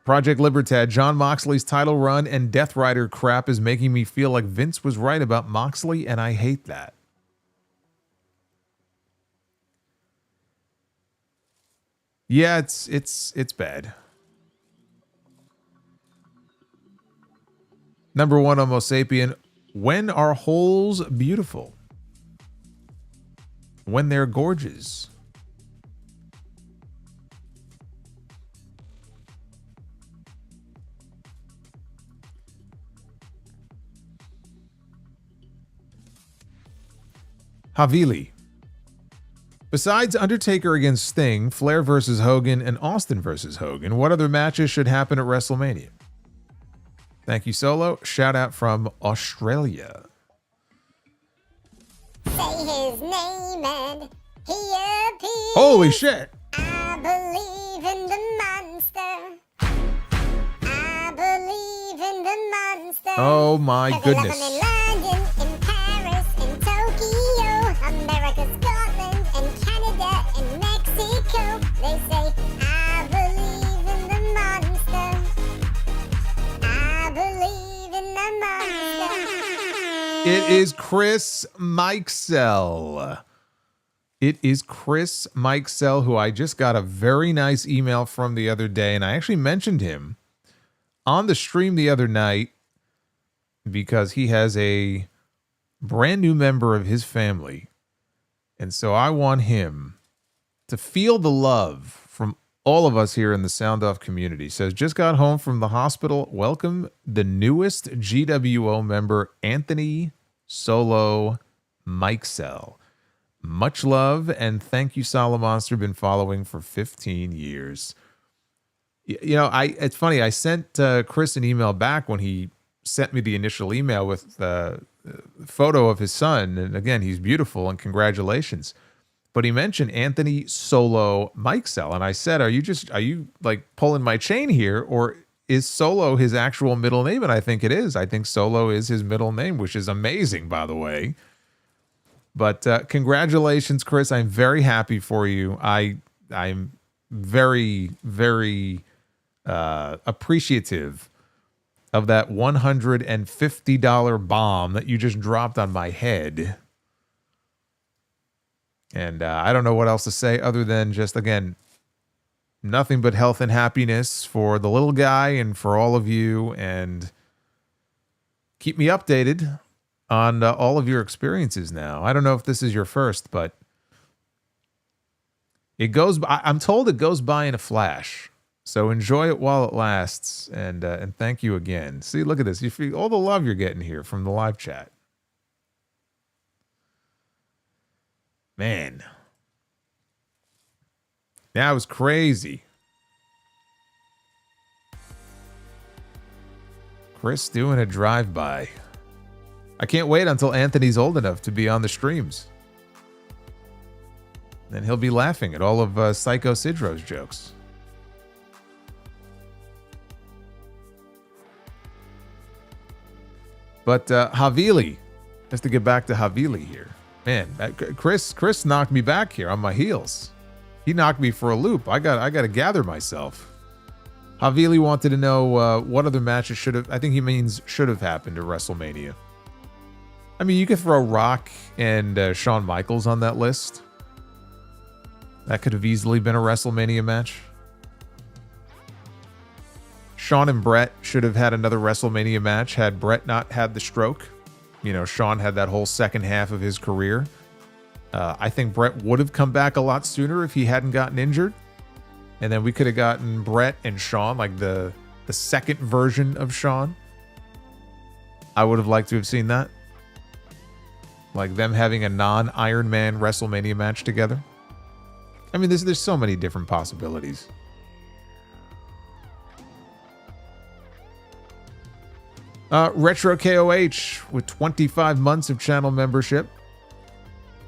Project Libertad, John Moxley's title run and Death Rider crap is making me feel like Vince was right about Moxley, and I hate that. Yeah, it's bad. Number one, Homo sapien. When are holes beautiful? When they're gorgeous. Havili. Besides Undertaker against Sting, Flair versus Hogan, and Austin versus Hogan, what other matches should happen at WrestleMania? Thank you, Solo. Shout out from Australia. Say his name and he appears. Holy shit. I believe in the monster. I believe in the monster. Oh my 'Cause they love him goodness. in London, in Paris, in Tokyo, America, Scotland, and Canada, and Mexico. They say, I believe in the monster. I believe in the monster. It is Chris Mikesell. It is Chris Mikesell, who I just got a very nice email from the other day, and I actually mentioned him on the stream the other night because he has a brand new member of his family. And so I want him to feel the love from all of us here in the Sound Off community. Says, just got home from the hospital. Welcome the newest GWO member, Anthony Solo Mikesell. Much love, and thank you, Solomonster. Been following for 15 years. You know, it's funny. I sent Chris an email back when he sent me the initial email with the photo of his son. And again, he's beautiful, and congratulations. But he mentioned Anthony Solo Mikesell, and I said, are you like pulling my chain here, or is Solo his actual middle name? And I think it is. I think Solo is his middle name, which is amazing, by the way. But congratulations, Chris. I'm very happy for you. I'm very, very appreciative of that $150 bomb that you just dropped on my head. And I don't know what else to say other than just, again, nothing but health and happiness for the little guy and for all of you. And keep me updated on all of your experiences now. I don't know if this is your first, but it goes by, I'm told it goes by in a flash. So enjoy it while it lasts. And thank you again. See, look at this. You feel all the love you're getting here from the live chat. Man. That was crazy. Chris doing a drive-by. I can't wait until Anthony's old enough to be on the streams. Then he'll be laughing at all of Psycho Sidro's jokes. But Havili, just to get back to Havili here. Man, Chris knocked me back here on my heels. He knocked me for a loop. I got to gather myself. Havili wanted to know what other matches should have, I think he means should have happened at WrestleMania. I mean, you could throw Rock and Shawn Michaels on that list. That could have easily been a WrestleMania match. Shawn and Brett should have had another WrestleMania match had Brett not had the stroke. You know, Shawn had that whole second half of his career. I think Brett would have come back a lot sooner if he hadn't gotten injured. And then we could have gotten Brett and Shawn, like the second version of Shawn. I would have liked to have seen that. Like them having a non-Iron Man WrestleMania match together. I mean, there's so many different possibilities. Retro KOH with 25 months of channel membership.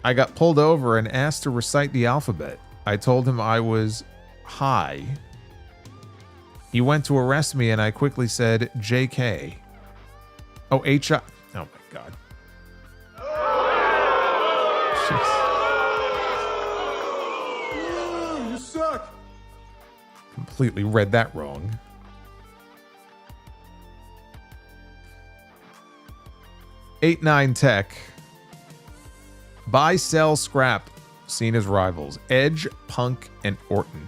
I got pulled over and asked to recite the alphabet. I told him I was high. He went to arrest me and I quickly said JK. Oh, H-I. Oh my God. You suck. Completely read that wrong. Eight-9 Tech. Buy, sell, scrap. Cena's rivals. Edge, Punk, and Orton.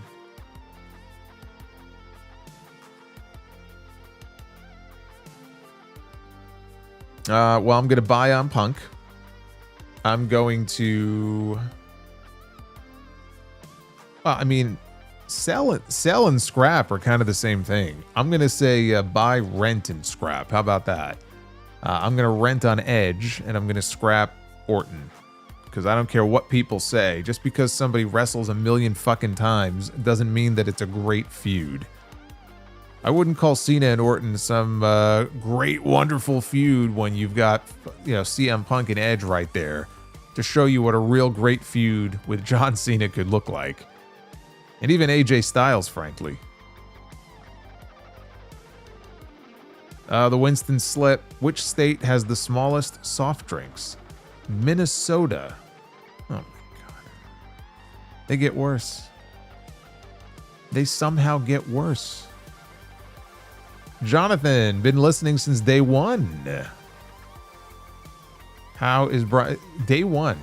Well, I'm going to buy on Punk. I'm going to... Well, I mean, sell and scrap are kind of the same thing. I'm going to say buy, rent, and scrap. How about that? I'm going to rent on Edge, and I'm going to scrap Orton. Because I don't care what people say. Just because somebody wrestles a million fucking times doesn't mean that it's a great feud. I wouldn't call Cena and Orton some great, wonderful feud when you've got, you know, CM Punk and Edge right there to show you what a real great feud with John Cena could look like. And even AJ Styles, frankly. The Winston Slip. Which state has the smallest soft drinks? Minnesota. Oh my God. They get worse. They somehow get worse. Jonathan, been listening since day one. How is day one?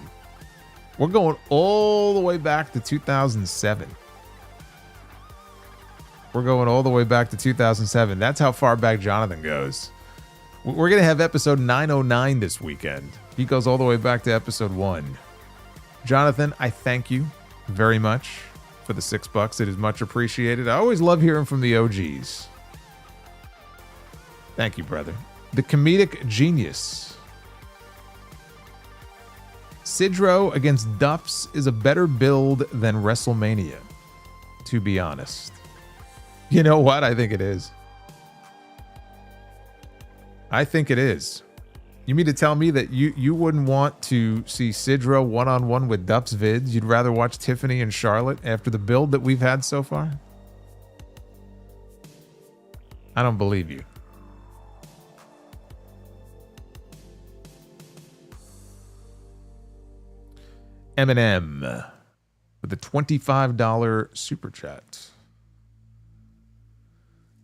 We're going all the way back to 2007. We're going all the way back to 2007. That's how far back Jonathan goes. We're going to have episode 909 this weekend. He goes all the way back to episode 1. Jonathan, I thank you very much for the $6. It is much appreciated. I always love hearing from the OGs. Thank you, brother. The comedic genius. Sidro against Duffs is a better build than WrestleMania, to be honest. You know what? I think it is. I think it is. You mean to tell me that you wouldn't want to see Sidro one-on-one with Duff's vids? You'd rather watch Tiffany and Charlotte after the build that we've had so far? I don't believe you. Eminem with a $25 super chat.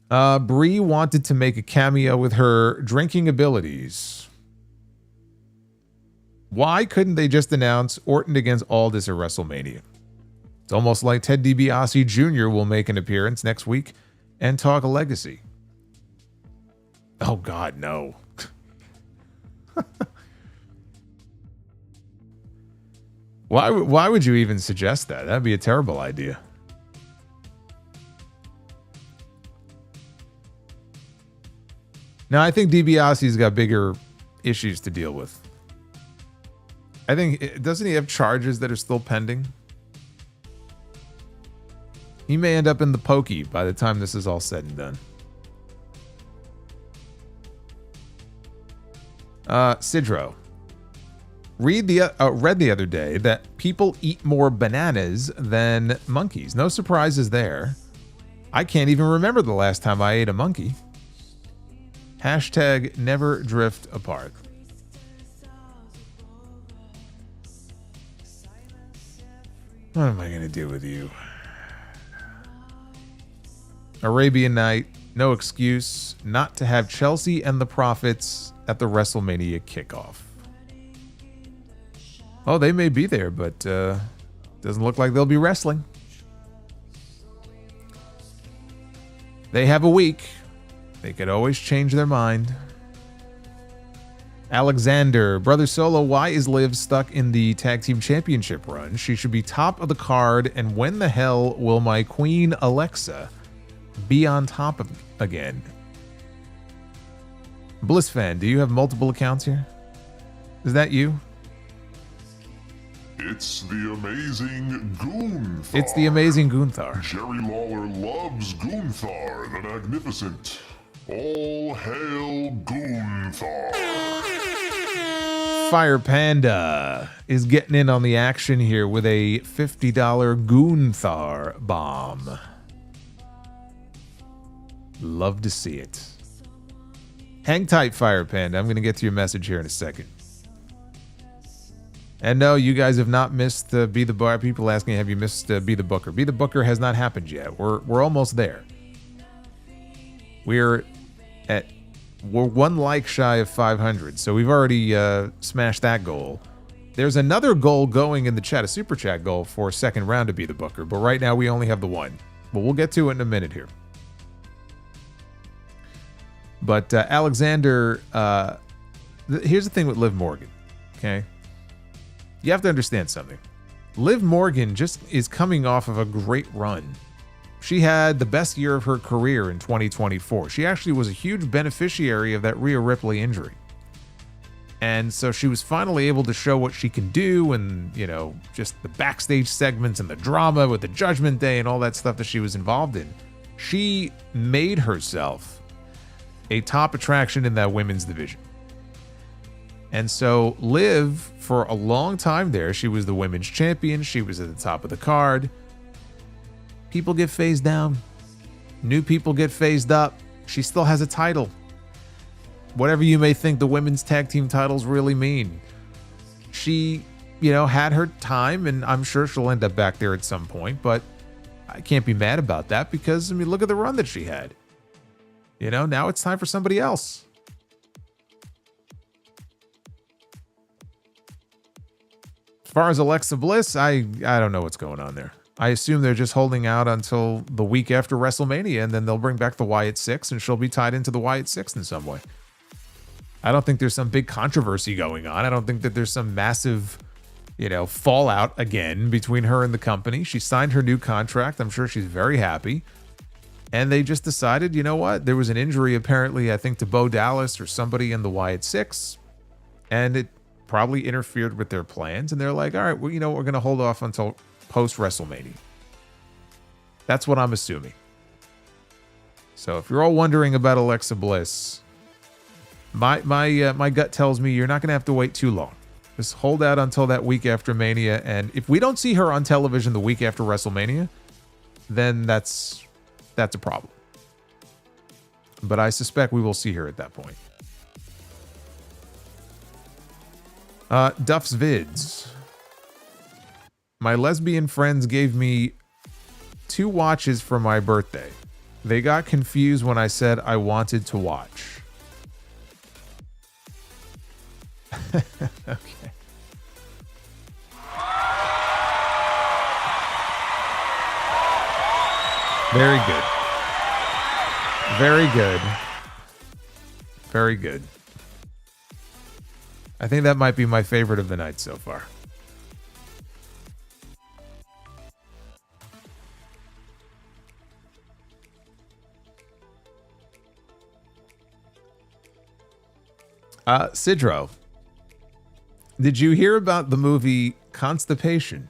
Brie wanted to make a cameo with her drinking abilities. Why couldn't they just announce Orton against Aldis at WrestleMania? It's almost like Ted DiBiase Jr. will make an appearance next week and talk a legacy. Oh, God, no. Why would you even suggest that? That'd be a terrible idea. Now, I think DiBiase's got bigger issues to deal with. I think, doesn't he have charges that are still pending? He may end up in the pokey by the time this is all said and done. Sidro. Read the other day that people eat more bananas than monkeys. No surprises there. I can't even remember the last time I ate a monkey. Hashtag never drift apart. What am I going to do with you? Arabian Night, no excuse not to have Chelsea and the Profits at the WrestleMania kickoff. Oh, they may be there, but doesn't look like they'll be wrestling. They have a week. They could always change their mind. Alexander, Brother Solo, why is Liv stuck in the Tag Team Championship run? She should be top of the card, and when the hell will my queen Alexa be on top of again? Blissfan, do you have multiple accounts here? Is that you? It's the amazing Gunther. It's the amazing Gunther. Jerry Lawler loves Gunther the Magnificent. All hail Gunther. Fire Panda is getting in on the action here with a $50 Gunther bomb. Love to see it. Hang tight, Fire Panda. I'm going to get to your message here in a second. And no, you guys have not missed Be the Bar. People asking, have you missed Be the Booker? Be the Booker has not happened yet. We're almost there. We're one like shy of 500, so we've already smashed that goal. There's another goal going in the chat, a super chat goal for second round to Be the Booker, but right now we only have the one. But we'll get to it in a minute here. But Alexander, here's the thing with Liv Morgan, okay? You have to understand something. Liv Morgan just is coming off of a great run. She had the best year of her career in 2024. She actually was a huge beneficiary of that Rhea Ripley injury. And so she was finally able to show what she can do, and, you know, just the backstage segments and the drama with the Judgment Day and all that stuff that she was involved in. She made herself a top attraction in that women's division. And so Liv, for a long time there, she was the women's champion. She was at the top of the card. People get phased down. New people get phased up. She still has a title. Whatever you may think the women's tag team titles really mean. She, you know, had her time, and I'm sure she'll end up back there at some point, but I can't be mad about that because, I mean, look at the run that she had. You know, now it's time for somebody else. As far as Alexa Bliss, I don't know what's going on there. I assume they're just holding out until the week after WrestleMania, and then they'll bring back the Wyatt Six, and she'll be tied into the Wyatt Six in some way. I don't think there's some big controversy going on. I don't think that there's some massive, you know, fallout again between her and the company. She signed her new contract. I'm sure she's very happy. And they just decided, you know what? There was an injury apparently, I think, to Bo Dallas or somebody in the Wyatt Six, and it probably interfered with their plans. And they're like, all right, well, you know, we're going to hold off until post WrestleMania. That's what I'm assuming. So if you're all wondering about Alexa Bliss, my gut tells me you're not going to have to wait too long. Just hold out until that week after Mania, and if we don't see her on television the week after WrestleMania, then that's a problem. But I suspect we will see her at that point. Duff's Vids. My lesbian friends gave me 2 watches for my birthday. They got confused when I said I wanted to watch. Okay. Very good. Very good. Very good. I think that might be my favorite of the night so far. Sidro, did you hear about the movie Constipation?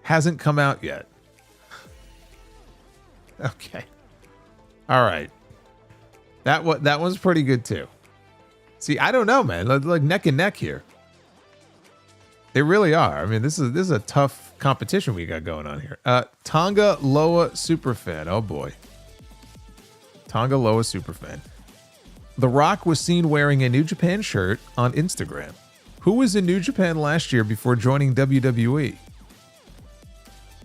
Hasn't come out yet. Okay. All right. That one's pretty good too. See, I don't know, man. Like neck and neck here. They really are. I mean, this is a tough competition we got going on here. Tonga Loa Superfan. Oh boy. Tonga Loa Superfan. The Rock was seen wearing a New Japan shirt on Instagram. Who was in New Japan last year before joining WWE?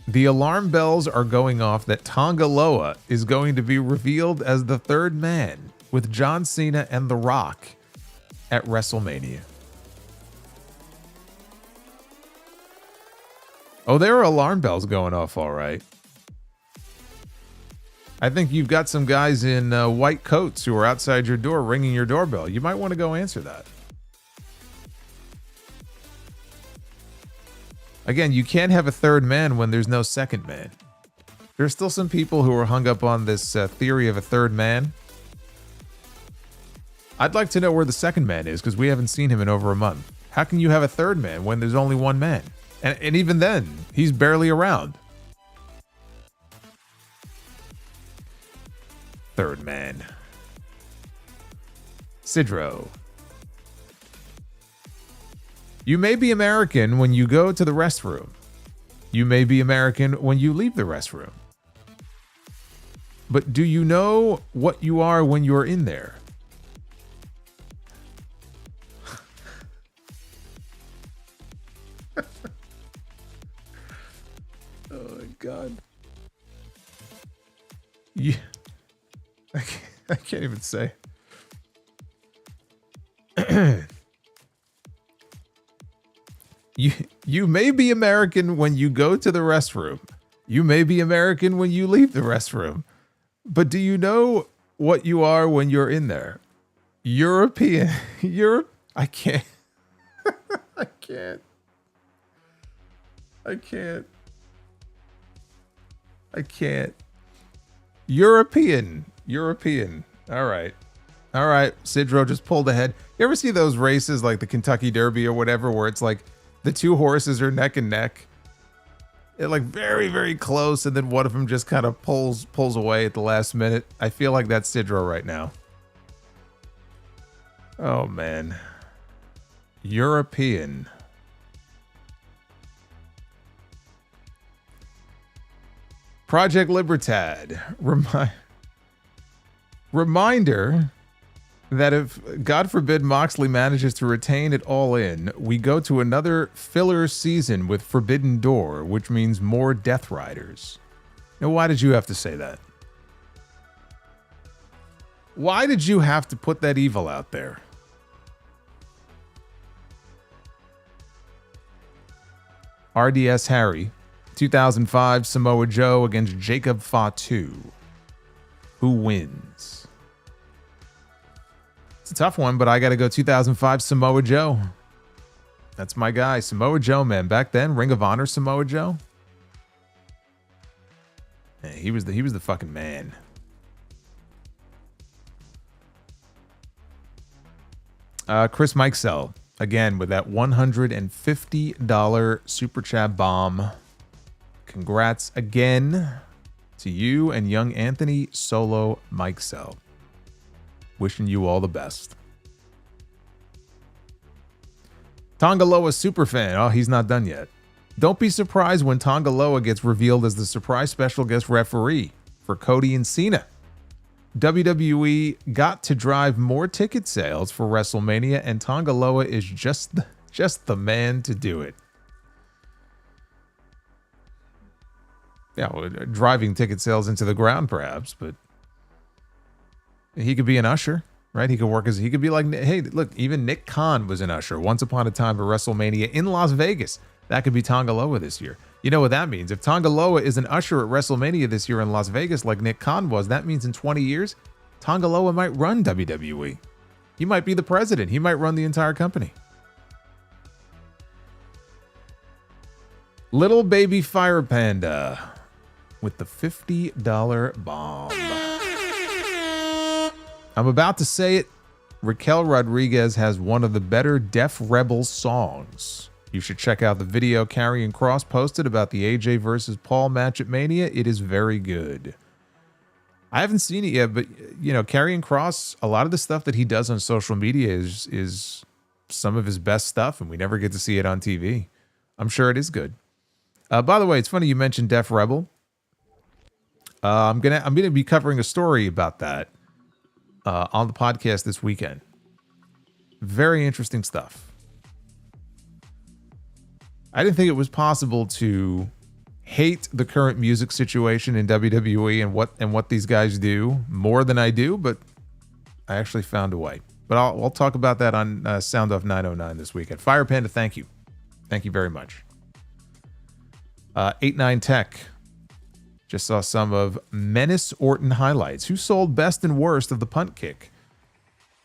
The alarm bells are going off that Tonga Loa is going to be revealed as the third man with John Cena and The Rock at WrestleMania. Oh, there are alarm bells going off, all right. I think you've got some guys in white coats who are outside your door ringing your doorbell. You might want to go answer that. Again, you can't have a third man when there's no second man. There's still some people who are hung up on this theory of a third man. I'd like to know where the second man is because we haven't seen him in over a month. How can you have a third man when there's only one man? And even then, he's barely around. Third man. Sidro. You may be American when you go to the restroom. You may be American when you leave the restroom. But do you know what you are when you're in there? Oh my God. Yeah. I can't even say. You may be American when you go to the restroom. You may be American when you leave the restroom. But do you know what you are when you're in there? European. I can't. I can't. I can't. I can't. European. All right. Sidro just pulled ahead. You ever see those races like the Kentucky Derby or whatever, where it's like the two horses are neck and neck? They're like very, very close, and then one of them just kind of pulls away at the last minute. I feel like that's Sidro right now. Oh man. European. Project Libertad. Reminder that if, God forbid, Moxley manages to retain it all in, we go to another filler season with Forbidden Door, which means more Death Riders. Now, why did you have to say that? Why did you have to put that evil out there? RDS Harry, 2005 Samoa Joe against Jacob Fatu. Who wins? It's a tough one, but I got to go 2005 Samoa Joe. That's my guy, Samoa Joe, man. Back then, Ring of Honor Samoa Joe. Yeah, he was the fucking man. Chris Mikesell, again with that $150 super chat bomb. Congrats again to you and young Anthony Solo Mikesell. Wishing you all the best. Tonga Loa Superfan. Oh, he's not done yet. Don't be surprised when Tonga Loa gets revealed as the surprise special guest referee for Cody and Cena. WWE got to drive more ticket sales for WrestleMania, and Tonga Loa is just the man to do it. Yeah, well, driving ticket sales into the ground, perhaps, but He could be an usher, right? He could be like, hey, look, even Nick Khan was an usher once upon a time at WrestleMania in Las Vegas. That could be Tonga Loa this year. You know what that means? If Tonga Loa is an usher at WrestleMania this year in Las Vegas like Nick Khan was, that means in 20 years, Tonga Loa might run WWE. He might be the president. He might run the entire company. Little Baby Fire Panda with the $50 bomb. I'm about to say it. Raquel Rodriguez has one of the better Def Rebels songs. You should check out the video Karrion Kross posted about the AJ versus Paul match at Mania. It is very good. I haven't seen it yet, but you know, Karrion Kross, a lot of the stuff that he does on social media is some of his best stuff, and we never get to see it on TV. I'm sure it is good. By the way, it's funny you mentioned Def Rebel. I'm gonna be covering a story about that on the podcast this weekend. Very interesting stuff. I didn't think it was possible to hate the current music situation in WWE and what these guys do more than I do, but I actually found a way. But I'll talk about that on Sound Off 909 this weekend. Fire Panda, thank you. Thank you very much. 89 Tech. Just saw some of Menace Orton highlights. Who sold best and worst of the punt kick?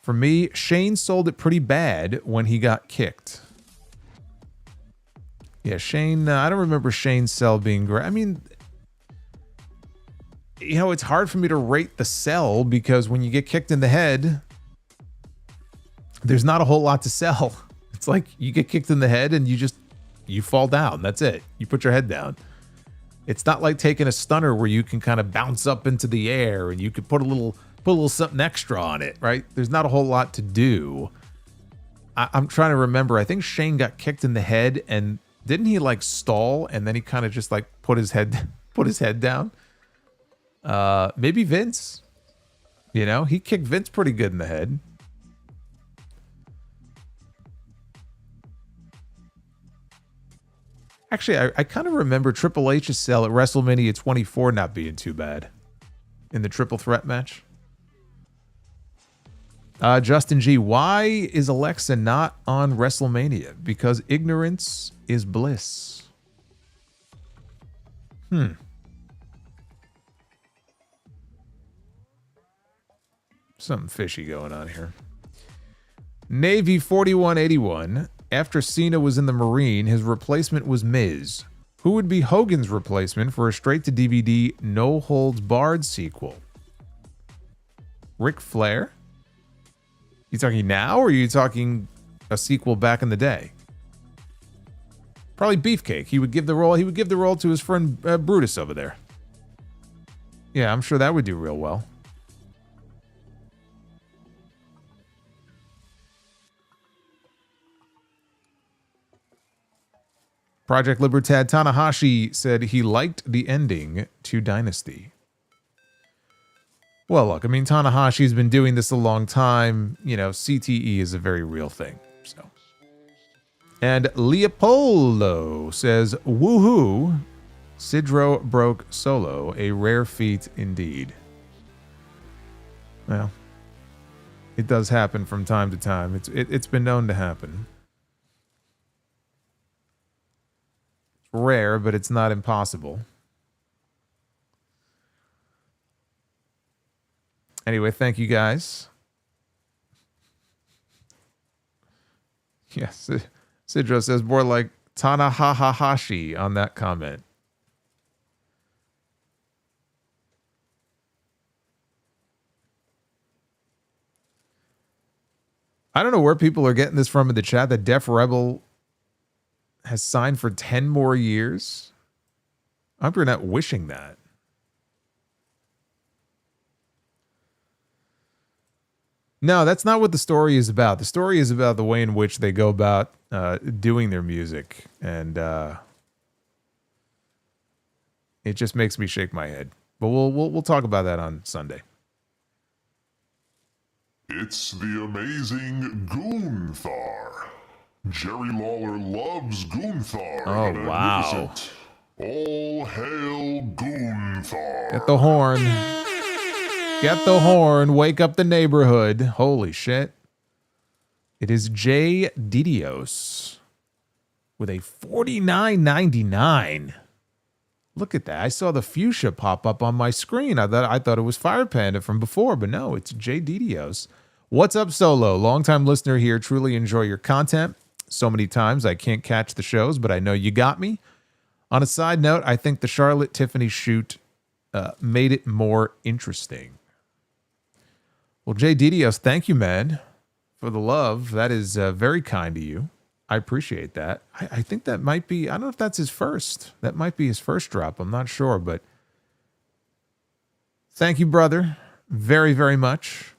For me, Shane sold it pretty bad when he got kicked. Yeah, Shane, I don't remember Shane's sell being great. I mean, you know, it's hard for me to rate the sell because when you get kicked in the head, there's not a whole lot to sell. It's like you get kicked in the head and you fall down. That's it. You put your head down. It's not like taking a stunner where you can kind of bounce up into the air and you could put a little something extra on it, right? There's not a whole lot to do. I'm trying to remember. I think Shane got kicked in the head and didn't he like stall and then he kind of just like put his head down? Maybe Vince. You know, he kicked Vince pretty good in the head. Actually, I kind of remember Triple H's sell at WrestleMania 24 not being too bad in the triple threat match. Justin G, why is Alexa not on WrestleMania? Because ignorance is bliss. Something fishy going on here. Navy 4181. After Cena was in the Marine, his replacement was Miz. Who would be Hogan's replacement for a straight-to-DVD No Holds Barred sequel? Ric Flair? You talking now, or are you talking a sequel back in the day? Probably Beefcake. He would give the role to his friend Brutus over there. Yeah, I'm sure that would do real well. Project Libertad Tanahashi said he liked the ending to Dynasty. Well, look, I mean, Tanahashi's been doing this a long time. You know, CTE is a very real thing. So, and Leopoldo says, woohoo, Sidro broke Solo, a rare feat indeed. Well, it does happen from time to time. It's been known to happen. Rare, but it's not impossible. Anyway, thank you guys. Yes, Sidro says more like Tanahahashi on that comment. I don't know where people are getting this from in the chat that Def Rebel has signed for 10 more years. I'm not wishing that. No, that's not what the story is about. The story is about the way in which they go about doing their music. And it just makes me shake my head. But we'll talk about that on Sunday. It's the amazing Gunther. Jerry Lawler loves Gunther. Oh, the wow. Magnificent. All hail Gunther. Get the horn. Get the horn. Wake up the neighborhood. Holy shit. It is Jay Didios with a $49.99. Look at that. I saw the fuchsia pop up on my screen. I thought it was Fire Panda from before, but no, it's Jay Didios. What's up, Solo? Longtime listener here. Truly enjoy your content. So many times I can't catch the shows, but I know you got me. On a side note, I think the Charlotte Tiffany shoot made it more interesting. Well, Jay Didios, thank you, man, for the love. That is very kind of you. I appreciate that. I think that might be, I don't know if that's his first. That might be his first drop. I'm not sure, but thank you, brother, very, very much.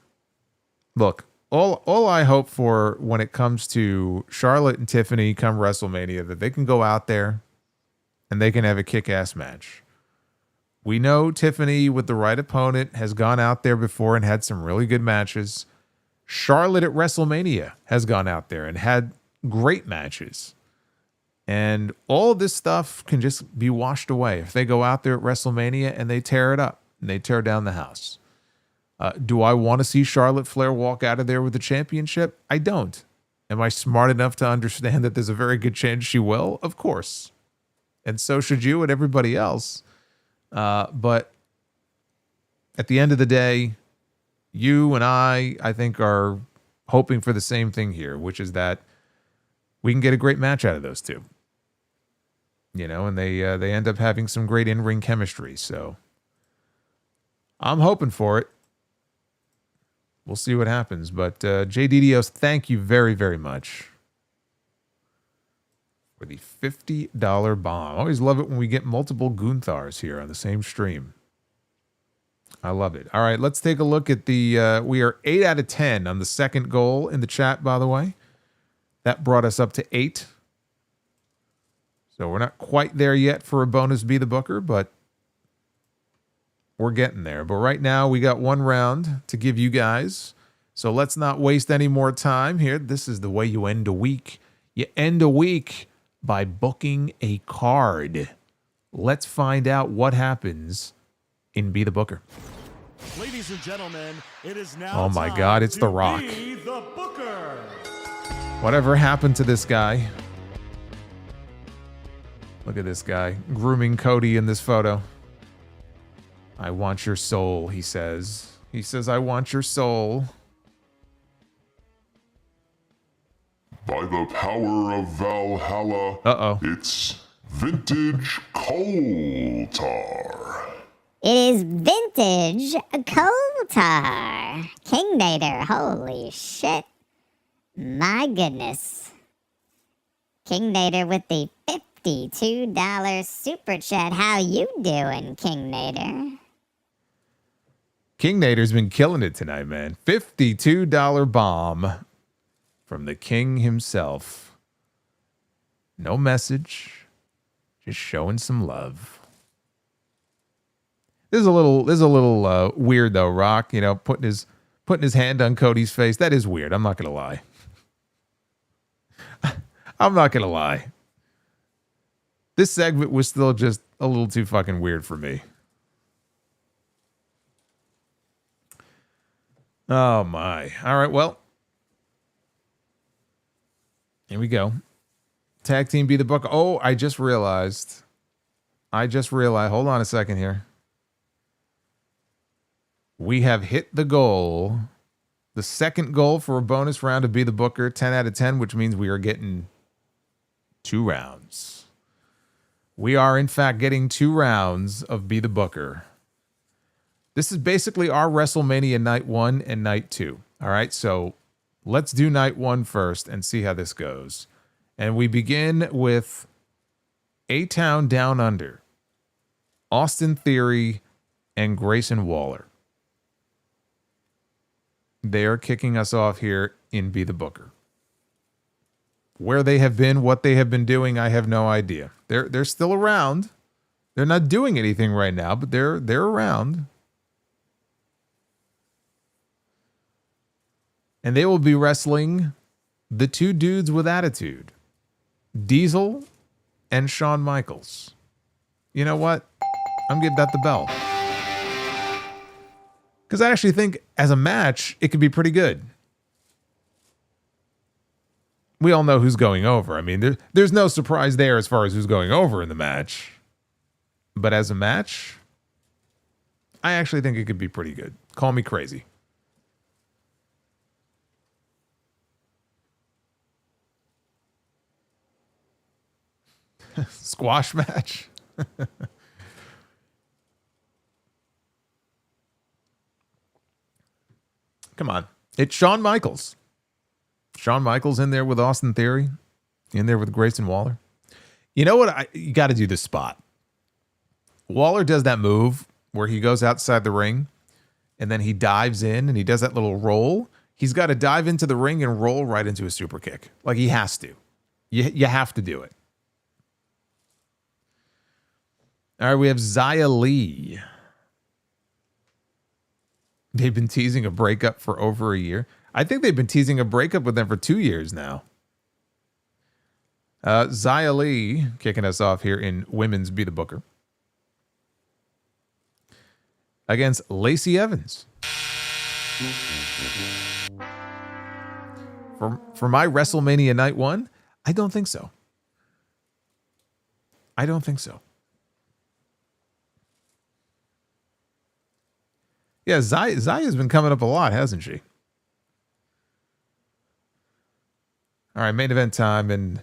Look, all I hope for when it comes to Charlotte and Tiffany come WrestleMania, that they can go out there and they can have a kick-ass match. We know Tiffany, with the right opponent, has gone out there before and had some really good matches. Charlotte at WrestleMania has gone out there and had great matches. And all of this stuff can just be washed away if they go out there at WrestleMania and they tear it up and they tear down the house. Do I want to see Charlotte Flair walk out of there with the championship? I don't. Am I smart enough to understand that there's a very good chance she will? Of course. And so should you and everybody else. But at the end of the day, you and I think, are hoping for the same thing here, which is that we can get a great match out of those two. You know, and they end up having some great in-ring chemistry. So I'm hoping for it. We'll see what happens. But Jay Didios, thank you very, very much for the $50 bomb. I always love it when we get multiple Gunthars here on the same stream. I love it. All right, let's take a look at the... we are 8 out of 10 on the second goal in the chat, by the way. That brought us up to 8. So we're not quite there yet for a bonus Be the Booker, but we're getting there. But right now, we got one round to give you guys. So let's not waste any more time here. This is the way you end a week. You end a week by booking a card. Let's find out what happens in Be the Booker. Ladies and gentlemen, it is now oh my God, it's The Rock. Be the Booker. Whatever happened to this guy? Look at this guy grooming Cody in this photo. I want your soul, he says. He says, I want your soul. By the power of Valhalla, it's vintage coal tar. It is vintage coal tar. King Nader, holy shit. My goodness. King Nader with the $52 super chat. How you doing, King Nader? King Nader's been killing it tonight, man. $52 bomb from the king himself. No message, just showing some love. This is a little weird though, Rock. You know, putting his hand on Cody's face. That is weird. I'm not gonna lie. I'm not gonna lie. This segment was still just a little too fucking weird for me. Oh my. All right, well. Here we go. Tag team Be the Booker. Oh, I just realized. Hold on a second here. We have hit the goal. The second goal for a bonus round of Be the Booker. 10 out of 10, which means we are getting 2 rounds. We are, in fact, getting 2 rounds of Be the Booker. This is basically our WrestleMania Night 1 and Night 2. All right, so let's do Night 1 first and see how this goes. And we begin with A-Town Down Under, Austin Theory, and Grayson Waller. They are kicking us off here in Be the Booker. Where they have been, what they have been doing, I have no idea. They're still around. They're not doing anything right now, but they're around. And they will be wrestling the 2 dudes with attitude, Diesel and Shawn Michaels. You know what? I'm giving that the bell. Because I actually think as a match, it could be pretty good. We all know who's going over. I mean, there's no surprise there as far as who's going over in the match. But as a match, I actually think it could be pretty good. Call me crazy. Squash match. Come on. It's Shawn Michaels. Shawn Michaels in there with Austin Theory. In there with Grayson Waller. You know what? You got to do this spot. Waller does that move where he goes outside the ring and then he dives in and he does that little roll. He's got to dive into the ring and roll right into a super kick. Like he has to. You have to do it. All right, we have Xia Li. They've been teasing a breakup for over a year. I think they've been teasing a breakup with them for 2 years now. Xia Li kicking us off here in Women's Be the Booker. Against Lacey Evans. For my WrestleMania Night 1, I don't think so. I don't think so. Yeah, Zaya's been coming up a lot, hasn't she? All right, main event time. And,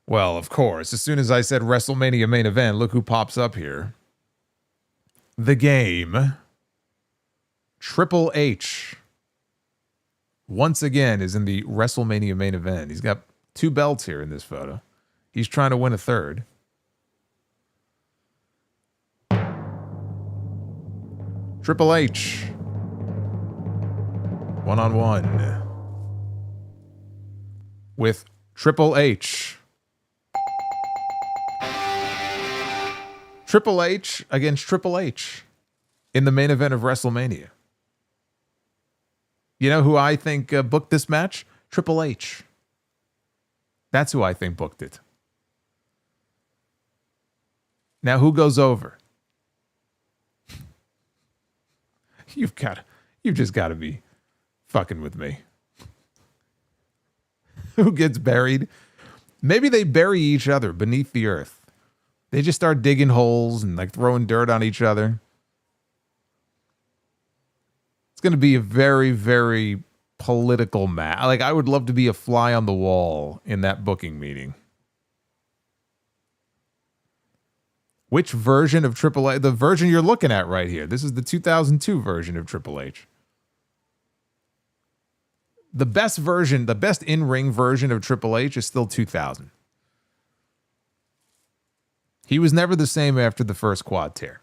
well, of course, as soon as I said WrestleMania main event, look who pops up here. The Game. Triple H. Once again is in the WrestleMania main event. He's got 2 belts here in this photo. He's trying to win a third. Triple H. One-on-one. With Triple H. Triple H against Triple H in the main event of WrestleMania. You know who I think booked this match? Triple H. That's who I think booked it. Now, who goes over? You've just got to be fucking with me. Who gets buried? Maybe they bury each other beneath the earth. They just start digging holes and like throwing dirt on each other. It's going to be a very, very political match. Like, I would love to be a fly on the wall in that booking meeting. Which version of Triple H? The version you're looking at right here. This is the 2002 version of Triple H. The best version, the best in-ring version of Triple H is still 2000. He was never the same after the first quad tear.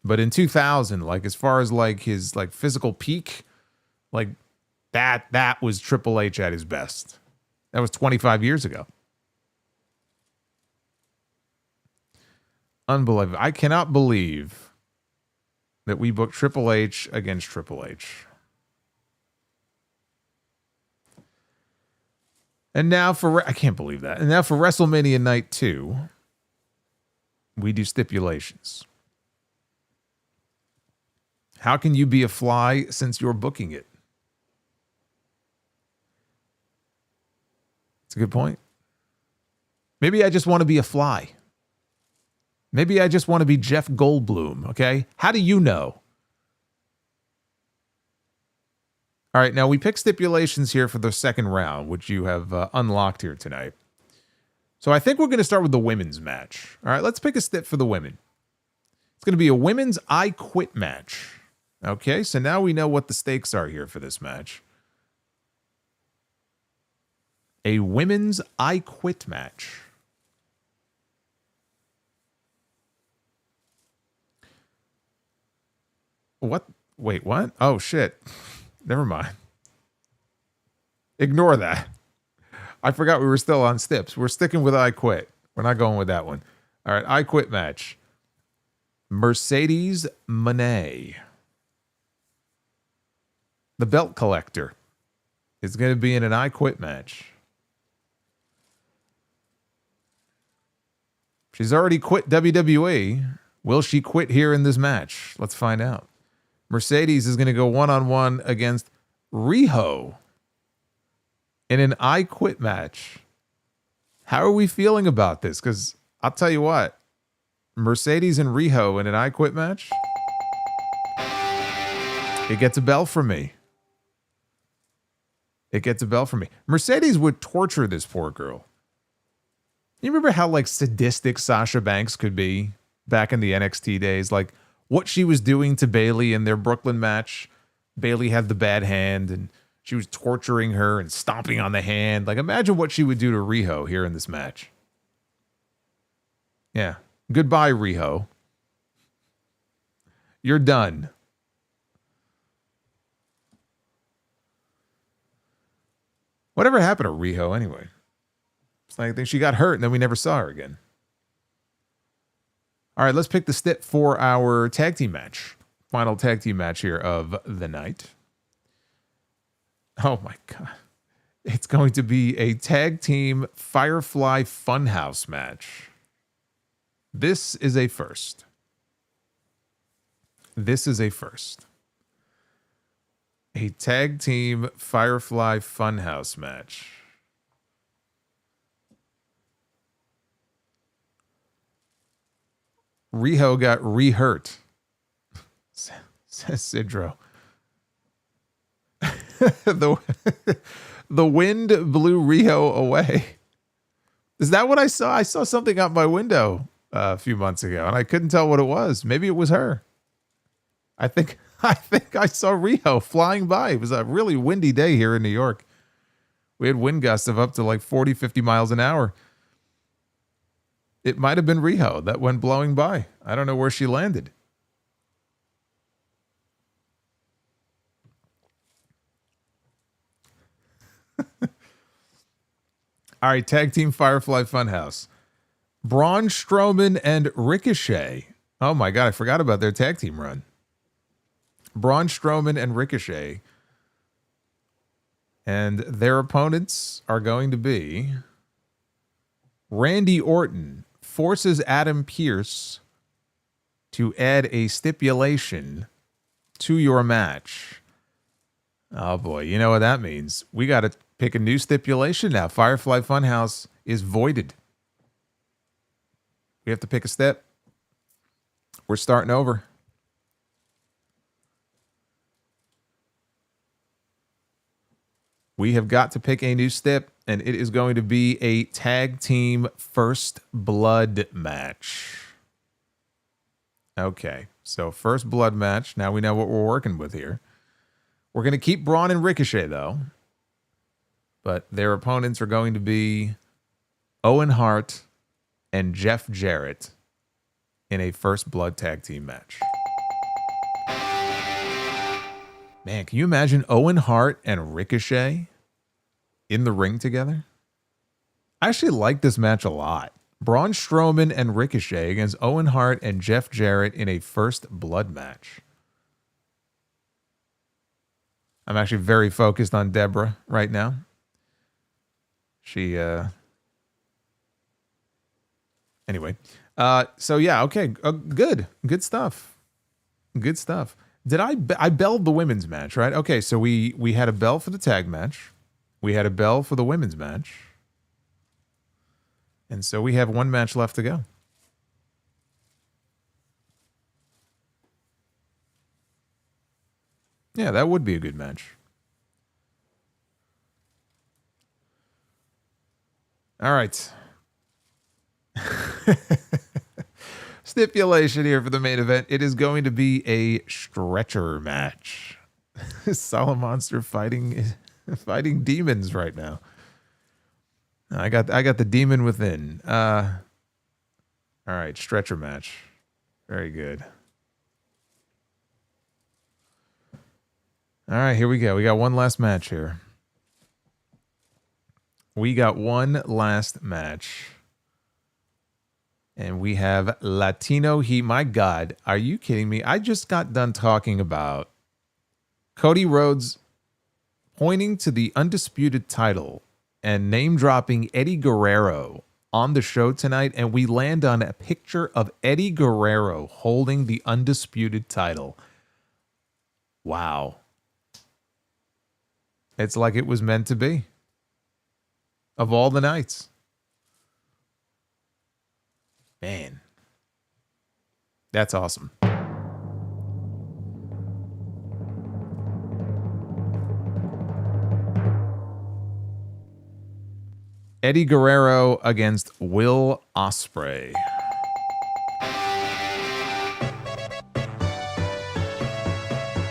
But in 2000, like as far as like his like physical peak, like that was Triple H at his best. That was 25 years ago. Unbelievable. I cannot believe that we booked Triple H against Triple H. And now I can't believe that. And now for WrestleMania Night 2, we do stipulations. How can you be a fly since you're booking it? It's a good point. Maybe I just want to be a fly. Maybe I just want to be Jeff Goldblum, okay? How do you know? All right, now we pick stipulations here for the second round, which you have unlocked here tonight. So I think we're going to start with the women's match. All right, let's pick a stip for the women. It's going to be a women's I Quit match. Okay, so now we know what the stakes are here for this match. A women's I Quit match. What? Wait, what? Oh, shit. Never mind. Ignore that. I forgot we were still on stips. We're sticking with I Quit. We're not going with that one. All right, I Quit match. Mercedes Moné. The belt collector is going to be in an I Quit match. She's already quit WWE. Will she quit here in this match? Let's find out. Mercedes is going to go one-on-one against Riho in an I Quit match. How are we feeling about this? Because I'll tell you what, Mercedes and Riho in an I Quit match, it gets a bell from me. It gets a bell from me. Mercedes would torture this poor girl. You remember how like sadistic Sasha Banks could be back in the NXT days? Like what she was doing to Bayley in their Brooklyn match. Bayley had the bad hand and she was torturing her and stomping on the hand. Like imagine what she would do to Riho here in this match. Yeah. Goodbye, Riho. You're done. Whatever happened to Riho anyway? It's like I think she got hurt and then we never saw her again. All right, let's pick the stip for our tag team match. Final tag team match here of the night. Oh my God. It's going to be a tag team Firefly Funhouse match. This is a first. This is a first. A tag team Firefly Funhouse match. Riho got re-hurt, says Sidro. The wind blew Riho away. Is that what I saw? I saw something out my window a few months ago, and I couldn't tell what it was. Maybe it was her. I think I saw Riho flying by. It was a really windy day here in New York. We had wind gusts of up to like 40, 50 miles an hour. It might have been Riho that went blowing by. I don't know where she landed. All right, tag team Firefly Funhouse. Braun Strowman and Ricochet. Oh my God, I forgot about their tag team run. Braun Strowman and Ricochet. And their opponents are going to be Randy Orton forces Adam Pearce to add a stipulation to your match. Oh boy, you know what that means. We got to pick a new stipulation now. Firefly Funhouse is voided. We have to pick a step. We're starting over. We have got to pick a new step, and it is going to be a tag team first blood match. Okay, so first blood match. Now we know what we're working with here. We're going to keep Braun and Ricochet, though. But their opponents are going to be Owen Hart and Jeff Jarrett in a first blood tag team match. Man, can you imagine Owen Hart and Ricochet in the ring together? I actually like this match a lot. Braun Strowman and Ricochet against Owen Hart and Jeff Jarrett in a first blood match. I'm actually very focused on Deborah right now. She, anyway. So yeah, okay. Good stuff. Good stuff. Did I belled the women's match, right? Okay, so we had a bell for the tag match. We had a bell for the women's match. And so we have one match left to go. Yeah, that would be a good match. All right. Stipulation here for the main event. It is going to be a stretcher match. Solomonster fighting demons right now. I got the demon within. All right, stretcher match. Very good. All right, here we go. We got one last match here. We got one last match. And we have Latino Heat. My God, are you kidding me? I just got done talking about Cody Rhodes pointing to the undisputed title and name-dropping Eddie Guerrero on the show tonight, and we land on a picture of Eddie Guerrero holding the undisputed title. Wow. It's like it was meant to be. Of all the nights. Man. That's awesome. Eddie Guerrero against Will Ospreay.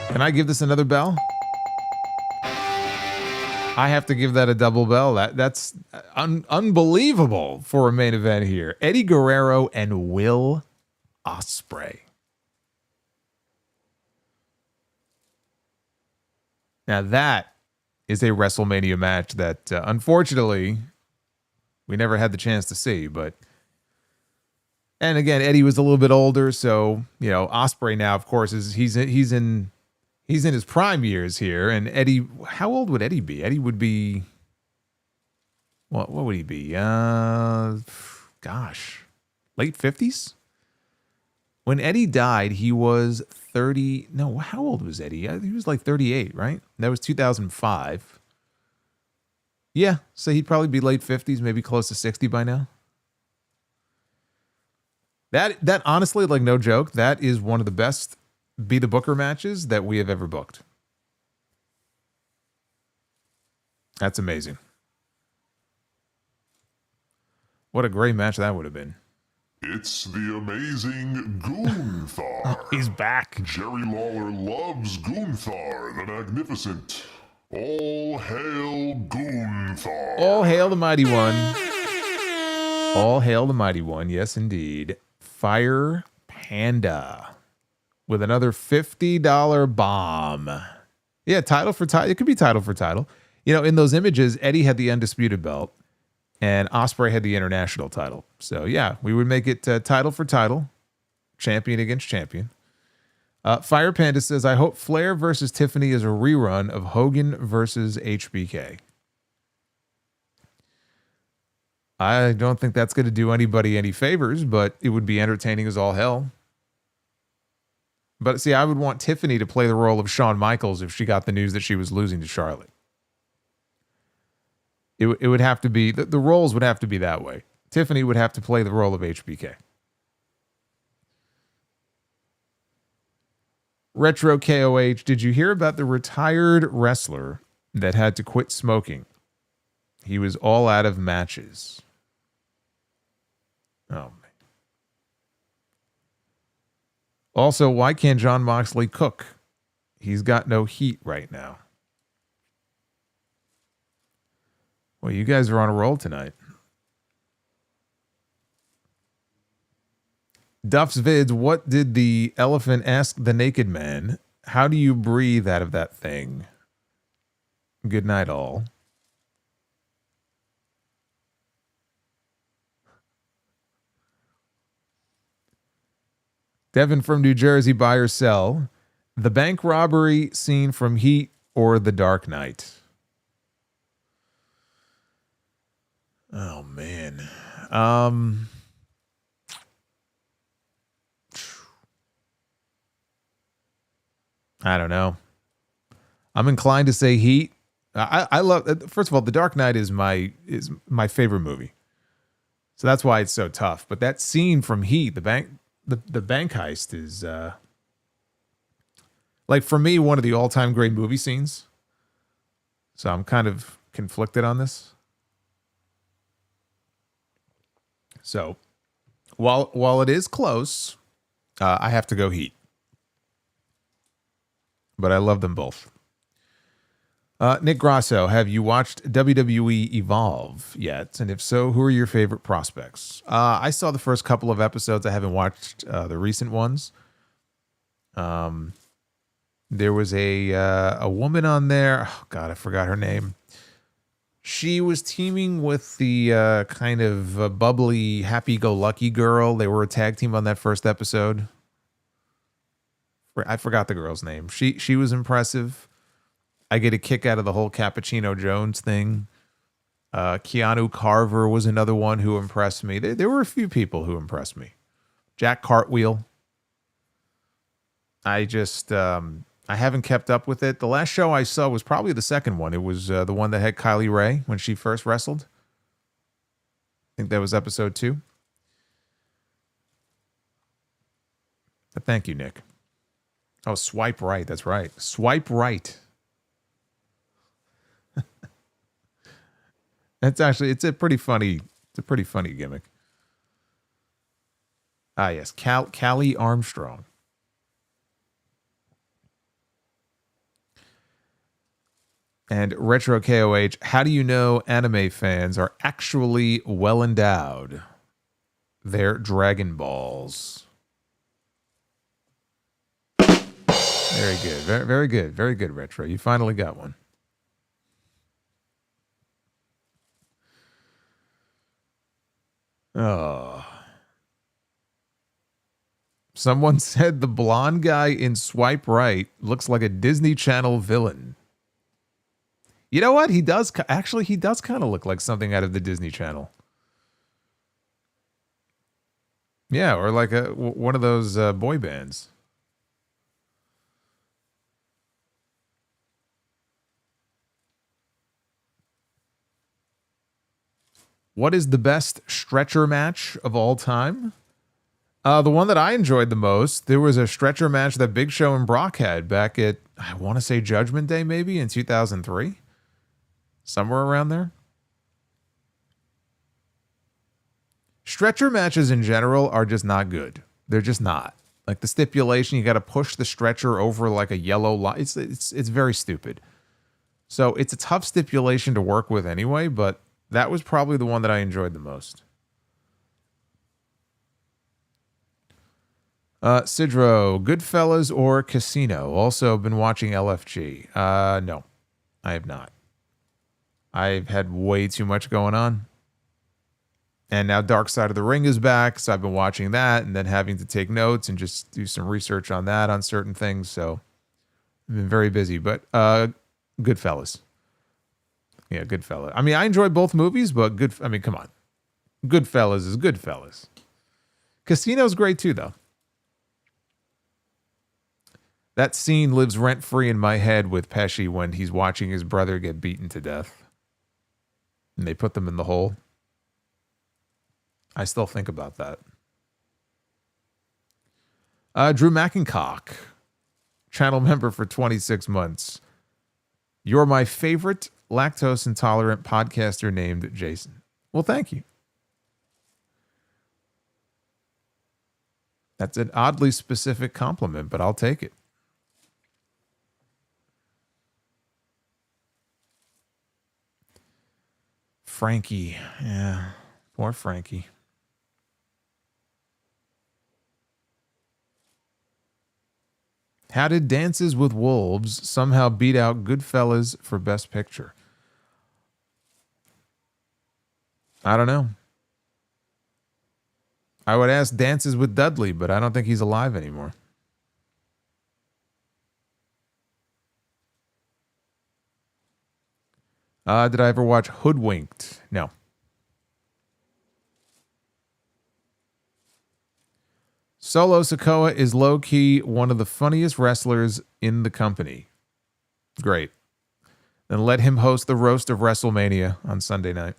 Can I give this another bell? I have to give that a double bell. That's unbelievable for a main event here. Eddie Guerrero and Will Ospreay. Now that is a WrestleMania match that unfortunately we never had the chance to see. But and again, Eddie was a little bit older, so you know Ospreay now, of course, he's in his prime years here. And Eddie, how old would Eddie be? Eddie would be what would he be? Gosh, late 50s. When Eddie died, he was 30. No, how old was Eddie? He was like 38, right? That was 2005. Yeah, so he'd probably be late 50s, maybe close to 60 by now. That honestly, like no joke, that is one of the best Be the Booker matches that we have ever booked. That's amazing. What a great match that would have been. It's the amazing Gunther. He's back. Jerry Lawler loves Gunther, the Magnificent. All hail Gunther. All hail the mighty one. All hail the mighty one. Yes, indeed. Fire Panda with another $50 bomb. Yeah, title for title. It could be title for title. You know, in those images, Eddie had the undisputed belt and Ospreay had the international title. So, yeah, we would make it title for title, champion against champion. Fire Panda says, I hope Flair versus Tiffany is a rerun of Hogan versus HBK. I don't think that's going to do anybody any favors, but it would be entertaining as all hell. But see, I would want Tiffany to play the role of Shawn Michaels if she got the news that she was losing to Charlotte. It would have to be, the roles would have to be that way. Tiffany would have to play the role of HBK. Retro KOH, did you hear about the retired wrestler that had to quit smoking? He was all out of matches. Oh, man. Also, why can't Jon Moxley cook? He's got no heat right now. Well, you guys are on a roll tonight. Duff's Vids, what did the elephant ask the naked man? How do you breathe out of that thing? Good night, all. Devin from New Jersey, buy or sell. The bank robbery scene from Heat or The Dark Knight? Oh, man. I don't know. I'm inclined to say Heat. I love, first of all, The Dark Knight is my favorite movie. So that's why it's so tough. But that scene from Heat, the bank heist is like for me one of the all-time great movie scenes. So I'm kind of conflicted on this. So while it is close, I have to go Heat. But I love them both. Nick Grasso, have you watched WWE Evolve yet? And if so, who are your favorite prospects? I saw the first couple of episodes. I haven't watched the recent ones. There was a woman on there. Oh, God, I forgot her name. She was teaming with the kind of bubbly, happy-go-lucky girl. They were a tag team on that first episode. I forgot the girl's name. She was impressive. I get a kick out of the whole Cappuccino Jones thing. Keanu Carver was another one who impressed me. There were a few people who impressed me. Jack Cartwheel. I just, I haven't kept up with it. The last show I saw was probably the second one. It was the one that had Kylie Ray when she first wrestled. I think that was episode 2. But thank you, Nick. Oh, swipe right. That's right. Swipe right. It's a pretty funny gimmick. Ah, yes. Callie Armstrong. And Retro KOH, how do you know anime fans are actually well endowed? They're Dragon Balls. Very good. Very, very good. Very good, Retro. You finally got one. Oh. Someone said the blonde guy in Swipe Right looks like a Disney Channel villain. You know what? He does kind of look like something out of the Disney Channel. Yeah, or like one of those boy bands. What is the best stretcher match of all time? The one that I enjoyed the most, there was a stretcher match that Big Show and Brock had back at, I want to say Judgment Day maybe, in 2003. Somewhere around there. Stretcher matches in general are just not good. They're just not. Like the stipulation, you got to push the stretcher over like a yellow line. It's very stupid. So it's a tough stipulation to work with anyway, but that was probably the one that I enjoyed the most. Sidro, Goodfellas or Casino? Also been watching LFG. No, I have not. I've had way too much going on. And now Dark Side of the Ring is back, so I've been watching that and then having to take notes and just do some research on that on certain things. So I've been very busy, but Goodfellas. Yeah, Goodfellas. I mean, I enjoyed both movies, but come on. Goodfellas is Goodfellas. Casino's great too, though. That scene lives rent-free in my head with Pesci when he's watching his brother get beaten to death. And they put them in the hole. I still think about that. Drew McIntyre, channel member for 26 months. You're my favorite lactose intolerant podcaster named Jason. Well, thank you. That's an oddly specific compliment, but I'll take it. Frankie. Yeah, poor Frankie. How did Dances with Wolves somehow beat out Goodfellas for Best Picture? I don't know. I would ask Dances with Dudley, but I don't think he's alive anymore. Did I ever watch Hoodwinked? No. Solo Sikoa is low-key one of the funniest wrestlers in the company. Great. Then let him host the roast of WrestleMania on Sunday night.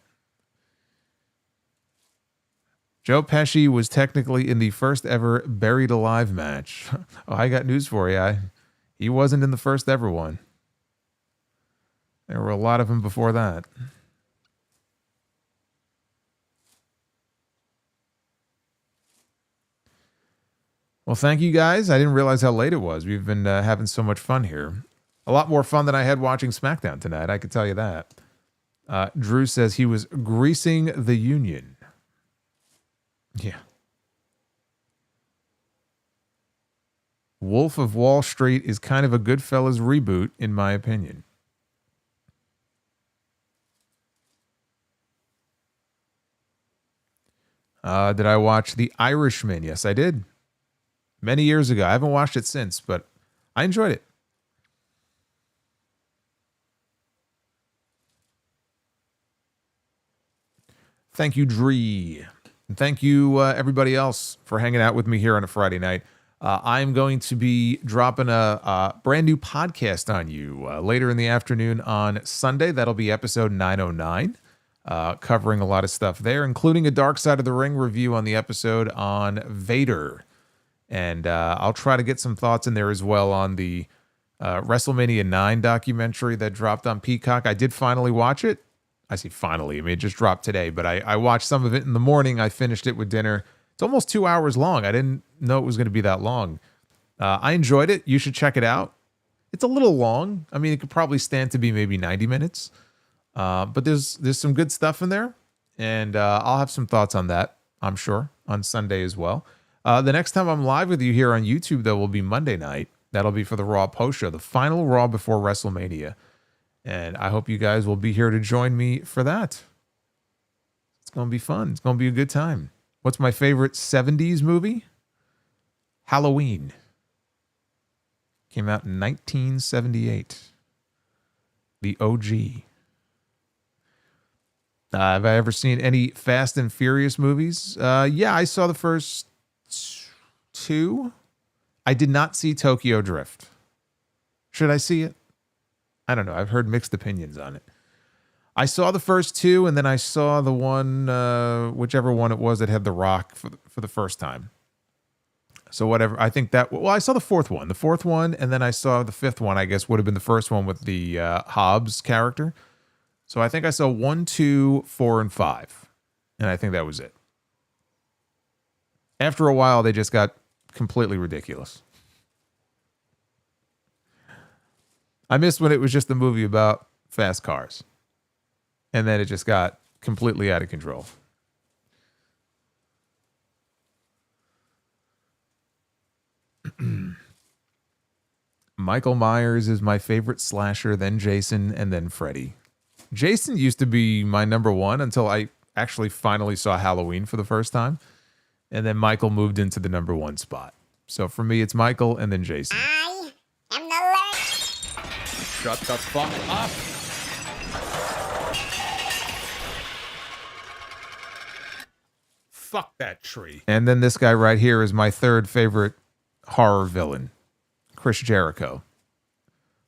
Joe Pesci was technically in the first ever Buried Alive match. Oh, I got news for you. He wasn't in the first ever one. There were a lot of them before that. Well, thank you guys. I didn't realize how late it was. We've been having so much fun here. A lot more fun than I had watching SmackDown tonight, I can tell you that. Drew says he was greasing the union. Yeah. Wolf of Wall Street is kind of a Goodfellas reboot, in my opinion. Did I watch The Irishman? Yes, I did. Many years ago. I haven't watched it since, but I enjoyed it. Thank you, Dree. And thank you, everybody else, for hanging out with me here on a Friday night. I'm going to be dropping a brand new podcast on you later in the afternoon on Sunday. That'll be episode 909, covering a lot of stuff there, including a Dark Side of the Ring review on the episode on Vader. And I'll try to get some thoughts in there as well on the WrestleMania 9 documentary that dropped on Peacock. I did finally watch it. I say finally. I mean, it just dropped today, but I watched some of it in the morning. I finished it with dinner. It's almost 2 hours long. I didn't know it was going to be that long. I enjoyed it. You should check it out. It's a little long. I mean, it could probably stand to be maybe 90 minutes. But there's some good stuff in there. And I'll have some thoughts on that, I'm sure, on Sunday as well. The next time I'm live with you here on YouTube, though, will be Monday night. That'll be for the Raw post show, the final Raw before WrestleMania. And I hope you guys will be here to join me for that. It's going to be fun. It's going to be a good time. What's my favorite 70s movie? Halloween. Came out in 1978. The OG. Have I ever seen any Fast and Furious movies? Yeah, I saw the first two. I did not see Tokyo Drift. Should I see it? I don't know. I've heard mixed opinions on it. I saw the first two, and then I saw the one, whichever one it was that had The Rock for the first time. So whatever. I think that, well, I saw the fourth one. And then I saw the fifth one, I guess, would have been the first one with the Hobbs character. So I think I saw 1, 2, 4, and 5. And I think that was it. After a while, they just got completely ridiculous. I missed when it was just a movie about fast cars. And then it just got completely out of control. Michael Myers is my favorite slasher, then Jason, and then Freddy. Jason used to be my number one until I actually finally saw Halloween for the first time. And then Michael moved into the number one spot. So for me, it's Michael and then Jason. I am the Lord. Shut the fuck up. Fuck that tree. And then this guy right here is my third favorite horror villain, Chris Jericho,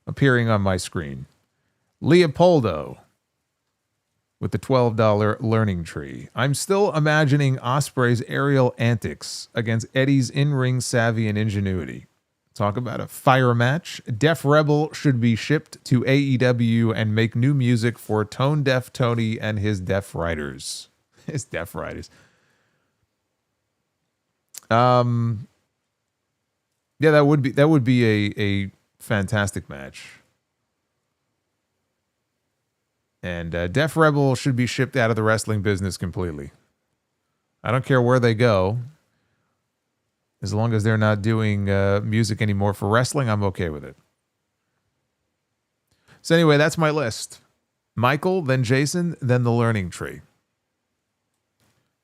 appearing on my screen. Leopoldo with the $12 learning tree. I'm still imagining Ospreay's aerial antics against Eddie's in-ring savvy and ingenuity. Talk about a fire match. Def Rebel should be shipped to AEW and make new music for Tone Deaf Tony and his deaf writers. His deaf writers. Yeah, that would be a fantastic match. And Def Rebel should be shipped out of the wrestling business completely. I don't care where they go. As long as they're not doing music anymore for wrestling, I'm okay with it. So anyway, that's my list. Michael, then Jason, then the learning tree.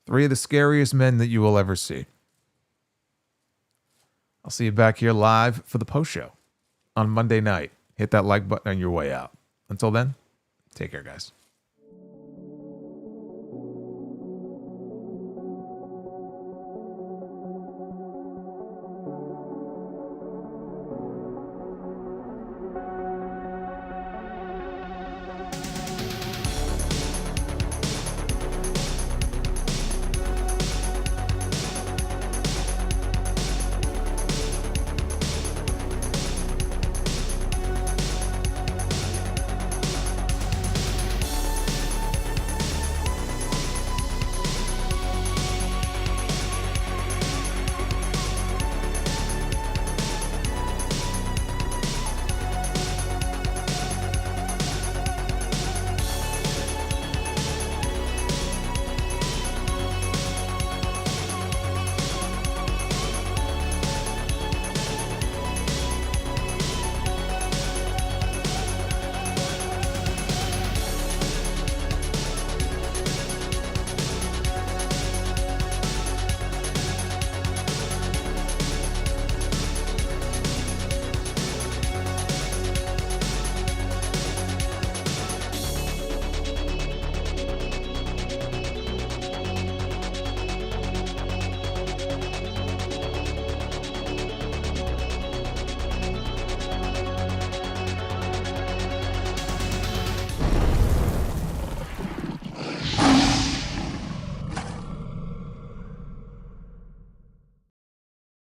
3 of the scariest men that you will ever see. I'll see you back here live for the post show on Monday night. Hit that like button on your way out. Until then, take care, guys.